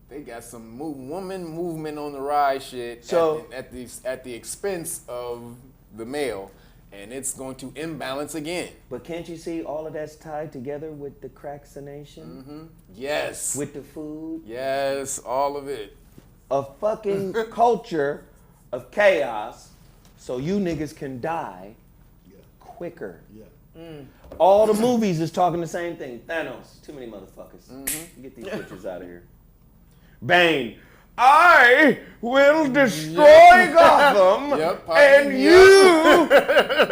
Speaker 6: They got some woman movement on the rise shit
Speaker 1: So-
Speaker 6: at the expense of the male, and it's going to imbalance again.
Speaker 1: But can't you see all of that's tied together with the crackination?
Speaker 6: Yes.
Speaker 1: With the food?
Speaker 6: Yes, all of it.
Speaker 1: A fucking culture of chaos so you niggas can die quicker. All the movies is talking the same thing. Thanos, too many motherfuckers. Get these bitches out of here. Bane, I will destroy Gotham,
Speaker 6: Yep,
Speaker 1: and you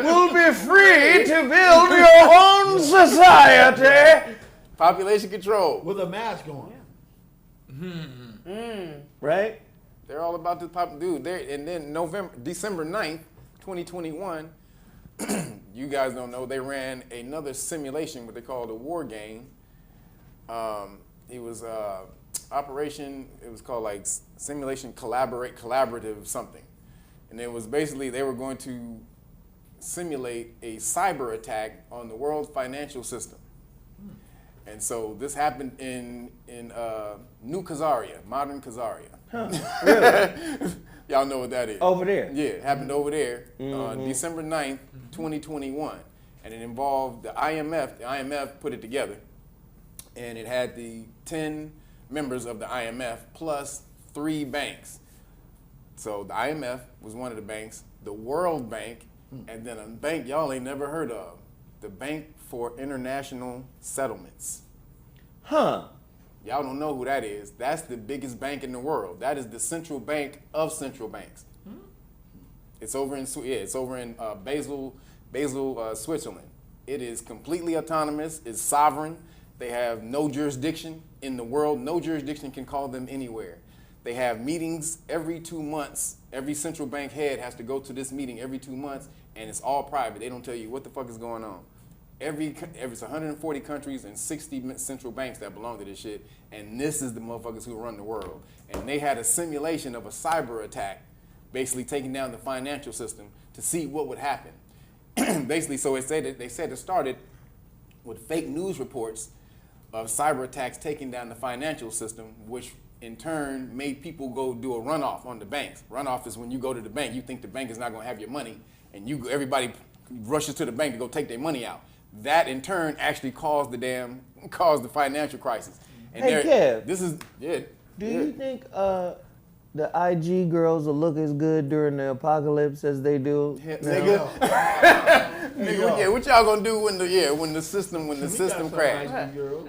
Speaker 1: will be free to build your own society.
Speaker 6: Population control.
Speaker 3: With a mask on.
Speaker 1: Right?
Speaker 6: They're all about this dude. And then December 9th, 2021, you guys don't know, they ran another simulation, what they called a war game. It was operation, it was called like Simulation Collaborative something. And it was basically, they were going to simulate a cyber attack on the world financial system. And so this happened in New Khazaria, modern Khazaria.
Speaker 1: Really?
Speaker 6: Y'all know what that is.
Speaker 1: Over there.
Speaker 6: Yeah, it happened over there on December 9th, 2021. And it involved the IMF. The IMF put it together. And it had the 10 members of the IMF plus 3 banks. So the IMF was one of the banks, the World Bank, and then a bank y'all ain't never heard of, the Bank for International Settlements.
Speaker 1: Huh.
Speaker 6: Y'all don't know who that is. That's the biggest bank in the world. That is the central bank of central banks. It's over in Basel, Switzerland. It is completely autonomous. It's sovereign. They have no jurisdiction in the world. No jurisdiction can call them anywhere. They have meetings every 2 months. Every central bank head has to go to this meeting every 2 months, and it's all private. They don't tell you what the fuck is going on. It's 140 countries and 60 central banks that belong to this shit, and this is the motherfuckers who run the world. And they had a simulation of a cyber attack, basically taking down the financial system to see what would happen. Basically, so they said it started with fake news reports of cyber attacks taking down the financial system, which in turn made people go do a runoff on the banks. Runoff is when you go to the bank, you think the bank is not going to have your money, and everybody rushes to the bank to go take their money out. That in turn actually caused the financial crisis. And
Speaker 1: Hey, Kev.
Speaker 6: This is
Speaker 1: Do you think the IG girls will look as good during the apocalypse as they do?
Speaker 6: Nigga. Nigga, yeah, what y'all gonna do when the system crashes?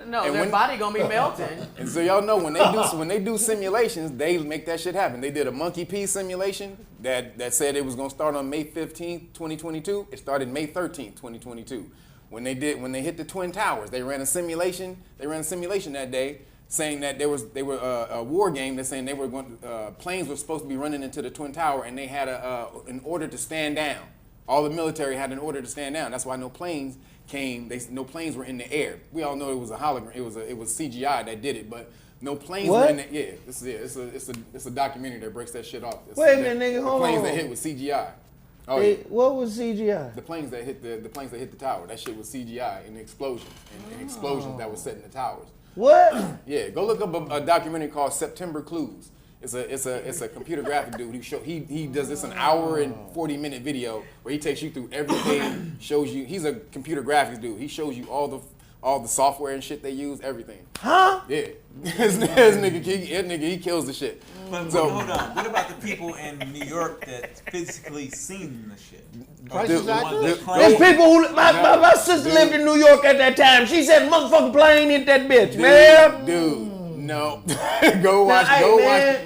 Speaker 5: No,
Speaker 6: And
Speaker 5: their
Speaker 6: when-
Speaker 5: body gonna be melting.
Speaker 6: And so y'all know when they do simulations, they make that shit happen. They did a monkey pee simulation that said it was gonna start on May 15th, 2022. It started May 13th, 2022. When they hit the Twin Towers, they ran a simulation. They ran a simulation that day, saying that they were a war game. They're saying they were going planes were supposed to be running into the Twin Tower, and they had an order to stand down. All the military had an order to stand down. That's why no planes came. No planes were in the air. We all know it was a hologram. It was CGI that did it, but no planes were in the air. It's a documentary that breaks that shit off.
Speaker 1: Wait a minute, nigga, hold
Speaker 6: The planes
Speaker 1: on.
Speaker 6: that hit with CGI. Oh,
Speaker 1: Hey,
Speaker 6: yeah.
Speaker 1: what was CGI?
Speaker 6: The planes that hit the tower. That shit was CGI and explosions and explosions that was set in the towers.
Speaker 1: What?
Speaker 6: Yeah, go look up a documentary called September Clues. It's a computer graphic dude who he does this an hour and 40-minute video where he takes you through everything, shows you. He's a computer graphics dude. He shows you all the software and shit they use, everything.
Speaker 1: Huh?
Speaker 6: Yeah, this nigga he kills the shit.
Speaker 7: But
Speaker 6: So-
Speaker 7: hold on. What about the people in New York that physically seen the shit?
Speaker 3: Price
Speaker 6: Dude,
Speaker 3: is accurate?
Speaker 1: There's people who, my sister lived in New York at that time. She said, motherfucking plane hit that bitch, man.
Speaker 6: Dude, no. Go watch
Speaker 1: No,
Speaker 6: it.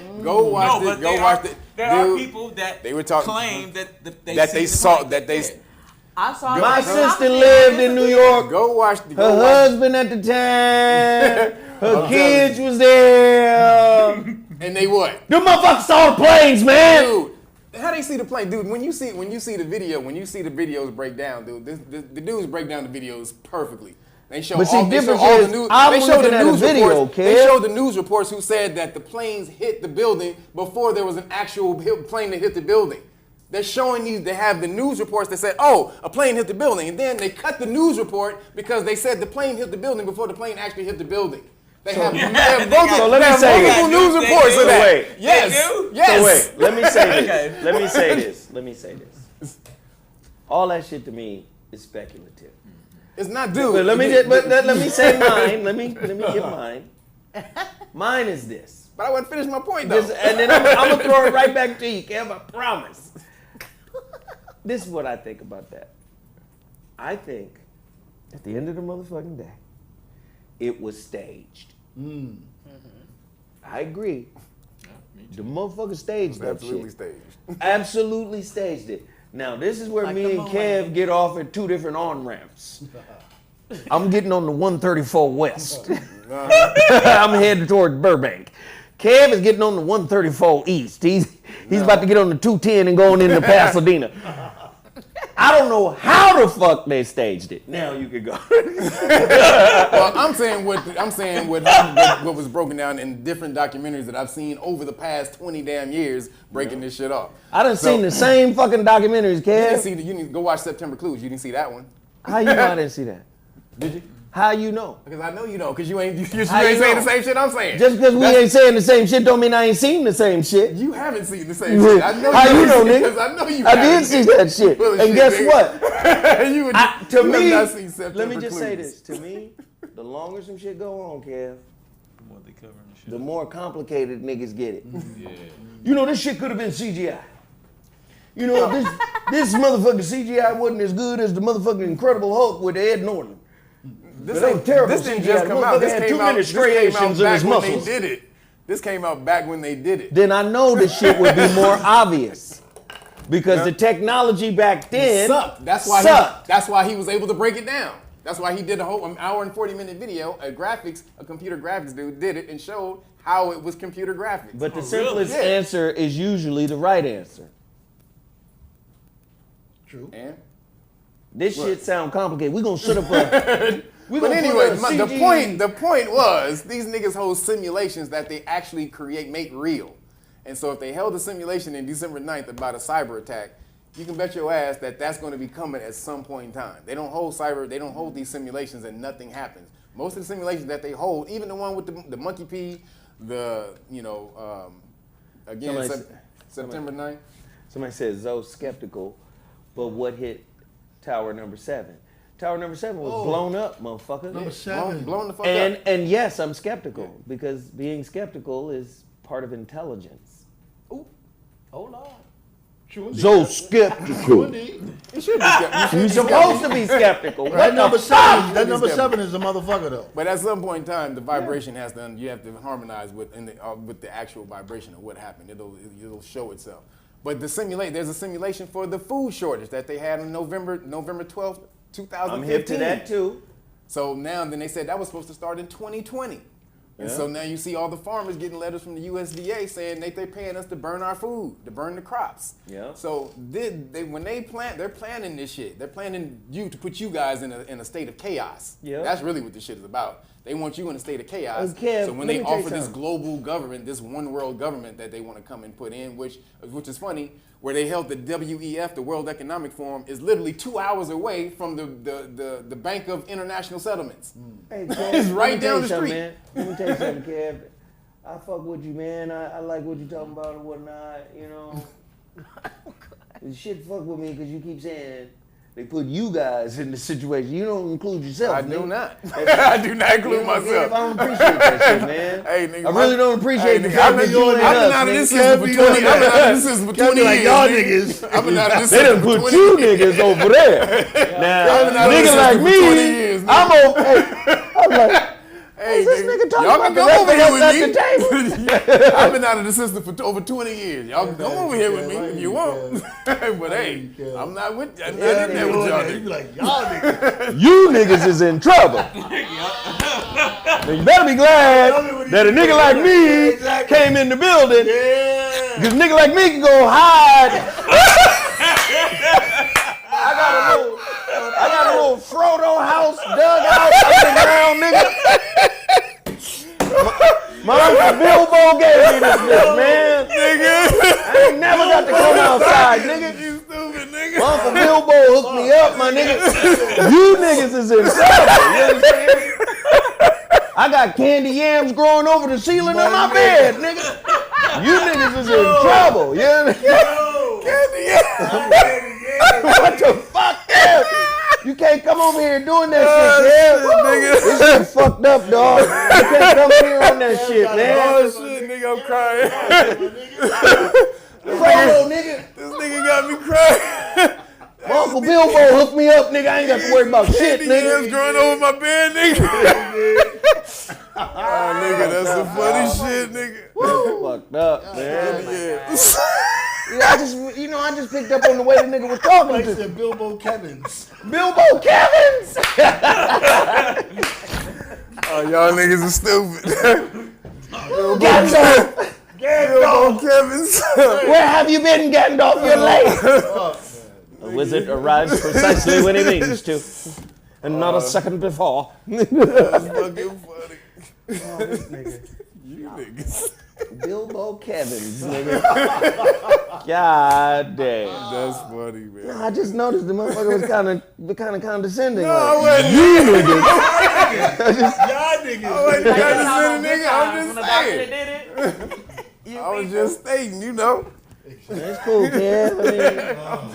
Speaker 7: There are
Speaker 6: Dude,
Speaker 7: people that
Speaker 6: they were talking-
Speaker 7: claim that they
Speaker 6: that
Speaker 7: seen
Speaker 6: they
Speaker 7: the
Speaker 6: saw
Speaker 7: plane.
Speaker 6: that they.
Speaker 7: Yeah.
Speaker 5: I saw
Speaker 1: My
Speaker 5: it.
Speaker 1: sister lived in New York.
Speaker 6: Go watch.
Speaker 1: Her husband at the time. Her kids was there.
Speaker 6: And they what?
Speaker 1: Them motherfuckers saw the planes, man.
Speaker 6: Dude, how they see the plane, dude? When you see the videos break down, dude, the dudes break down the videos perfectly. They show
Speaker 1: But see,
Speaker 6: all, they show
Speaker 1: difference
Speaker 6: all the
Speaker 1: is,
Speaker 6: news.
Speaker 1: I'm
Speaker 6: They show
Speaker 1: looking
Speaker 6: the
Speaker 1: at a
Speaker 6: news
Speaker 1: video,
Speaker 6: reports.
Speaker 1: kid.
Speaker 6: They show the news reports who said that the planes hit the building before there was an actual plane that hit the building. They're showing you, they have the news reports that said, oh, a plane hit the building. And then they cut the news report because they said the plane hit the building before the plane actually hit the building. They have multiple news reports of that.
Speaker 1: Wait.
Speaker 6: Yes. Yes.
Speaker 1: So wait, let me say this.
Speaker 7: Okay.
Speaker 1: Let me say this. Let me say this. All that shit to me is speculative.
Speaker 6: It's not due.
Speaker 1: But let me say mine. Let me give mine. Mine is this.
Speaker 6: But I wouldn't finish my point though.
Speaker 1: And then I'm gonna throw it right back to you, Kev. I promise. This is what I think about that. I think at the end of the motherfucking day, it was staged. I agree. The motherfucker staged that
Speaker 6: Absolutely
Speaker 1: shit.
Speaker 6: staged.
Speaker 1: Absolutely staged it. Now, this is where me and Kev get off at two different on-ramps. I'm getting on the 134 West. I'm headed towards Burbank. Kev is getting on the 134 East. He's about to get on the 210 and going into Pasadena. I don't know how the fuck they staged it. Now you can go.
Speaker 6: Well, I'm saying what was broken down in different documentaries that I've seen over the past 20 damn years breaking this shit off.
Speaker 1: I done seen the same fucking documentaries, Kev.
Speaker 6: You need to go watch September Clues. You didn't see that one.
Speaker 1: How you know I didn't see that?
Speaker 6: Did you?
Speaker 1: How you know?
Speaker 6: Because I know you know, because you ain't saying
Speaker 1: know?
Speaker 6: the same shit I'm saying.
Speaker 1: Just because we ain't saying the same shit don't mean I ain't seen the same shit.
Speaker 6: You haven't seen the same shit. I know
Speaker 1: How you know, nigga?
Speaker 6: Because I know you
Speaker 1: I did see that shit. And guess what? To me,
Speaker 6: not seen September
Speaker 1: let me just say
Speaker 6: Clues.
Speaker 1: this. To me, the longer some shit go on, Kev,
Speaker 7: What they covering the shit.
Speaker 1: the more complicated niggas get it. You know, this shit could have been CGI. You know, this motherfucking CGI wasn't as good as the motherfucking Incredible Hulk with Ed Norton.
Speaker 6: This
Speaker 1: ain't terrible.
Speaker 6: This didn't just come out. This
Speaker 1: Had
Speaker 6: came
Speaker 1: too
Speaker 6: out,
Speaker 1: many striations in his
Speaker 6: back when
Speaker 1: muscles.
Speaker 6: they did it. This came out back when they did it.
Speaker 1: Then I know the shit would be more obvious. Because the technology back then
Speaker 6: sucked. That's why he was able to break it down. That's why he did a whole hour and 40-minute video. A computer graphics dude did it and showed how it was computer graphics.
Speaker 1: But the simplest answer is usually the right answer.
Speaker 3: True.
Speaker 6: And?
Speaker 1: This shit sound complicated. We're gonna set up a.
Speaker 6: But anyway, the point was these niggas hold simulations that they actually make real. And so if they held a simulation in December 9th about a cyber attack, you can bet your ass that that's going to be coming at some point in time. They don't hold these simulations and nothing happens. Most of the simulations that they hold, even the one with the monkey pee, September 9th.
Speaker 1: Somebody says Zoe's skeptical, but what hit Tower number 7? Tower number 7 was blown up, motherfucker.
Speaker 3: Number 7.
Speaker 6: Blown the fuck up.
Speaker 1: And yes, I'm skeptical because being skeptical is part of intelligence.
Speaker 5: Ooh. Hold on.
Speaker 3: True.
Speaker 1: So skeptical.
Speaker 3: Indeed.
Speaker 6: You should be skeptical.
Speaker 1: You're supposed to be skeptical.
Speaker 3: That number 7. That number 7 is a motherfucker though.
Speaker 6: But at some point in time, the vibration you have to harmonize with the actual vibration of what happened. It'll show itself. But there's a simulation for the food shortage that they had on November 12th, 2015.
Speaker 1: I'm hip to that too.
Speaker 6: So now, then they said that was supposed to start in 2020. And so now you see all the farmers getting letters from the USDA saying they're paying us to burn our food, to burn the crops.
Speaker 1: Yeah.
Speaker 6: So when they plant, they're planning this shit. They're planning to put you guys in a state of chaos.
Speaker 1: Yeah.
Speaker 6: That's really what this shit is about. They want you in a state of chaos.
Speaker 1: Okay,
Speaker 6: So when
Speaker 1: let
Speaker 6: they
Speaker 1: me tell you
Speaker 6: offer this
Speaker 1: something.
Speaker 6: global government, this one world government that they want to come and put in, which is funny, where they held the WEF, the World Economic Forum, is literally 2 hours away from the Bank of International Settlements.
Speaker 1: Hey, Kev,
Speaker 6: It's right
Speaker 1: let me tell
Speaker 6: down
Speaker 1: you
Speaker 6: the
Speaker 1: something,
Speaker 6: street.
Speaker 1: Man. Let me tell you something, Kev. I fuck with you, man. I like what you talking about and whatnot, you know. The shit fuck with me because you keep saying they put you guys in the situation. You don't include yourself.
Speaker 6: I
Speaker 1: nigga.
Speaker 6: do not. I do not include
Speaker 1: Kev, I
Speaker 6: myself.
Speaker 1: don't appreciate that shit, man.
Speaker 6: Hey, nigga,
Speaker 1: I really don't appreciate the
Speaker 6: nigga,
Speaker 1: fact
Speaker 6: I've
Speaker 1: that
Speaker 6: been
Speaker 1: you and
Speaker 6: I've been
Speaker 1: us,
Speaker 6: out of
Speaker 1: nigga.
Speaker 6: this system for 20 years. I've been out of this system for 20
Speaker 3: like
Speaker 6: years.
Speaker 3: y'all
Speaker 6: nigga.
Speaker 3: niggas.
Speaker 6: I've been out of this
Speaker 1: They
Speaker 6: system
Speaker 1: done
Speaker 6: for
Speaker 1: put
Speaker 6: 20
Speaker 1: you
Speaker 6: years.
Speaker 1: niggas over there. Now,
Speaker 6: I've been out of this
Speaker 1: nigga like
Speaker 6: system for
Speaker 1: me,
Speaker 6: 20 years, nigga.
Speaker 1: I'm okay. I'm like,
Speaker 6: Hey,
Speaker 1: this nigga talking
Speaker 6: y'all
Speaker 1: about
Speaker 6: can
Speaker 1: the
Speaker 6: come
Speaker 1: rest
Speaker 6: over
Speaker 1: of
Speaker 6: here
Speaker 1: us
Speaker 6: with
Speaker 1: at
Speaker 6: me.
Speaker 1: the table.
Speaker 6: I've been out of the system for over 20 years. Y'all can come over here with me if you want. But hey, I'm not in there with y'all.
Speaker 3: You be like, y'all niggas.
Speaker 1: You niggas is in trouble. Now you better be glad that a nigga like me came in the building. Because a nigga like me can go hide. I got a little Frodo house dug out underground, nigga. My Uncle Bilbo gave me this bitch, man. Nigga. I ain't never got to come outside, nigga. up, my nigga. You niggas is in trouble. You understand? I got candy yams growing over the ceiling of my bed, nigga. You niggas is in trouble. You understand? Candy yams. What the fuck, Kev? You can't come over here doing that shit, Kev. This shit fucked up, dog. You can't come here on that shit, man.
Speaker 6: Oh shit, nigga, I'm crying.
Speaker 1: Promo, nigga.
Speaker 6: This nigga got me crying.
Speaker 1: Uncle Bilbo hooked me up, nigga. I ain't got to worry about shit,
Speaker 6: Candy yams
Speaker 1: nigga.
Speaker 6: growing over my bed, nigga. Oh, nigga, that's some funny shit, nigga.
Speaker 1: Fucked up, man.
Speaker 6: Yeah.
Speaker 1: Yeah, I just picked up on the way the nigga was talking
Speaker 3: Like
Speaker 1: to
Speaker 3: said Bilbo Kevin's.
Speaker 1: Bilbo Kevin's.
Speaker 6: Oh, y'all niggas are stupid.
Speaker 1: Gandalf.
Speaker 6: Bilbo Kevin's.
Speaker 1: Where have you been, Gandalf? You're late. A wizard arrives precisely when he means to, and not a second before.
Speaker 6: That's fucking funny.
Speaker 1: This nigga.
Speaker 6: You niggas.
Speaker 1: Bilbo Kevin's, nigga. God damn.
Speaker 6: That's funny, man.
Speaker 1: I just noticed the motherfucker was kind of condescending.
Speaker 6: No,
Speaker 1: like,
Speaker 6: I wasn't.
Speaker 1: you niggas.
Speaker 3: Y'all niggas.
Speaker 6: I wasn't condescending, nigga. I'm
Speaker 5: When
Speaker 6: just
Speaker 5: the doctor
Speaker 6: saying.
Speaker 5: did it.
Speaker 6: I was just stating, you know.
Speaker 1: It's cool, Kev. I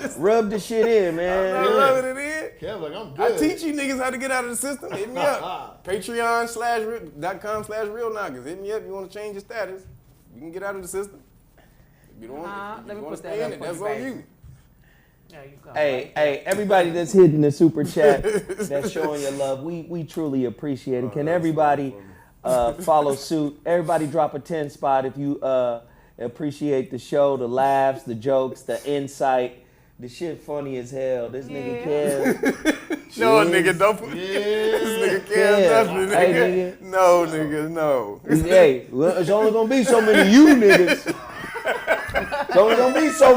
Speaker 1: mean, rub the shit in,
Speaker 6: I'm
Speaker 1: man.
Speaker 6: rubbing it in.
Speaker 3: Kev, like, I'm
Speaker 6: I
Speaker 3: good.
Speaker 6: teach you niggas how to get out of the system. Hit me up. Patreon.com/realknockers. Hit me up if you want to change your status. You can get out of the system. If you don't want
Speaker 5: Let me
Speaker 6: to
Speaker 5: put
Speaker 6: stay
Speaker 5: that
Speaker 6: in
Speaker 5: up
Speaker 6: it,
Speaker 5: for
Speaker 6: that's
Speaker 5: you,
Speaker 6: on
Speaker 5: baby.
Speaker 6: you.
Speaker 5: There you go.
Speaker 1: Hey, everybody that's hitting the super chat, that's showing your love, we truly appreciate it. Can everybody follow suit? Everybody drop a 10 spot if you appreciate the show, the laughs, the jokes, the insight. The shit funny as hell. This nigga Kev.
Speaker 6: No, nigga, don't put this nigga Kev nothing,
Speaker 1: Hey,
Speaker 6: nigga. No, nigga, no.
Speaker 1: Hey, well, it's only gonna be so many of you niggas. It's only gonna be so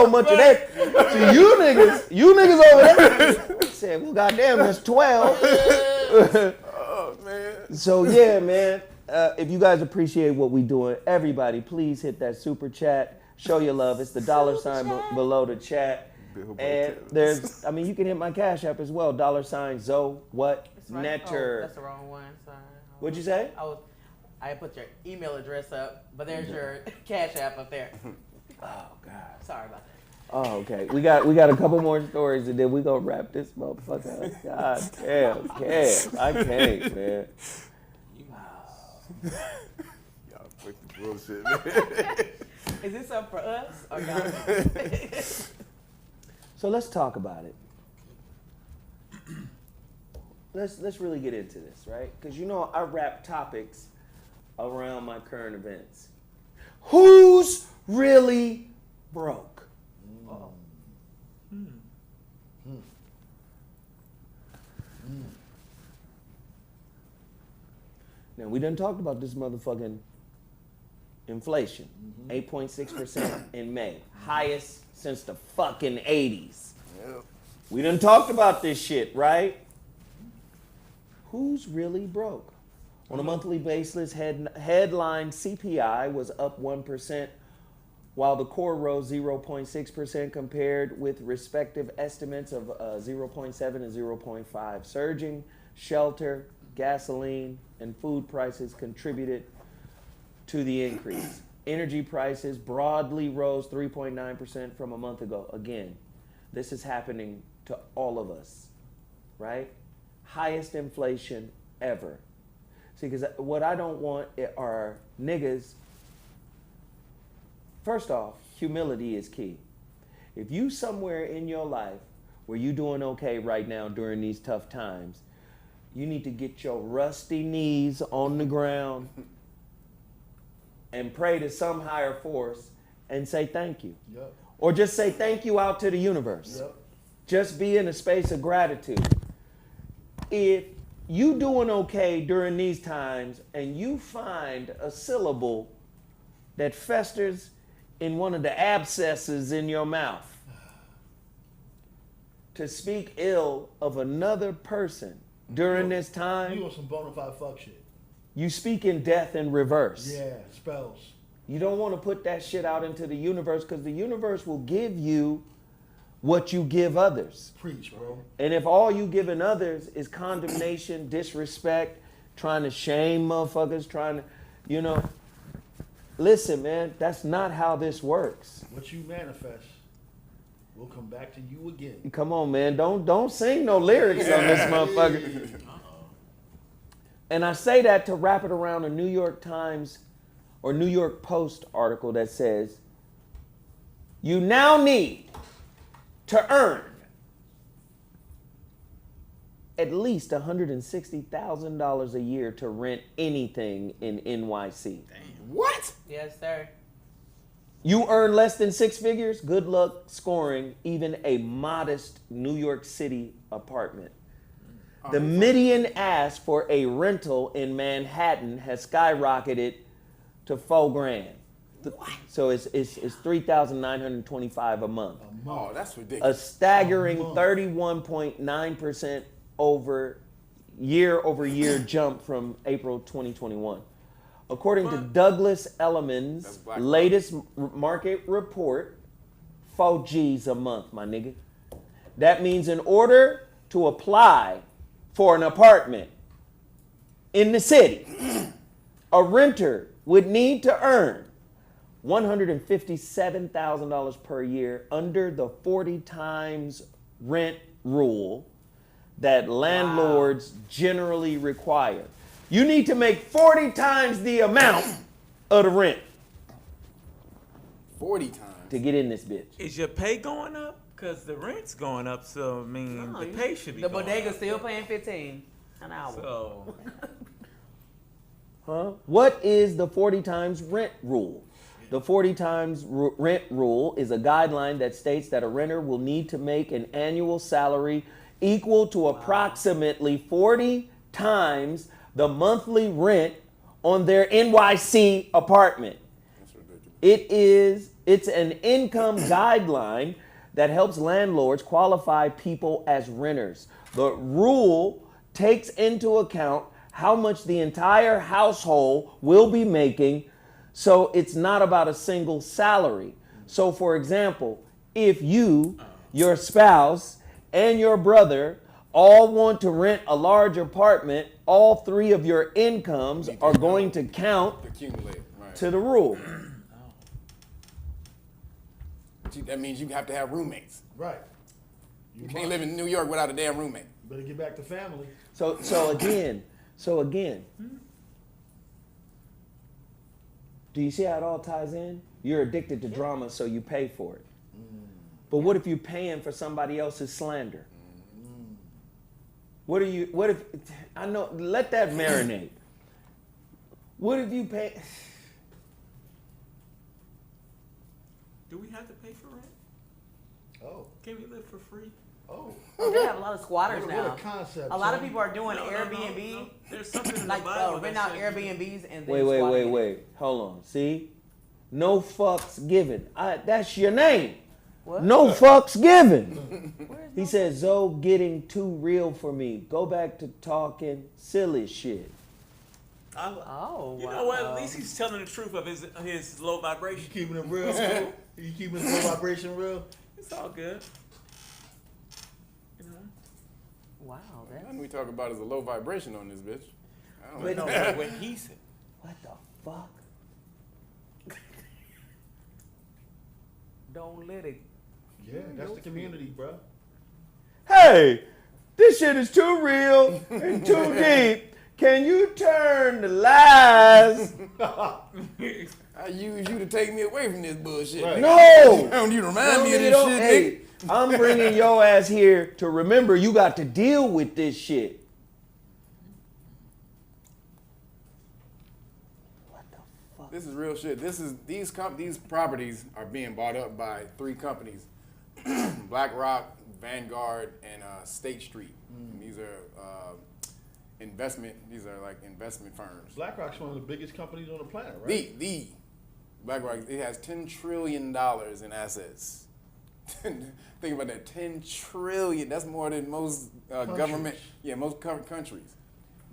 Speaker 1: much of that. See, you niggas over there. Said, well, goddamn, that's 12.
Speaker 6: Oh, man.
Speaker 1: So yeah, man. If you guys appreciate what we doing, everybody, please hit that super chat. Show your love. It's the $ below the chat. And there's, you can hit my Cash App as well. $ZoWhatNeter.
Speaker 5: Oh, that's the wrong one. Sorry.
Speaker 1: What'd you say?
Speaker 5: I put your email address up, but there's your Cash App up there.
Speaker 1: Oh God.
Speaker 5: Sorry about that.
Speaker 1: Oh, okay. We got a couple more stories and then we gonna wrap this motherfucker up. God damn, I can't, man.
Speaker 6: Y'all quit the bullshit, man.
Speaker 5: Is this up for us or not?
Speaker 1: So let's talk about it. Let's really get into this, right? Because I wrap topics around my current events. Who's really broke? Now we done talked about this motherfucking inflation, 8.6% in May, highest since the fucking 80s.
Speaker 6: Yep.
Speaker 1: We done talked about this shit, right? Who's really broke? On a monthly basis, headline CPI was up 1%, while the core rose 0.6% compared with respective estimates of 0.7 and 0.5. Surging shelter, gasoline, and food prices contributed to the increase. Energy prices broadly rose 3.9% from a month ago. Again, this is happening to all of us, right? Highest inflation ever. See, because what I don't want are niggas. First off, humility is key. If you somewhere in your life where you doing okay right now during these tough times, you need to get your rusty knees on the ground and pray to some higher force and say thank you.
Speaker 3: Yep.
Speaker 1: Or just say thank you out to the universe.
Speaker 3: Yep.
Speaker 1: Just be in a space of gratitude. If you doing okay during these times and you find a syllable that festers in one of the abscesses in your mouth to speak ill of another person during this time,
Speaker 3: You on some bona fide fuck shit.
Speaker 1: you speak in death in reverse.
Speaker 3: Yeah, spells.
Speaker 1: You don't want to put that shit out into the universe because the universe will give you what you give others.
Speaker 3: Preach, bro.
Speaker 1: And if all you giving others is condemnation, disrespect, trying to shame motherfuckers, trying to, you know, listen, man, that's not how this works.
Speaker 3: What you manifest will come back to you again.
Speaker 1: Come on, man, don't sing no lyrics on this motherfucker. And I say that to wrap it around a New York Times or New York Post article that says, you now need to earn at least $160,000 a year to rent anything in NYC.
Speaker 6: What?
Speaker 5: Yes, sir.
Speaker 1: You earn less than six figures, good luck scoring even a modest New York City apartment. The median ask for a rental in Manhattan has skyrocketed to $4,000. So it's $3,925 a month.
Speaker 6: Oh, that's
Speaker 1: A
Speaker 6: ridiculous.
Speaker 1: staggering 31.9% over year jump from April 2021. According to Douglas
Speaker 6: That's
Speaker 1: Elliman's
Speaker 6: Black
Speaker 1: latest market report, 4 G's a month, my nigga. That means in order to apply for an apartment in the city, a renter would need to earn $157,000 per year under the 40 times rent rule that landlords generally require. You need to make 40 times the amount of the rent
Speaker 6: 40 times.
Speaker 1: to get in this bitch.
Speaker 7: Is your pay going up? Because the rent's going up, so I mean, the pay should be
Speaker 5: The
Speaker 7: going
Speaker 5: bodega's
Speaker 7: up.
Speaker 5: still paying 15 an hour.
Speaker 7: So,
Speaker 1: Huh? What is the 40 times rent rule? The 40 times rent rule is a guideline that states that a renter will need to make an annual salary equal to approximately 40 times the monthly rent on their NYC apartment.
Speaker 6: That's ridiculous.
Speaker 1: It's an income guideline that helps landlords qualify people as renters. The rule takes into account how much the entire household will be making, so it's not about a single salary. So for example, if you, your spouse, and your brother all want to rent a large apartment, all three of your incomes are going to count
Speaker 6: Accumulate, right.
Speaker 1: to the rule.
Speaker 6: That means you have to have roommates.
Speaker 3: Right.
Speaker 6: You can't live in New York without a damn roommate.
Speaker 3: Better get back to family.
Speaker 1: So again, do you see how it all ties in? You're addicted to drama, so you pay for it. But what if you're paying for somebody else's slander? What if, I know, let that marinate. What if you pay?
Speaker 7: do we have to pay for rent?
Speaker 3: Oh.
Speaker 7: Can we live for free?
Speaker 3: Oh.
Speaker 5: Oh, they have a lot of squatters
Speaker 3: What
Speaker 5: now.
Speaker 3: a concept.
Speaker 5: A lot of
Speaker 3: son.
Speaker 5: people are doing
Speaker 7: No.
Speaker 5: Airbnb,
Speaker 7: There's something in the
Speaker 5: like
Speaker 7: Bible
Speaker 5: renting
Speaker 7: that
Speaker 5: out
Speaker 7: says-
Speaker 5: Airbnbs and then
Speaker 1: Wait.
Speaker 5: squatting.
Speaker 1: Hold on. See? No fucks given. That's your name.
Speaker 5: What?
Speaker 1: No fucks given. He said, Zoe getting too real for me. Go back to talking silly shit.
Speaker 5: Oh,
Speaker 7: You
Speaker 5: wow.
Speaker 7: know what? At least he's telling the truth of his low
Speaker 3: You
Speaker 7: vibration.
Speaker 3: keeping it real? You keeping the low vibration real?
Speaker 7: It's all good. You know?
Speaker 5: Wow, that's...
Speaker 6: Nothing we talk about is a low vibration on this bitch. I don't
Speaker 7: But
Speaker 6: know.
Speaker 7: no, but when he said,
Speaker 1: What the fuck?
Speaker 5: Don't let it...
Speaker 3: Yeah, that's the community, bro.
Speaker 1: Hey, this shit is too real and too deep. Can you turn the lies?
Speaker 6: I use you to take me away from this bullshit.
Speaker 3: Right.
Speaker 6: nigga.
Speaker 1: No.
Speaker 6: You remind me of
Speaker 1: You
Speaker 6: this
Speaker 1: don't-
Speaker 6: shit,
Speaker 1: hey,
Speaker 6: nigga.
Speaker 1: I'm bringing your ass here to remember you got to deal with this shit. What the fuck?
Speaker 6: This is real shit. These properties are being bought up by three companies: BlackRock, Vanguard, and State Street. And these are investment. These are like investment firms.
Speaker 3: BlackRock's one of the biggest companies on the planet, right?
Speaker 6: The BlackRock, it has $10 trillion in assets. Think about that, 10 trillion. That's more than most government. Yeah, most countries.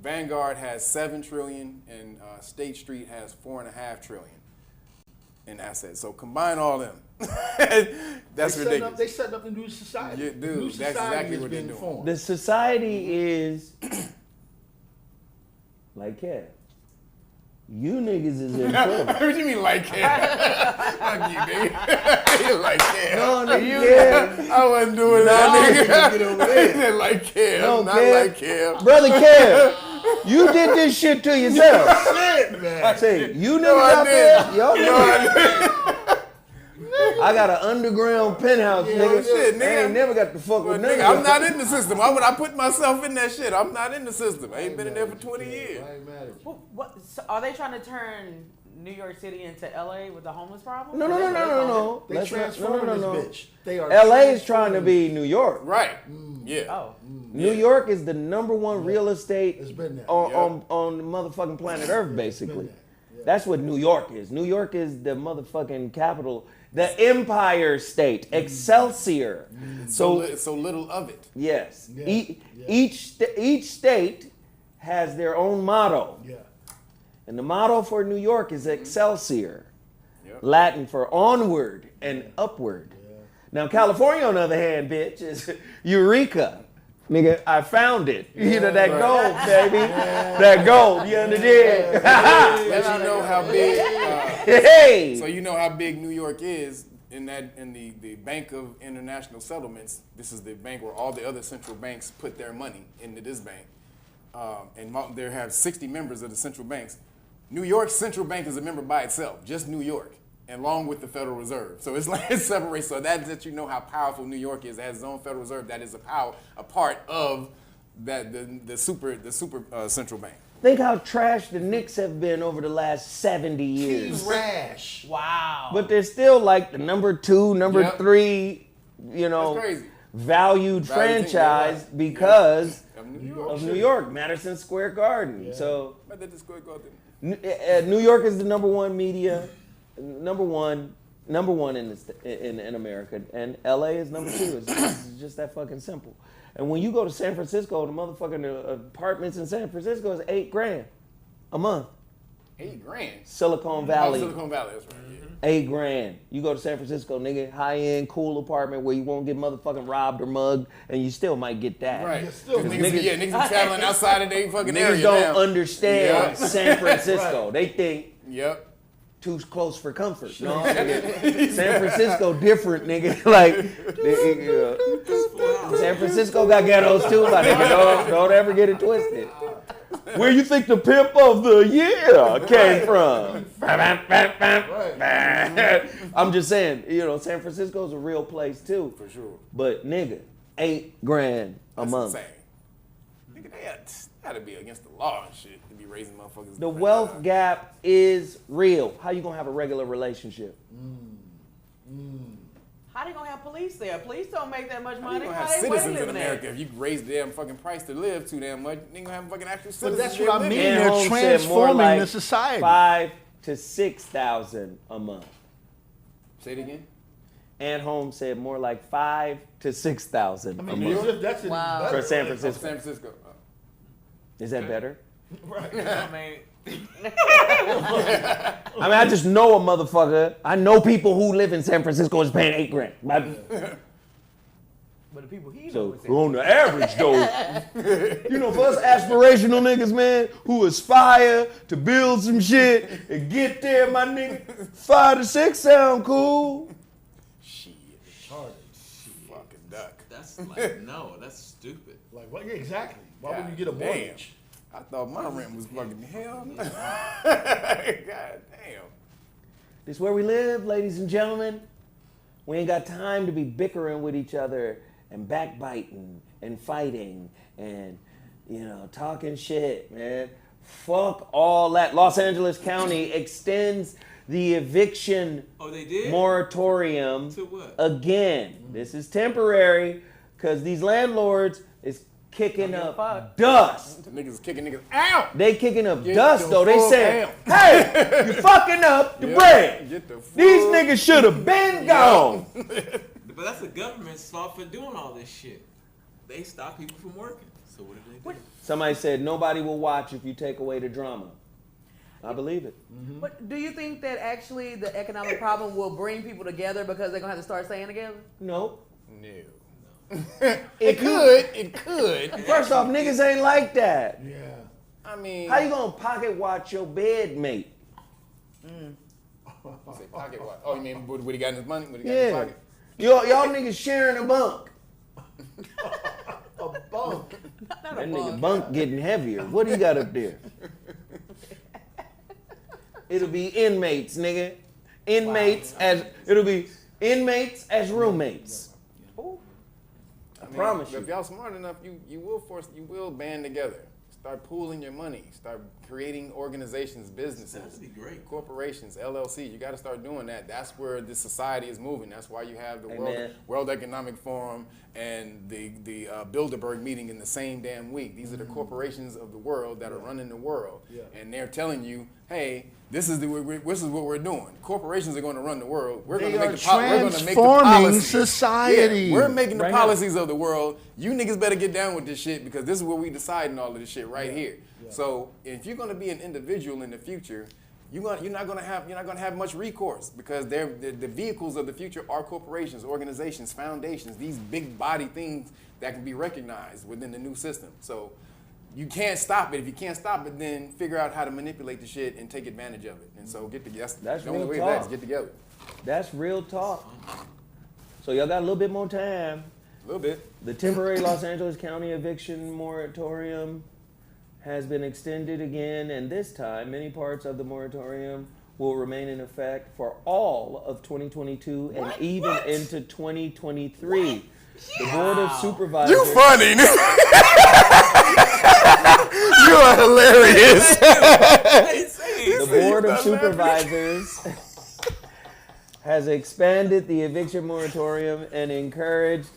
Speaker 6: Vanguard has 7 trillion, and State Street has 4.5 trillion. in assets. So combine all them. That's ridiculous.
Speaker 3: They set up the new society.
Speaker 6: Yeah, dude,
Speaker 3: The new
Speaker 6: that's
Speaker 3: society
Speaker 6: exactly
Speaker 3: is
Speaker 6: what they're
Speaker 3: being
Speaker 6: doing.
Speaker 3: formed.
Speaker 1: The society is like Kev. You niggas is in trouble.
Speaker 6: What do you mean like Kev? Fuck you, nigga. You like Kev.
Speaker 1: No, nigga.
Speaker 6: I wasn't doing that, nigga. Get over there. Like Kev.
Speaker 1: No,
Speaker 6: Not
Speaker 1: Kev.
Speaker 6: like Kev.
Speaker 1: Brother Kev, you did this shit to yourself.
Speaker 3: Shit, man.
Speaker 1: Say, you niggas
Speaker 6: No, I
Speaker 1: out
Speaker 6: didn't.
Speaker 1: there, y'all
Speaker 6: No,
Speaker 1: niggas.
Speaker 6: I
Speaker 1: I got an underground penthouse, nigga.
Speaker 6: shit,
Speaker 1: I
Speaker 6: nigga.
Speaker 1: ain't never got to fuck
Speaker 6: But
Speaker 1: with
Speaker 6: nigga,
Speaker 1: niggas.
Speaker 6: I'm not in the system. Why would I put myself in that shit? I'm not in the system. I ain't been in there for 20 years.
Speaker 3: I ain't mad at you.
Speaker 5: What, so are they trying to turn New York City into LA with the homeless problem?
Speaker 1: No.
Speaker 3: They
Speaker 1: Let's not-
Speaker 3: transforming
Speaker 1: no.
Speaker 3: this bitch. They are
Speaker 1: LA is trying to
Speaker 3: transforming.
Speaker 1: be New York.
Speaker 6: Right. Yeah.
Speaker 5: Oh.
Speaker 1: New York is the number one real estate
Speaker 3: It's been there.
Speaker 1: on the motherfucking planet Earth, basically. That's what New York is. New York is the motherfucking capital, the Empire State, Excelsior.
Speaker 6: So little of it.
Speaker 1: Yes,
Speaker 3: Yeah.
Speaker 1: each state has their own motto,
Speaker 3: Yeah.
Speaker 1: and the motto for New York is Excelsior,
Speaker 6: Yep.
Speaker 1: Latin for onward and upward. Now California, on the other hand, bitch, is Eureka. Nigga, I found it. You know, that gold, baby. That gold, you understand?
Speaker 6: Let you know how big.
Speaker 1: Hey!
Speaker 6: So you know how big New York is in the Bank of International Settlements. This is the bank where all the other central banks put their money into this bank, and there have 60 members of the central banks. New York's central bank is a member by itself, just New York, along with the Federal Reserve. So it's like it separates. So that lets you know how powerful New York is. It has its own Federal Reserve. That is a part of that the super central bank.
Speaker 1: Think how trash the Knicks have been over the last 70 years.
Speaker 3: Trash.
Speaker 5: Wow.
Speaker 1: But they're still like the number 2, number
Speaker 6: Yep.
Speaker 1: 3, you know,
Speaker 6: That's crazy.
Speaker 1: valued
Speaker 6: Valued thing,
Speaker 1: franchise
Speaker 6: yeah.
Speaker 1: because
Speaker 6: Of New York.
Speaker 1: of New York, Madison Square Garden. So
Speaker 6: But that just go there.
Speaker 1: New York is the number one media, number one in America, and LA is number 2. It's just that fucking simple. And when you go to San Francisco, the motherfucking apartments in San Francisco is $8,000 a month.
Speaker 6: $8,000.
Speaker 1: Silicon Valley,
Speaker 6: Silicon Valley, that's right. Yeah.
Speaker 1: $8,000. You go to San Francisco, nigga, high-end, cool apartment where you won't get motherfucking robbed or mugged, and you still might get that.
Speaker 6: Right.
Speaker 3: Yeah, still.
Speaker 6: 'Cause
Speaker 1: Niggas-
Speaker 6: niggas be traveling outside of their fucking
Speaker 1: Niggas
Speaker 6: area
Speaker 1: don't
Speaker 6: now.
Speaker 1: understand
Speaker 6: Yeah.
Speaker 1: San Francisco. They think
Speaker 6: Yep.
Speaker 1: too close for comfort. No, nigga. San Francisco different, nigga. Like, San Francisco got ghettos too, my nigga. Don't ever get it twisted. Where you think the pimp of the year came from? I'm just saying, you know, San Francisco's a real place too.
Speaker 6: For sure.
Speaker 1: But nigga, $8,000 a
Speaker 6: That's
Speaker 1: month.
Speaker 6: insane. Nigga, they gotta be against the law and shit to be raising motherfuckers.
Speaker 1: The wealth gap is real. How you gonna have a regular relationship?
Speaker 5: How they gonna have police there? Police don't make that much
Speaker 6: You
Speaker 5: money.
Speaker 6: gonna
Speaker 5: How
Speaker 6: have
Speaker 5: they where they
Speaker 6: citizens in
Speaker 5: living
Speaker 6: America
Speaker 5: at?
Speaker 6: if you raise the damn fucking price to live too damn much. You ain't gonna have fucking actual citizens.
Speaker 3: But that's
Speaker 6: there
Speaker 3: what I
Speaker 6: living.
Speaker 3: mean.
Speaker 1: And
Speaker 3: They're
Speaker 1: Home said more
Speaker 3: transforming
Speaker 1: like
Speaker 3: the society.
Speaker 1: 5,000 to 6,000 a month.
Speaker 6: Say it again.
Speaker 1: And Home said more like 5,000 to 6,000 a
Speaker 3: New
Speaker 1: month.
Speaker 3: York, that's
Speaker 5: Wow.
Speaker 1: For San
Speaker 6: Oh,
Speaker 1: Francisco.
Speaker 6: San Francisco. Oh.
Speaker 1: Is that better?
Speaker 7: I mean,
Speaker 1: I mean, I just know a motherfucker. I know people who live in San Francisco is paying $8,000.
Speaker 5: But the people he
Speaker 1: So
Speaker 5: knows.
Speaker 1: on the average, though, you know, for us aspirational niggas, man, who aspire to build some shit and get there, my nigga, 5 to 6 sound cool.
Speaker 6: Shit. Fucking duck.
Speaker 7: that's like, no, that's stupid.
Speaker 3: Like, what? Yeah, exactly. Why
Speaker 6: God
Speaker 3: would you get a
Speaker 6: damn.
Speaker 3: mortgage?
Speaker 6: I thought my rent was fucking hell. God damn.
Speaker 1: This is where we live, ladies and gentlemen. We ain't got time to be bickering with each other and backbiting and fighting and, you know, talking shit, man. Fuck all that. Los Angeles County extends the eviction
Speaker 7: Oh, they did?
Speaker 1: moratorium
Speaker 7: To what?
Speaker 1: again. This is temporary because these landlords is kicking
Speaker 5: Don't give a
Speaker 1: up
Speaker 5: fuck.
Speaker 1: dust.
Speaker 6: Niggas kicking niggas out.
Speaker 1: They kicking up
Speaker 6: Get
Speaker 1: dust
Speaker 6: the
Speaker 1: though. They
Speaker 6: fuck
Speaker 1: saying,
Speaker 6: out.
Speaker 1: hey, you fucking up the bread.
Speaker 6: Get the fuck
Speaker 1: These niggas should have been gone.
Speaker 7: But that's the government's fault for doing all this shit. They stop people from working. So what did they do?
Speaker 1: Somebody said nobody will watch if you take away the drama. I believe it.
Speaker 5: But do you think that actually the economic problem will bring people together because they're gonna have to start staying together?
Speaker 1: No.
Speaker 6: No. It could.
Speaker 1: First off, niggas ain't like that.
Speaker 3: Yeah.
Speaker 6: I mean,
Speaker 1: How you gonna pocket watch your bed mate?
Speaker 6: you say pocket watch. Oh, you mean what he got in his money? What he got in his
Speaker 1: Yeah.
Speaker 6: pocket?
Speaker 1: Y'all niggas sharing a bunk.
Speaker 3: A bunk.
Speaker 1: That nigga bunk getting heavier. What do you got up there? It'll be inmates, nigga. It'll be inmates as roommates. I promise you.
Speaker 6: If y'all smart enough, you will band together. Start pooling your money. Start creating organizations, businesses,
Speaker 7: That'd be great.
Speaker 6: corporations, LLC. You got to start doing that. That's where this society is moving. That's why you have the
Speaker 1: Amen.
Speaker 6: World Economic Forum and the Bilderberg meeting in the same damn week. These are the corporations of the world that are running the world, and they're telling you, hey, this is what we're doing. Corporations are going to run the world. We're going to make the
Speaker 3: transforming society.
Speaker 6: Yeah, we're making the
Speaker 1: Right
Speaker 6: policies of the world. You niggas better get down with this shit because this is where we deciding all of this shit right here. Yeah. So if you're going to be an individual in the future, you're not going to have much recourse because the vehicles of the future are corporations, organizations, foundations, these big body things that can be recognized within the new system. So you can't stop it. If you can't stop it, then figure out how to manipulate the shit and take advantage of it. And so that's
Speaker 1: That's
Speaker 6: the only
Speaker 1: real
Speaker 6: way
Speaker 1: talk.
Speaker 6: is get together.
Speaker 1: That's real talk. So y'all got a little bit more time.
Speaker 6: A little bit.
Speaker 1: The temporary Los Angeles County eviction moratorium has been extended again, and this time many parts of the moratorium will remain in effect for all of 2022 and even into 2023. The Board of Supervisors.
Speaker 6: You funny. You are hilarious.
Speaker 1: The Board of Supervisors has expanded the eviction moratorium and encouraged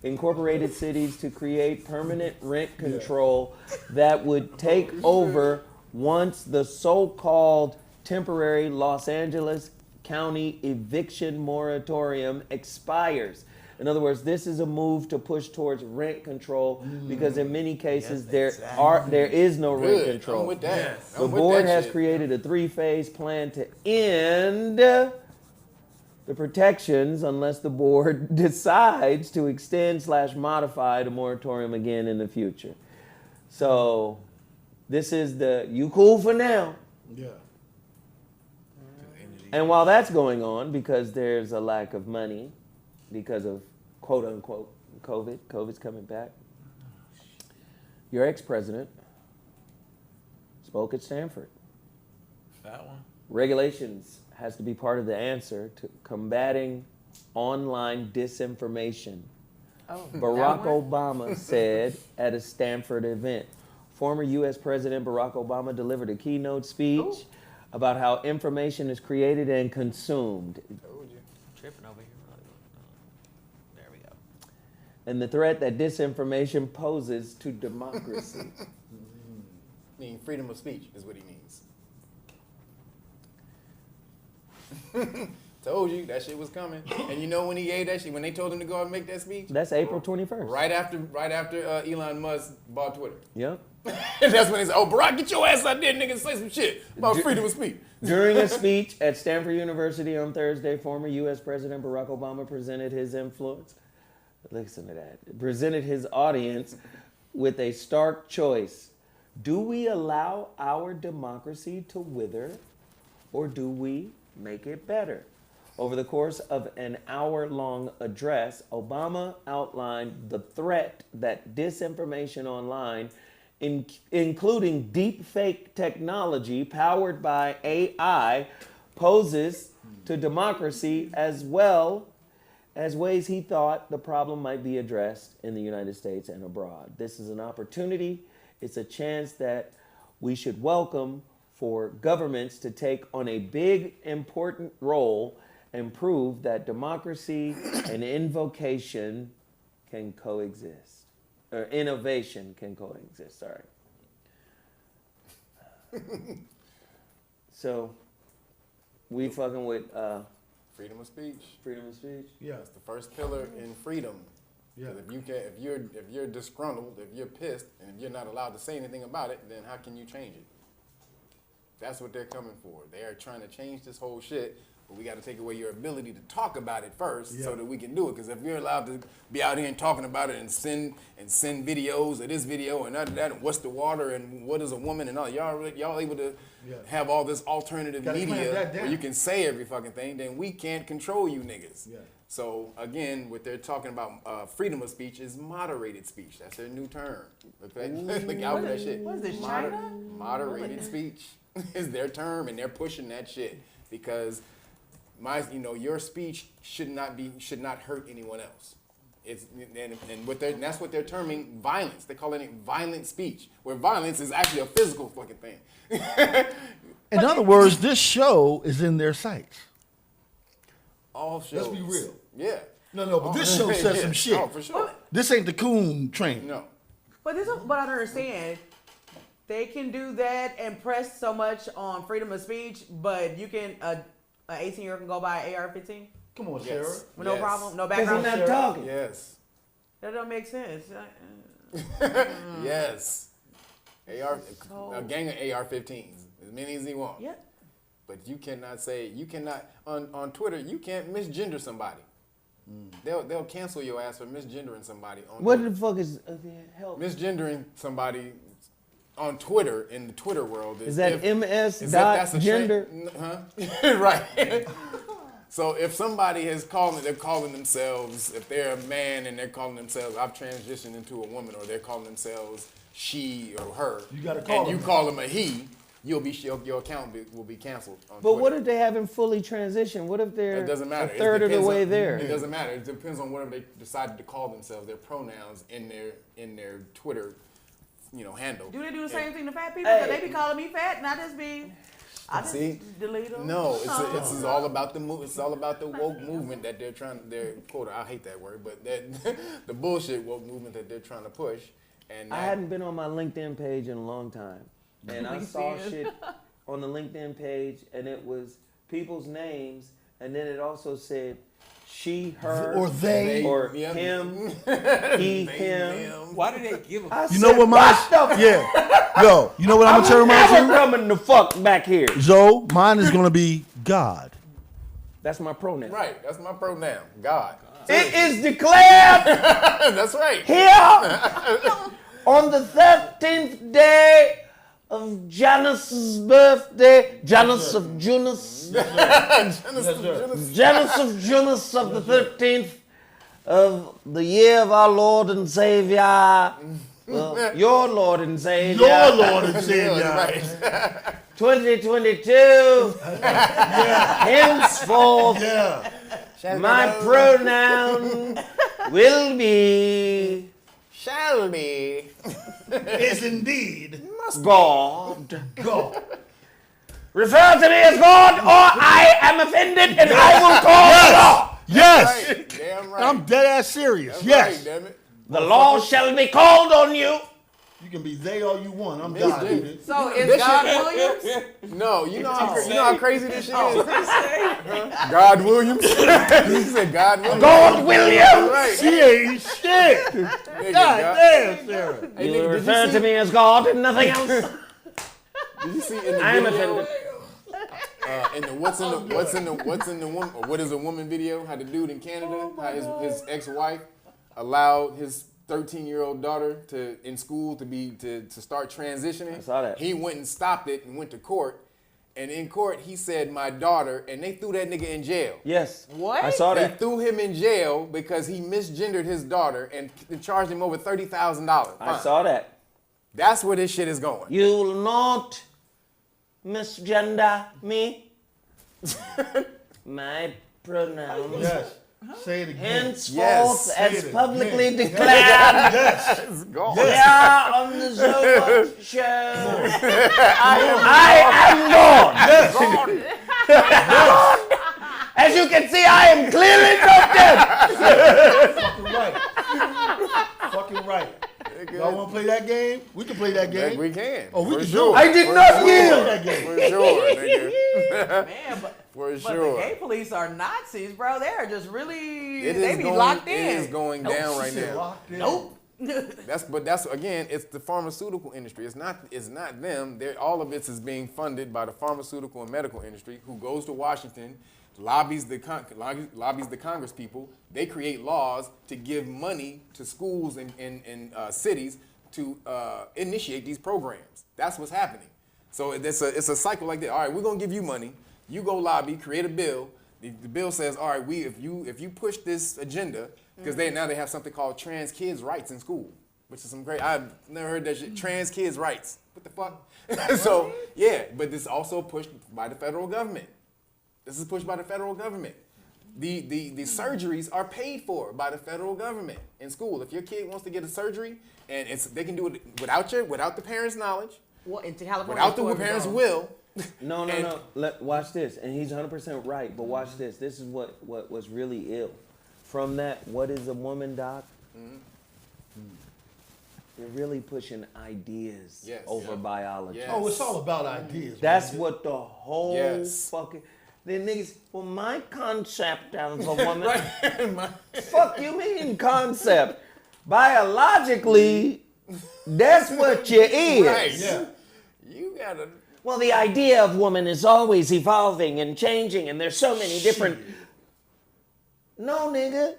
Speaker 1: incorporated cities to create permanent rent control that would take over once the so-called temporary Los Angeles County eviction moratorium expires. In other words, this is a move to push towards rent control because in many cases there is no rent control.
Speaker 6: I'm with that.
Speaker 1: The board has created a 3-phase plan to end the protections unless the board decides to extend/modify the moratorium again in the future. So this is you cool for now.
Speaker 3: Yeah.
Speaker 1: And while that's going on, because there's a lack of money, because of quote unquote COVID's coming back, your ex-president spoke at Stanford.
Speaker 7: That one.
Speaker 1: Regulations has to be part of the answer to combating online disinformation. Barack Obama said at a Stanford event. Former U.S. President Barack Obama delivered a keynote speech about how information is created and consumed.
Speaker 8: Tripping over here. There we go.
Speaker 1: And the threat that disinformation poses to democracy.
Speaker 6: I mean, freedom of speech is what he means. Told you that shit was coming. And you know when he gave that shit, when they told him to go out and make that speech?
Speaker 1: That's April 21st.
Speaker 6: Right after Elon Musk bought Twitter.
Speaker 1: Yep.
Speaker 6: And that's when he said, oh, Barack, get your ass out there, nigga, and say some shit about freedom of speech.
Speaker 1: During a speech at Stanford University on Thursday, former U.S. President Barack Obama presented his influence. Listen to that. Presented his audience with a stark choice. Do we allow our democracy to wither, or do we make it better? Over the course of an hour-long address, Obama outlined the threat that disinformation online, including deep fake technology powered by AI, poses to democracy, as well as ways he thought the problem might be addressed in the United States and abroad. This is an opportunity. It's a chance that we should welcome for governments to take on a big, important role and prove that democracy and innovation can coexist. Or innovation can coexist, sorry. So, we fucking with
Speaker 6: Freedom of speech.
Speaker 1: freedom of speech.
Speaker 3: Yeah.
Speaker 6: That's the first pillar in freedom.
Speaker 3: Yeah.
Speaker 6: 'Cause if you're disgruntled, if you're pissed, and if you're not allowed to say anything about it, then how can you change it? That's what they're coming for. They are trying to change this whole shit, but we got to take away your ability to talk about it first so that we can do it. Because if you're allowed to be out here and talking about it and send videos of this video and that and what's the water and what is a woman and all, y'all able to have all this alternative media where you can say every fucking thing, then we can't control you niggas. Yeah. So again, what they're talking about, freedom of speech is moderated speech. That's their new term. Okay, look out for that shit.
Speaker 5: What is this, China?
Speaker 6: Moderated speech is their term, and they're pushing that shit because your speech should not hurt anyone else. And that's what they're terming violence. They're calling it violent speech, where violence is actually a physical fucking thing.
Speaker 3: In other words, this show is in their sights.
Speaker 6: All shows.
Speaker 3: Let's be real.
Speaker 6: Yeah.
Speaker 3: No, but this show says some shit.
Speaker 6: Oh, for sure.
Speaker 3: This ain't the coon train.
Speaker 6: No.
Speaker 5: But I don't understand. They can do that and press so much on freedom of speech, but you can an 18-year-old can go buy an AR-15
Speaker 3: Come on,
Speaker 6: Yes.
Speaker 3: Sarah.
Speaker 5: with no problem, no
Speaker 1: Because he's
Speaker 5: background.
Speaker 1: not talking.
Speaker 6: Yes.
Speaker 5: That don't make sense.
Speaker 6: Yes. A gang of AR-15s, as many as he wants.
Speaker 5: Yeah.
Speaker 6: But you cannot on Twitter, you can't misgender somebody. They'll cancel your ass for misgendering somebody on
Speaker 1: What
Speaker 6: Twitter.
Speaker 1: the fuck is help?
Speaker 6: Misgendering somebody on Twitter in the Twitter world
Speaker 1: Is that MS
Speaker 6: is if
Speaker 1: dot
Speaker 6: that's a
Speaker 1: gender?
Speaker 6: Right. So if somebody they're calling themselves, if they're a man and they're calling themselves, I've transitioned into a woman, or they're calling themselves she or her,
Speaker 3: You gotta call
Speaker 6: and you
Speaker 3: them.
Speaker 6: call them a he, your account will be canceled on
Speaker 1: But
Speaker 6: Twitter.
Speaker 1: what if they haven't fully transitioned? What if they're
Speaker 6: It doesn't matter.
Speaker 1: a third of the way
Speaker 6: It
Speaker 1: there?
Speaker 6: doesn't matter. It depends on whatever they decided to call themselves, their pronouns in their Twitter, handle.
Speaker 5: Do they do the same thing to fat people? 'Cause they be calling me fat, and I just
Speaker 6: See?
Speaker 5: delete them.
Speaker 6: No, it's all about the It's all about the woke movement that they're quote. I hate that word, but that the bullshit woke movement that they're trying to push. And
Speaker 1: I hadn't been on my LinkedIn page in a long time, and I saw shit on the LinkedIn page, and it was people's names, and then it also said she, her,
Speaker 3: Or they.
Speaker 1: or
Speaker 6: Yeah.
Speaker 1: him, he, him.
Speaker 7: Why do they give a
Speaker 1: I
Speaker 3: You know
Speaker 1: said,
Speaker 3: what mine?
Speaker 1: the
Speaker 3: Yeah. Yo, you know what I'm
Speaker 1: I'm
Speaker 3: gonna turn
Speaker 1: never
Speaker 3: mine to?
Speaker 1: coming the fuck back here.
Speaker 3: Zo, mine is gonna be God.
Speaker 1: That's my pronoun.
Speaker 6: right, that's my pronoun. God.
Speaker 1: It is declared
Speaker 6: That's right.
Speaker 1: here on the 13th day of Janus's birthday, Janus of Junus, Janus of Junus of the 13th of the year of our Lord and Savior, your Lord and Savior,
Speaker 3: Your Lord and Savior.
Speaker 6: Right.
Speaker 1: 2022, henceforth,
Speaker 3: Yeah.
Speaker 1: my pronoun will be
Speaker 6: Shall be.
Speaker 3: Is indeed
Speaker 1: God.
Speaker 3: God.
Speaker 1: Refer to me as God, or I am offended and I will call law.
Speaker 3: Yes.
Speaker 6: Right. Damn right.
Speaker 3: I'm dead ass serious.
Speaker 6: That's
Speaker 3: Yes.
Speaker 6: right, damn it.
Speaker 1: The law shall be called on you.
Speaker 3: You can be they all you want. I'm God, dude.
Speaker 5: So
Speaker 6: This
Speaker 5: is God
Speaker 6: shit-
Speaker 5: Williams?
Speaker 6: No, you know how crazy this shit is. God Williams. He said God Williams.
Speaker 1: God Williams.
Speaker 6: Right.
Speaker 3: She ain't shit.
Speaker 6: Nigga,
Speaker 3: God damn, Sarah.
Speaker 6: Hey,
Speaker 1: You
Speaker 6: nigga,
Speaker 1: refer to me as God and nothing else.
Speaker 6: Did you see in the
Speaker 1: I am
Speaker 6: video?
Speaker 1: offended.
Speaker 6: In the what's in the woman, or what is a woman video? How the dude in Canada, how his ex-wife allowed his 13-year-old daughter in school to start transitioning.
Speaker 1: I saw that.
Speaker 6: He went and stopped it and went to court. And in court, he said, "My daughter," and they threw that nigga in jail.
Speaker 1: Yes.
Speaker 5: What?
Speaker 1: I saw
Speaker 6: They
Speaker 1: that.
Speaker 6: threw him in jail because he misgendered his daughter and charged him over $30,000.
Speaker 1: I saw that.
Speaker 6: That's where this shit is going.
Speaker 1: You will not misgender me. My pronoun.
Speaker 3: Yes. Say it again.
Speaker 1: Henceforth,
Speaker 6: Yes.
Speaker 1: as
Speaker 3: Say it
Speaker 1: publicly
Speaker 3: again.
Speaker 1: declared,
Speaker 3: Yes.
Speaker 6: It's gone.
Speaker 1: here on the ZoWhat Show, I am God. As you can see, I am clearly not dead.
Speaker 3: Fucking right. Y'all want to play that game? We can play that game.
Speaker 6: We can.
Speaker 3: Oh, we
Speaker 6: For
Speaker 3: can
Speaker 6: sure.
Speaker 3: do it.
Speaker 1: I did
Speaker 6: For
Speaker 1: not
Speaker 6: sure.
Speaker 1: yield.
Speaker 3: That game.
Speaker 6: For sure, nigga.
Speaker 5: Man,
Speaker 6: For
Speaker 5: but
Speaker 6: sure.
Speaker 5: the gay police are Nazis, bro. They are just really,
Speaker 6: It
Speaker 5: they
Speaker 6: is
Speaker 5: be
Speaker 6: going,
Speaker 5: locked in.
Speaker 6: It is going down right
Speaker 3: She said
Speaker 6: now.
Speaker 3: locked in.
Speaker 5: Nope.
Speaker 6: But that's again, it's the pharmaceutical industry. It's not them. All of it is being funded by the pharmaceutical and medical industry, who goes to Washington, lobbies the Congress people. They create laws to give money to schools and cities to initiate these programs. That's what's happening. So it's a cycle like that. All right, we're gonna give you money. You go lobby, create a bill. The bill says, all right, if you push this agenda, because now they have something called trans kids' rights in school, which is some great. I've never heard that shit. Trans kids' rights. What the fuck? So yeah, but this is also pushed by the federal government. This is pushed by the federal government. The surgeries are paid for by the federal government in school. If your kid wants to get a surgery, and they can do it without the parents' knowledge,
Speaker 5: into California,
Speaker 6: without the parents' will.
Speaker 1: No. Watch this, and he's 100% right. But watch this. This is what was really ill. From that, what is a woman, Doc? They're really pushing ideas over biology.
Speaker 6: Yes.
Speaker 3: Oh, it's all about ideas.
Speaker 1: That's
Speaker 3: man.
Speaker 1: what the whole fucking. Then niggas, well, my concept of a woman. Fuck you mean concept? Biologically, that's what you is.
Speaker 6: Right. Yeah. You gotta.
Speaker 1: Well, the idea of woman is always evolving and changing, and there's so many different. No, nigga.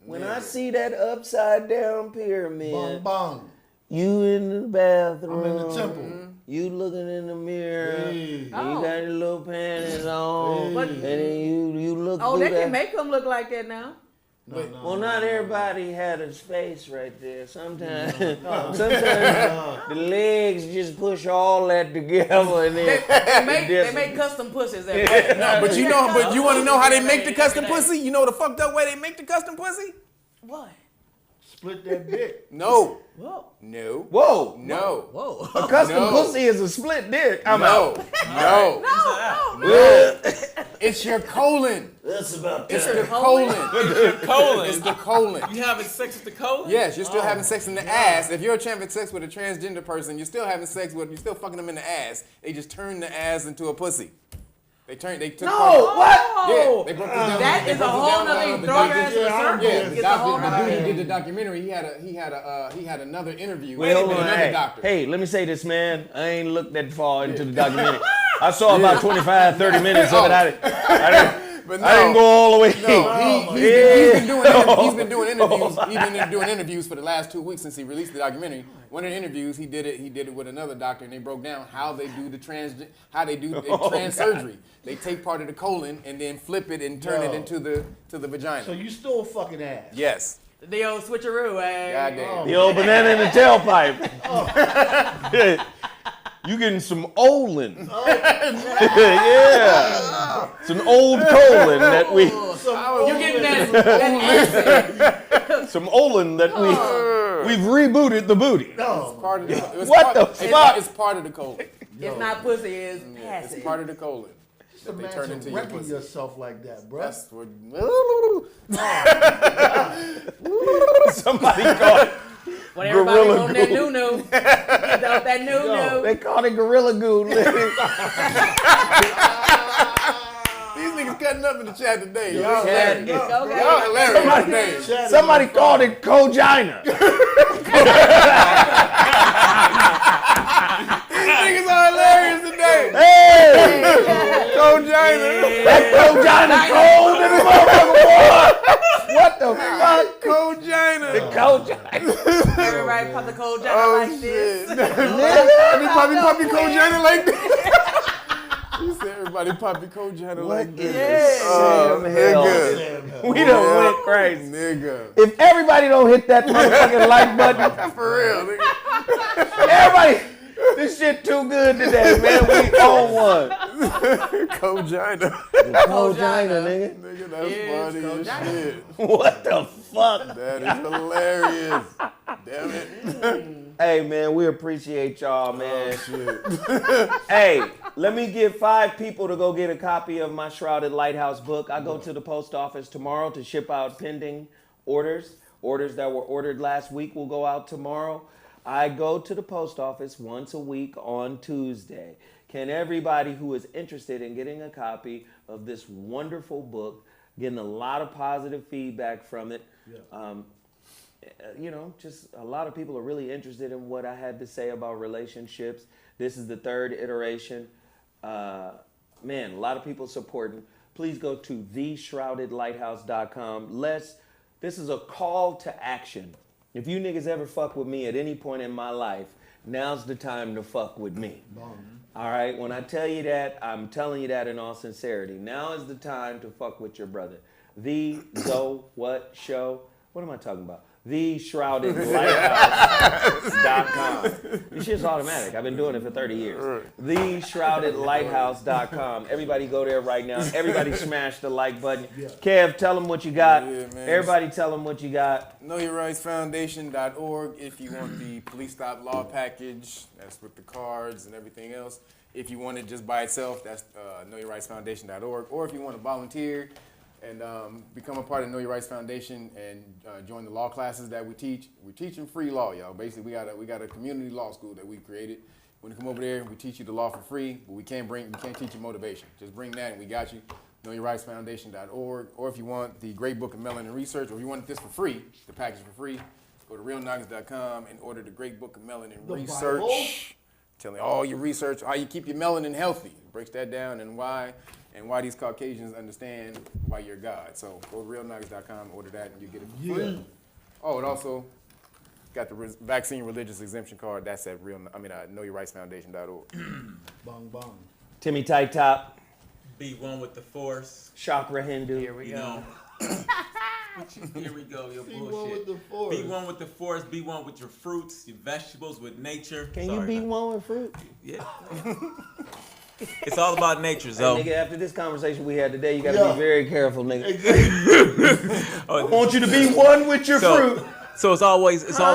Speaker 1: When I see that upside down pyramid,
Speaker 3: Bong bong.
Speaker 1: you in the bathroom.
Speaker 3: I'm in the temple.
Speaker 1: You looking in the mirror.
Speaker 3: Hey.
Speaker 1: You got your little panties on.
Speaker 3: Hey.
Speaker 1: And then you look
Speaker 5: Oh,
Speaker 1: through
Speaker 5: they
Speaker 1: that.
Speaker 5: can make them look like that now.
Speaker 1: Well, not everybody had a space right there. Sometimes, the legs just push all that together, and then
Speaker 5: They make custom pussies.
Speaker 6: But you want to know how they make the custom pussy? You know the fucked up way they make the custom pussy?
Speaker 5: What?
Speaker 3: Split that dick.
Speaker 6: No.
Speaker 5: Whoa.
Speaker 6: No.
Speaker 1: Whoa.
Speaker 6: No.
Speaker 5: Whoa.
Speaker 1: A custom pussy is a split dick. I'm out.
Speaker 6: No.
Speaker 5: No.
Speaker 6: It's your colon.
Speaker 1: That's about
Speaker 6: It's the colon.
Speaker 7: Colon.
Speaker 6: It's the colon.
Speaker 7: You having sex with the colon?
Speaker 6: Yes, you're still having sex in the ass. If you're having sex with a transgender person, you're still having sex with. You're still fucking them in the ass. They just turned the ass into a pussy. They took.
Speaker 1: what?
Speaker 6: Yeah, they broke it down.
Speaker 5: That is a whole nother thing. Throw your ass in a circle.
Speaker 6: Yeah,
Speaker 5: It's a whole
Speaker 6: the
Speaker 5: nother
Speaker 6: dude who
Speaker 5: thing.
Speaker 6: did the documentary, he had another interview
Speaker 1: Wait, hold
Speaker 6: with
Speaker 1: on.
Speaker 6: another doctor.
Speaker 1: Hey, let me say this, man. I ain't looked that far into the documentary. I saw about 25, 30 minutes of it. I didn't go all the way.
Speaker 6: He's been doing interviews. He's been doing interviews for the last 2 weeks since he released the documentary. One of the interviews, he did it with another doctor, and they broke down how they do the trans surgery. They take part of the colon and then flip it and turn it into the vagina.
Speaker 3: So you still fucking ass.
Speaker 6: Yes.
Speaker 5: The old switcheroo,
Speaker 6: Goddamn.
Speaker 1: The old banana in the tailpipe. You getting some Olin. Yeah. It's an old colon that we.
Speaker 5: You getting that acid.
Speaker 1: Some Olin that we've rebooted the booty.
Speaker 3: No.
Speaker 1: What the fuck?
Speaker 6: It's part of the colon.
Speaker 5: It's not pussy, it's
Speaker 6: It's
Speaker 5: passive.
Speaker 6: part of the colon. That they turn
Speaker 3: Imagine
Speaker 6: into your
Speaker 3: wrecking
Speaker 6: pussy.
Speaker 3: yourself like that, bro.
Speaker 6: That's what.
Speaker 1: Somebody called it
Speaker 5: When everybody
Speaker 1: Gorilla
Speaker 5: on that
Speaker 1: glue.
Speaker 5: noo-noo. Get off that noo-noo.
Speaker 1: They called it gorilla glue.
Speaker 6: These niggas cutting up in the chat today.
Speaker 1: Yeah.
Speaker 6: Y'all hilarious today.
Speaker 1: Somebody called it cogina.
Speaker 6: These niggas are hilarious today.
Speaker 1: Hey!
Speaker 6: Cogina.
Speaker 1: That cogina cold in the motherfucker, boy. What the fuck?
Speaker 6: Cogina.
Speaker 1: The cogina.
Speaker 5: Everybody pop the cold jacket
Speaker 6: Oh,
Speaker 5: like this.
Speaker 6: Everybody poppy cogina like this. You said everybody poppy cogina like this.
Speaker 1: Sam hell?
Speaker 6: Nigga.
Speaker 1: We done went crazy.
Speaker 6: Nigga.
Speaker 1: If everybody don't hit that motherfucking like button,
Speaker 6: For real, nigga.
Speaker 1: everybody, this shit too good today, man. We on one.
Speaker 6: Cogina.
Speaker 1: Cogina, nigga.
Speaker 6: Nigga, that's funny as shit.
Speaker 1: What the fuck?
Speaker 6: That is hilarious. Damn it.
Speaker 1: Hey, man, we appreciate y'all, man.
Speaker 6: Shit.
Speaker 1: Hey, let me get 5 people to go get a copy of my Shrouded Lighthouse book. I go to the post office tomorrow to ship out pending orders. Orders that were ordered last week will go out tomorrow. I go to the post office once a week on Tuesday. Can everybody who is interested in getting a copy of this wonderful book, getting a lot of positive feedback from it, just a lot of people are really interested in what I had to say about relationships. This is the third iteration. Man, a lot of people supporting. Please go to theshroudedlighthouse.com. This is a call to action. If you niggas ever fuck with me at any point in my life, now's the time to fuck with me. All right? When I tell you that, I'm telling you that in all sincerity. Now is the time to fuck with your brother. The ZoWhat Show. What am I talking about? TheShroudedLighthouse.com. This shit's automatic. I've been doing it for 30 years. TheShroudedLighthouse.com. Everybody go there right now. Everybody smash the like button. Kev, tell them what you got.
Speaker 6: Yeah, man.
Speaker 1: Everybody tell them what you got.
Speaker 6: KnowYourRightsFoundation.org if you want the police stop law package. That's with the cards and everything else. If you want it just by itself, that's KnowYourRightsFoundation.org. Or if you want to volunteer and become a part of Know Your Rights Foundation and join the law classes that we teach. We're teaching free law, y'all. Basically, we got a community law school that we created. When you come over there, we teach you the law for free, but we can't teach you motivation. Just bring that and we got you. KnowYourRightsFoundation.org. Or if you want the Great Book of Melanin Research, or if you want this for free, the package for free, go to realnoggins.com and order the Great Book of Melanin Research.
Speaker 3: Bible?
Speaker 6: Telling all your research, how you keep your melanin healthy. It breaks that down and why these Caucasians understand why you're God. So go to realnoggins.com, order that, and you get it for free. Oh, it also got the vaccine religious exemption card. That's at KnowYourRightsFoundation.org.
Speaker 3: Bong bong.
Speaker 1: Timmy Tight Top.
Speaker 7: Be one with the force.
Speaker 1: Chakra Hindu.
Speaker 5: Here we go.
Speaker 7: Here we go, your
Speaker 3: Be
Speaker 7: bullshit.
Speaker 3: one with the force.
Speaker 7: Be one with the force. Be one with your fruits, your vegetables, with nature.
Speaker 1: Can you be one with fruit?
Speaker 7: Yeah. It's all about nature,
Speaker 1: Hey,
Speaker 7: Zo.
Speaker 1: nigga, after this conversation we had today, you gotta be very careful, nigga. I want you to be one with your fruit.
Speaker 7: So it's all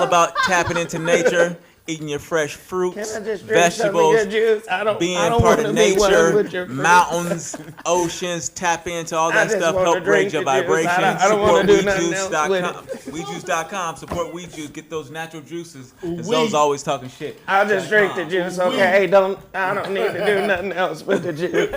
Speaker 7: about tapping into nature, eating your fresh fruits,
Speaker 1: Can I just drink
Speaker 7: vegetables,
Speaker 1: some of your juice? I don't
Speaker 7: being
Speaker 1: want
Speaker 7: part
Speaker 1: to
Speaker 7: of
Speaker 1: be one with
Speaker 7: nature,
Speaker 1: your fruit.
Speaker 7: mountains, oceans, tap into all
Speaker 1: I
Speaker 7: that
Speaker 1: just
Speaker 7: stuff,
Speaker 1: wanna
Speaker 7: help raise your
Speaker 1: drink the juice.
Speaker 7: vibration.
Speaker 1: I don't wanna do nothing else with
Speaker 7: WeJuice.com. WeJuice.com. Support WeJuice. Get those natural juices. And
Speaker 3: We-
Speaker 7: Zo's always talking shit.
Speaker 1: I'll just drink the juice, okay? I don't need to do nothing else with the juice.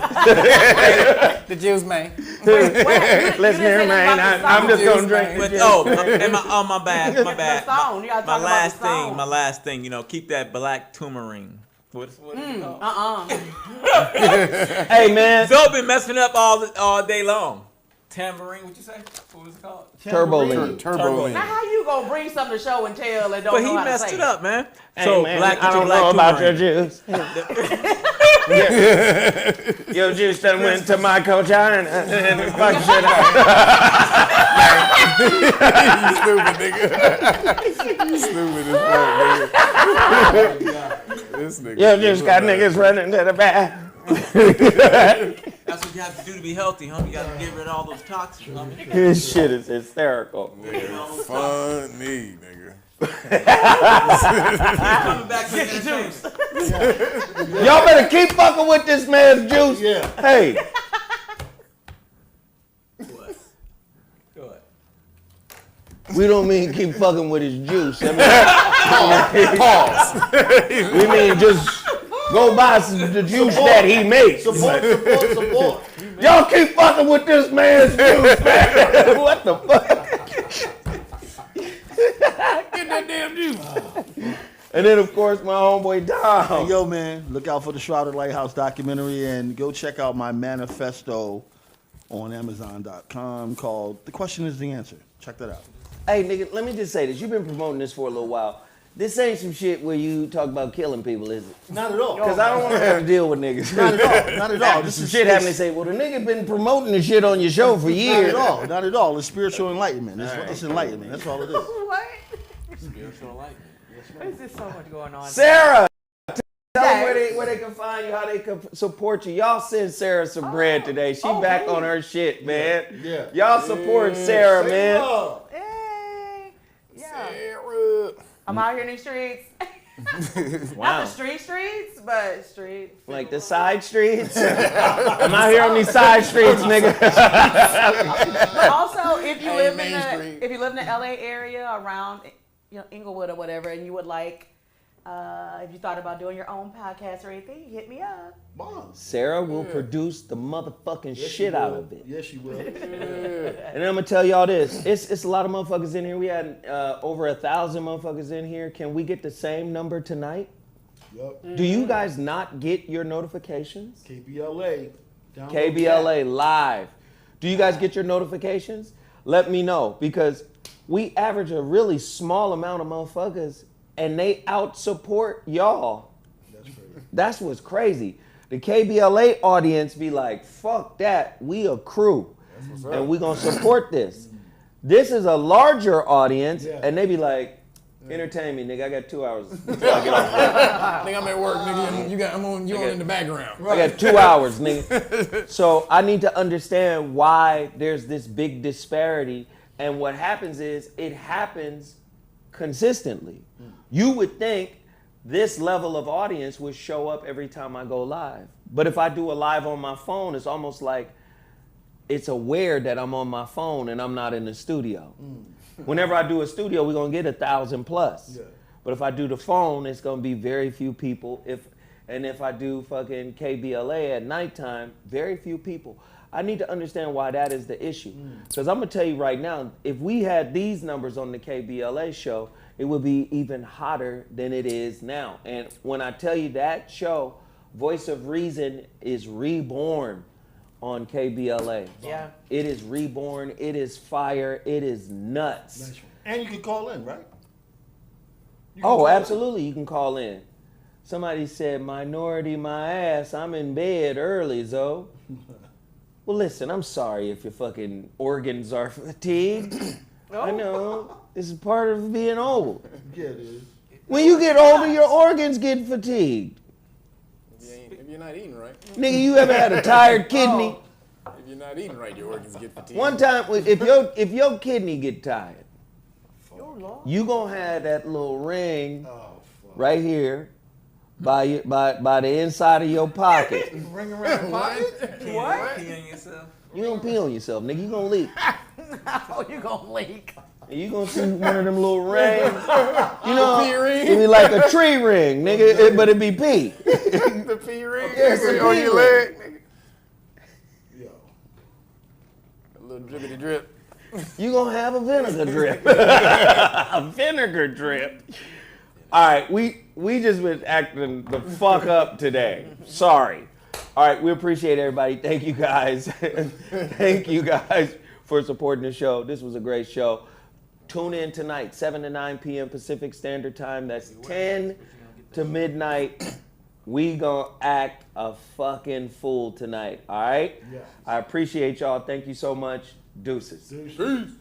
Speaker 6: The Jews, man.
Speaker 1: Listen here, man. I'm just gonna drink the
Speaker 7: But
Speaker 1: juice.
Speaker 7: my bad.
Speaker 5: The song. You gotta talk about the song.
Speaker 7: My last thing, keep that black turmeric. What is it called?
Speaker 1: Hey, man.
Speaker 7: Zo been messing up all day long. Tambourine, what you say? What was it called?
Speaker 1: Turbo lean.
Speaker 6: Turbo
Speaker 5: Now how you gonna bring something to show and tell and don't
Speaker 7: But
Speaker 5: know
Speaker 7: he
Speaker 5: how to
Speaker 7: messed
Speaker 5: say
Speaker 7: it up, man.
Speaker 1: Hey,
Speaker 7: So
Speaker 1: man,
Speaker 7: black,
Speaker 1: I don't
Speaker 7: black
Speaker 1: know about your
Speaker 7: turmeric.
Speaker 1: juice. Your juice done went to my vagina and fuck shit up.
Speaker 6: You stupid nigga. You stupid as fuck, nigga. This nigga.
Speaker 1: Your juice got niggas running to the back.
Speaker 7: That's what you have to do to be healthy, homie. You gotta get rid of all those toxins, homie.
Speaker 1: This shit is hysterical.
Speaker 6: Nigga, funny, nigga.
Speaker 7: Coming back to the entertainment.
Speaker 1: Y'all better keep fucking with this man's juice.
Speaker 3: Yeah.
Speaker 1: Hey,
Speaker 7: What? What?
Speaker 1: we don't mean keep fucking with his juice. I mean,
Speaker 6: Pause.
Speaker 1: we mean just go buy the juice that he makes.
Speaker 3: Support.
Speaker 1: Y'all keep fucking with this man's juice, man. What the fuck?
Speaker 6: Get that damn juice.
Speaker 1: And then, of course, my homeboy Dom.
Speaker 3: Hey, yo, man, look out for the Shrouded Lighthouse documentary and go check out my manifesto on Amazon.com called The Question is the Answer. Check that out.
Speaker 1: Hey, nigga, let me just say this. You've been promoting this for a little while. This ain't some shit where you talk about killing people, is it?
Speaker 3: Not at all.
Speaker 1: Because I don't want to have to deal with niggas.
Speaker 3: Not at all. Not at all.
Speaker 1: This is shit happening. They say, well, the nigga been promoting the shit on your show for years.
Speaker 3: Not at all. Not at all. It's spiritual enlightenment. It's enlightenment. That's all it is.
Speaker 5: What?
Speaker 7: Spiritual enlightenment.
Speaker 5: Why is there so much going on?
Speaker 1: Sarah, tell them where they can find you, how they can support you. Y'all send Sarah some bread today. She back on her shit, man.
Speaker 3: Yeah.
Speaker 1: Y'all support Sarah, man.
Speaker 5: Hey. Yeah.
Speaker 6: Sarah.
Speaker 5: I'm out here in these streets. Not the streets, but streets.
Speaker 1: Like the side streets. I'm out here on these side streets, nigga.
Speaker 5: But also, if you
Speaker 6: Hey,
Speaker 5: live
Speaker 6: Main Street.
Speaker 5: in the LA area around Inglewood or whatever, and you would like If you thought about doing your own podcast or anything, hit me up.
Speaker 3: Mom.
Speaker 1: Sarah will produce the motherfucking
Speaker 3: Yes,
Speaker 1: shit
Speaker 3: she
Speaker 1: out
Speaker 3: will.
Speaker 1: of it.
Speaker 3: Yes, she will.
Speaker 1: And then I'm gonna tell y'all this: it's a lot of motherfuckers in here. We had over 1,000 motherfuckers in here. Can we get the same number tonight?
Speaker 3: Yep.
Speaker 1: Do you guys not get your notifications?
Speaker 3: KBLA. Download
Speaker 1: KBLA live. Do you guys get your notifications? Let me know, because we average a really small amount of motherfuckers, and they out support y'all.
Speaker 3: That's crazy.
Speaker 1: That's what's crazy. The KBLA audience be like, fuck that, we a crew, and we gonna support this. This is a larger audience,
Speaker 3: Yeah.
Speaker 1: and they be like, entertain me, nigga, I got 2 hours until I get off work.
Speaker 6: Nigga, I'm at work, nigga. I'm on in the background.
Speaker 1: I got 2 hours, nigga. So I need to understand why there's this big disparity, and what happens is it happens consistently. You would think this level of audience would show up every time I go live. But if I do a live on my phone, it's almost like it's aware that I'm on my phone and I'm not in the studio. Whenever I do a studio, we're gonna get 1,000 plus.
Speaker 3: Yeah.
Speaker 1: But if I do the phone, it's gonna be very few people. If I do fucking KBLA at nighttime, very few people. I need to understand why that is the issue. Because I'm gonna tell you right now, if we had these numbers on the KBLA show, it would be even hotter than it is now. And when I tell you that show, Voice of Reason is reborn on KBLA.
Speaker 5: Yeah.
Speaker 1: It is reborn, it is fire, it is nuts.
Speaker 3: Nice one. And you can call in, right? You can
Speaker 1: Oh,
Speaker 3: call in.
Speaker 1: absolutely, you can call in. Somebody said, minority my ass, I'm in bed early, Zo. Well, listen, I'm sorry if your fucking organs are fatigued. I know, this is part of being old.
Speaker 3: Yeah, it is.
Speaker 1: When you get older, your organs get fatigued.
Speaker 6: If you're not eating right,
Speaker 1: Nigga, you ever had a tired kidney?
Speaker 6: if you're not eating right, your organs get fatigued.
Speaker 1: One time, if your kidney get tired, you gonna have that little ring
Speaker 3: Oh, fuck.
Speaker 1: right here by the inside of your pocket.
Speaker 3: Ring around the pocket?
Speaker 5: What?
Speaker 7: Pee on yourself.
Speaker 1: You don't pee on yourself, nigga. You gonna leak.
Speaker 5: Oh, you gonna leak?
Speaker 1: And you gonna see one of them little rings. You know,
Speaker 6: pee ring?
Speaker 1: it be like a tree ring, nigga, but it be pee.
Speaker 6: The pee ring
Speaker 1: Yeah, it's a
Speaker 6: on
Speaker 1: pee
Speaker 6: your
Speaker 1: ring.
Speaker 6: leg, nigga.
Speaker 3: Yo.
Speaker 6: A little drippity drip.
Speaker 1: You gonna have a vinegar drip. A vinegar drip. All right, we just been acting the fuck up today. Sorry. All right, we appreciate everybody. Thank you guys. Thank you guys for supporting the show. This was a great show. Tune in tonight, 7 to 9 p.m. Pacific Standard Time. That's 10 to midnight. We gonna act a fucking fool tonight, all right?
Speaker 3: Yes.
Speaker 1: I appreciate y'all. Thank you so much. Deuces.
Speaker 3: Peace.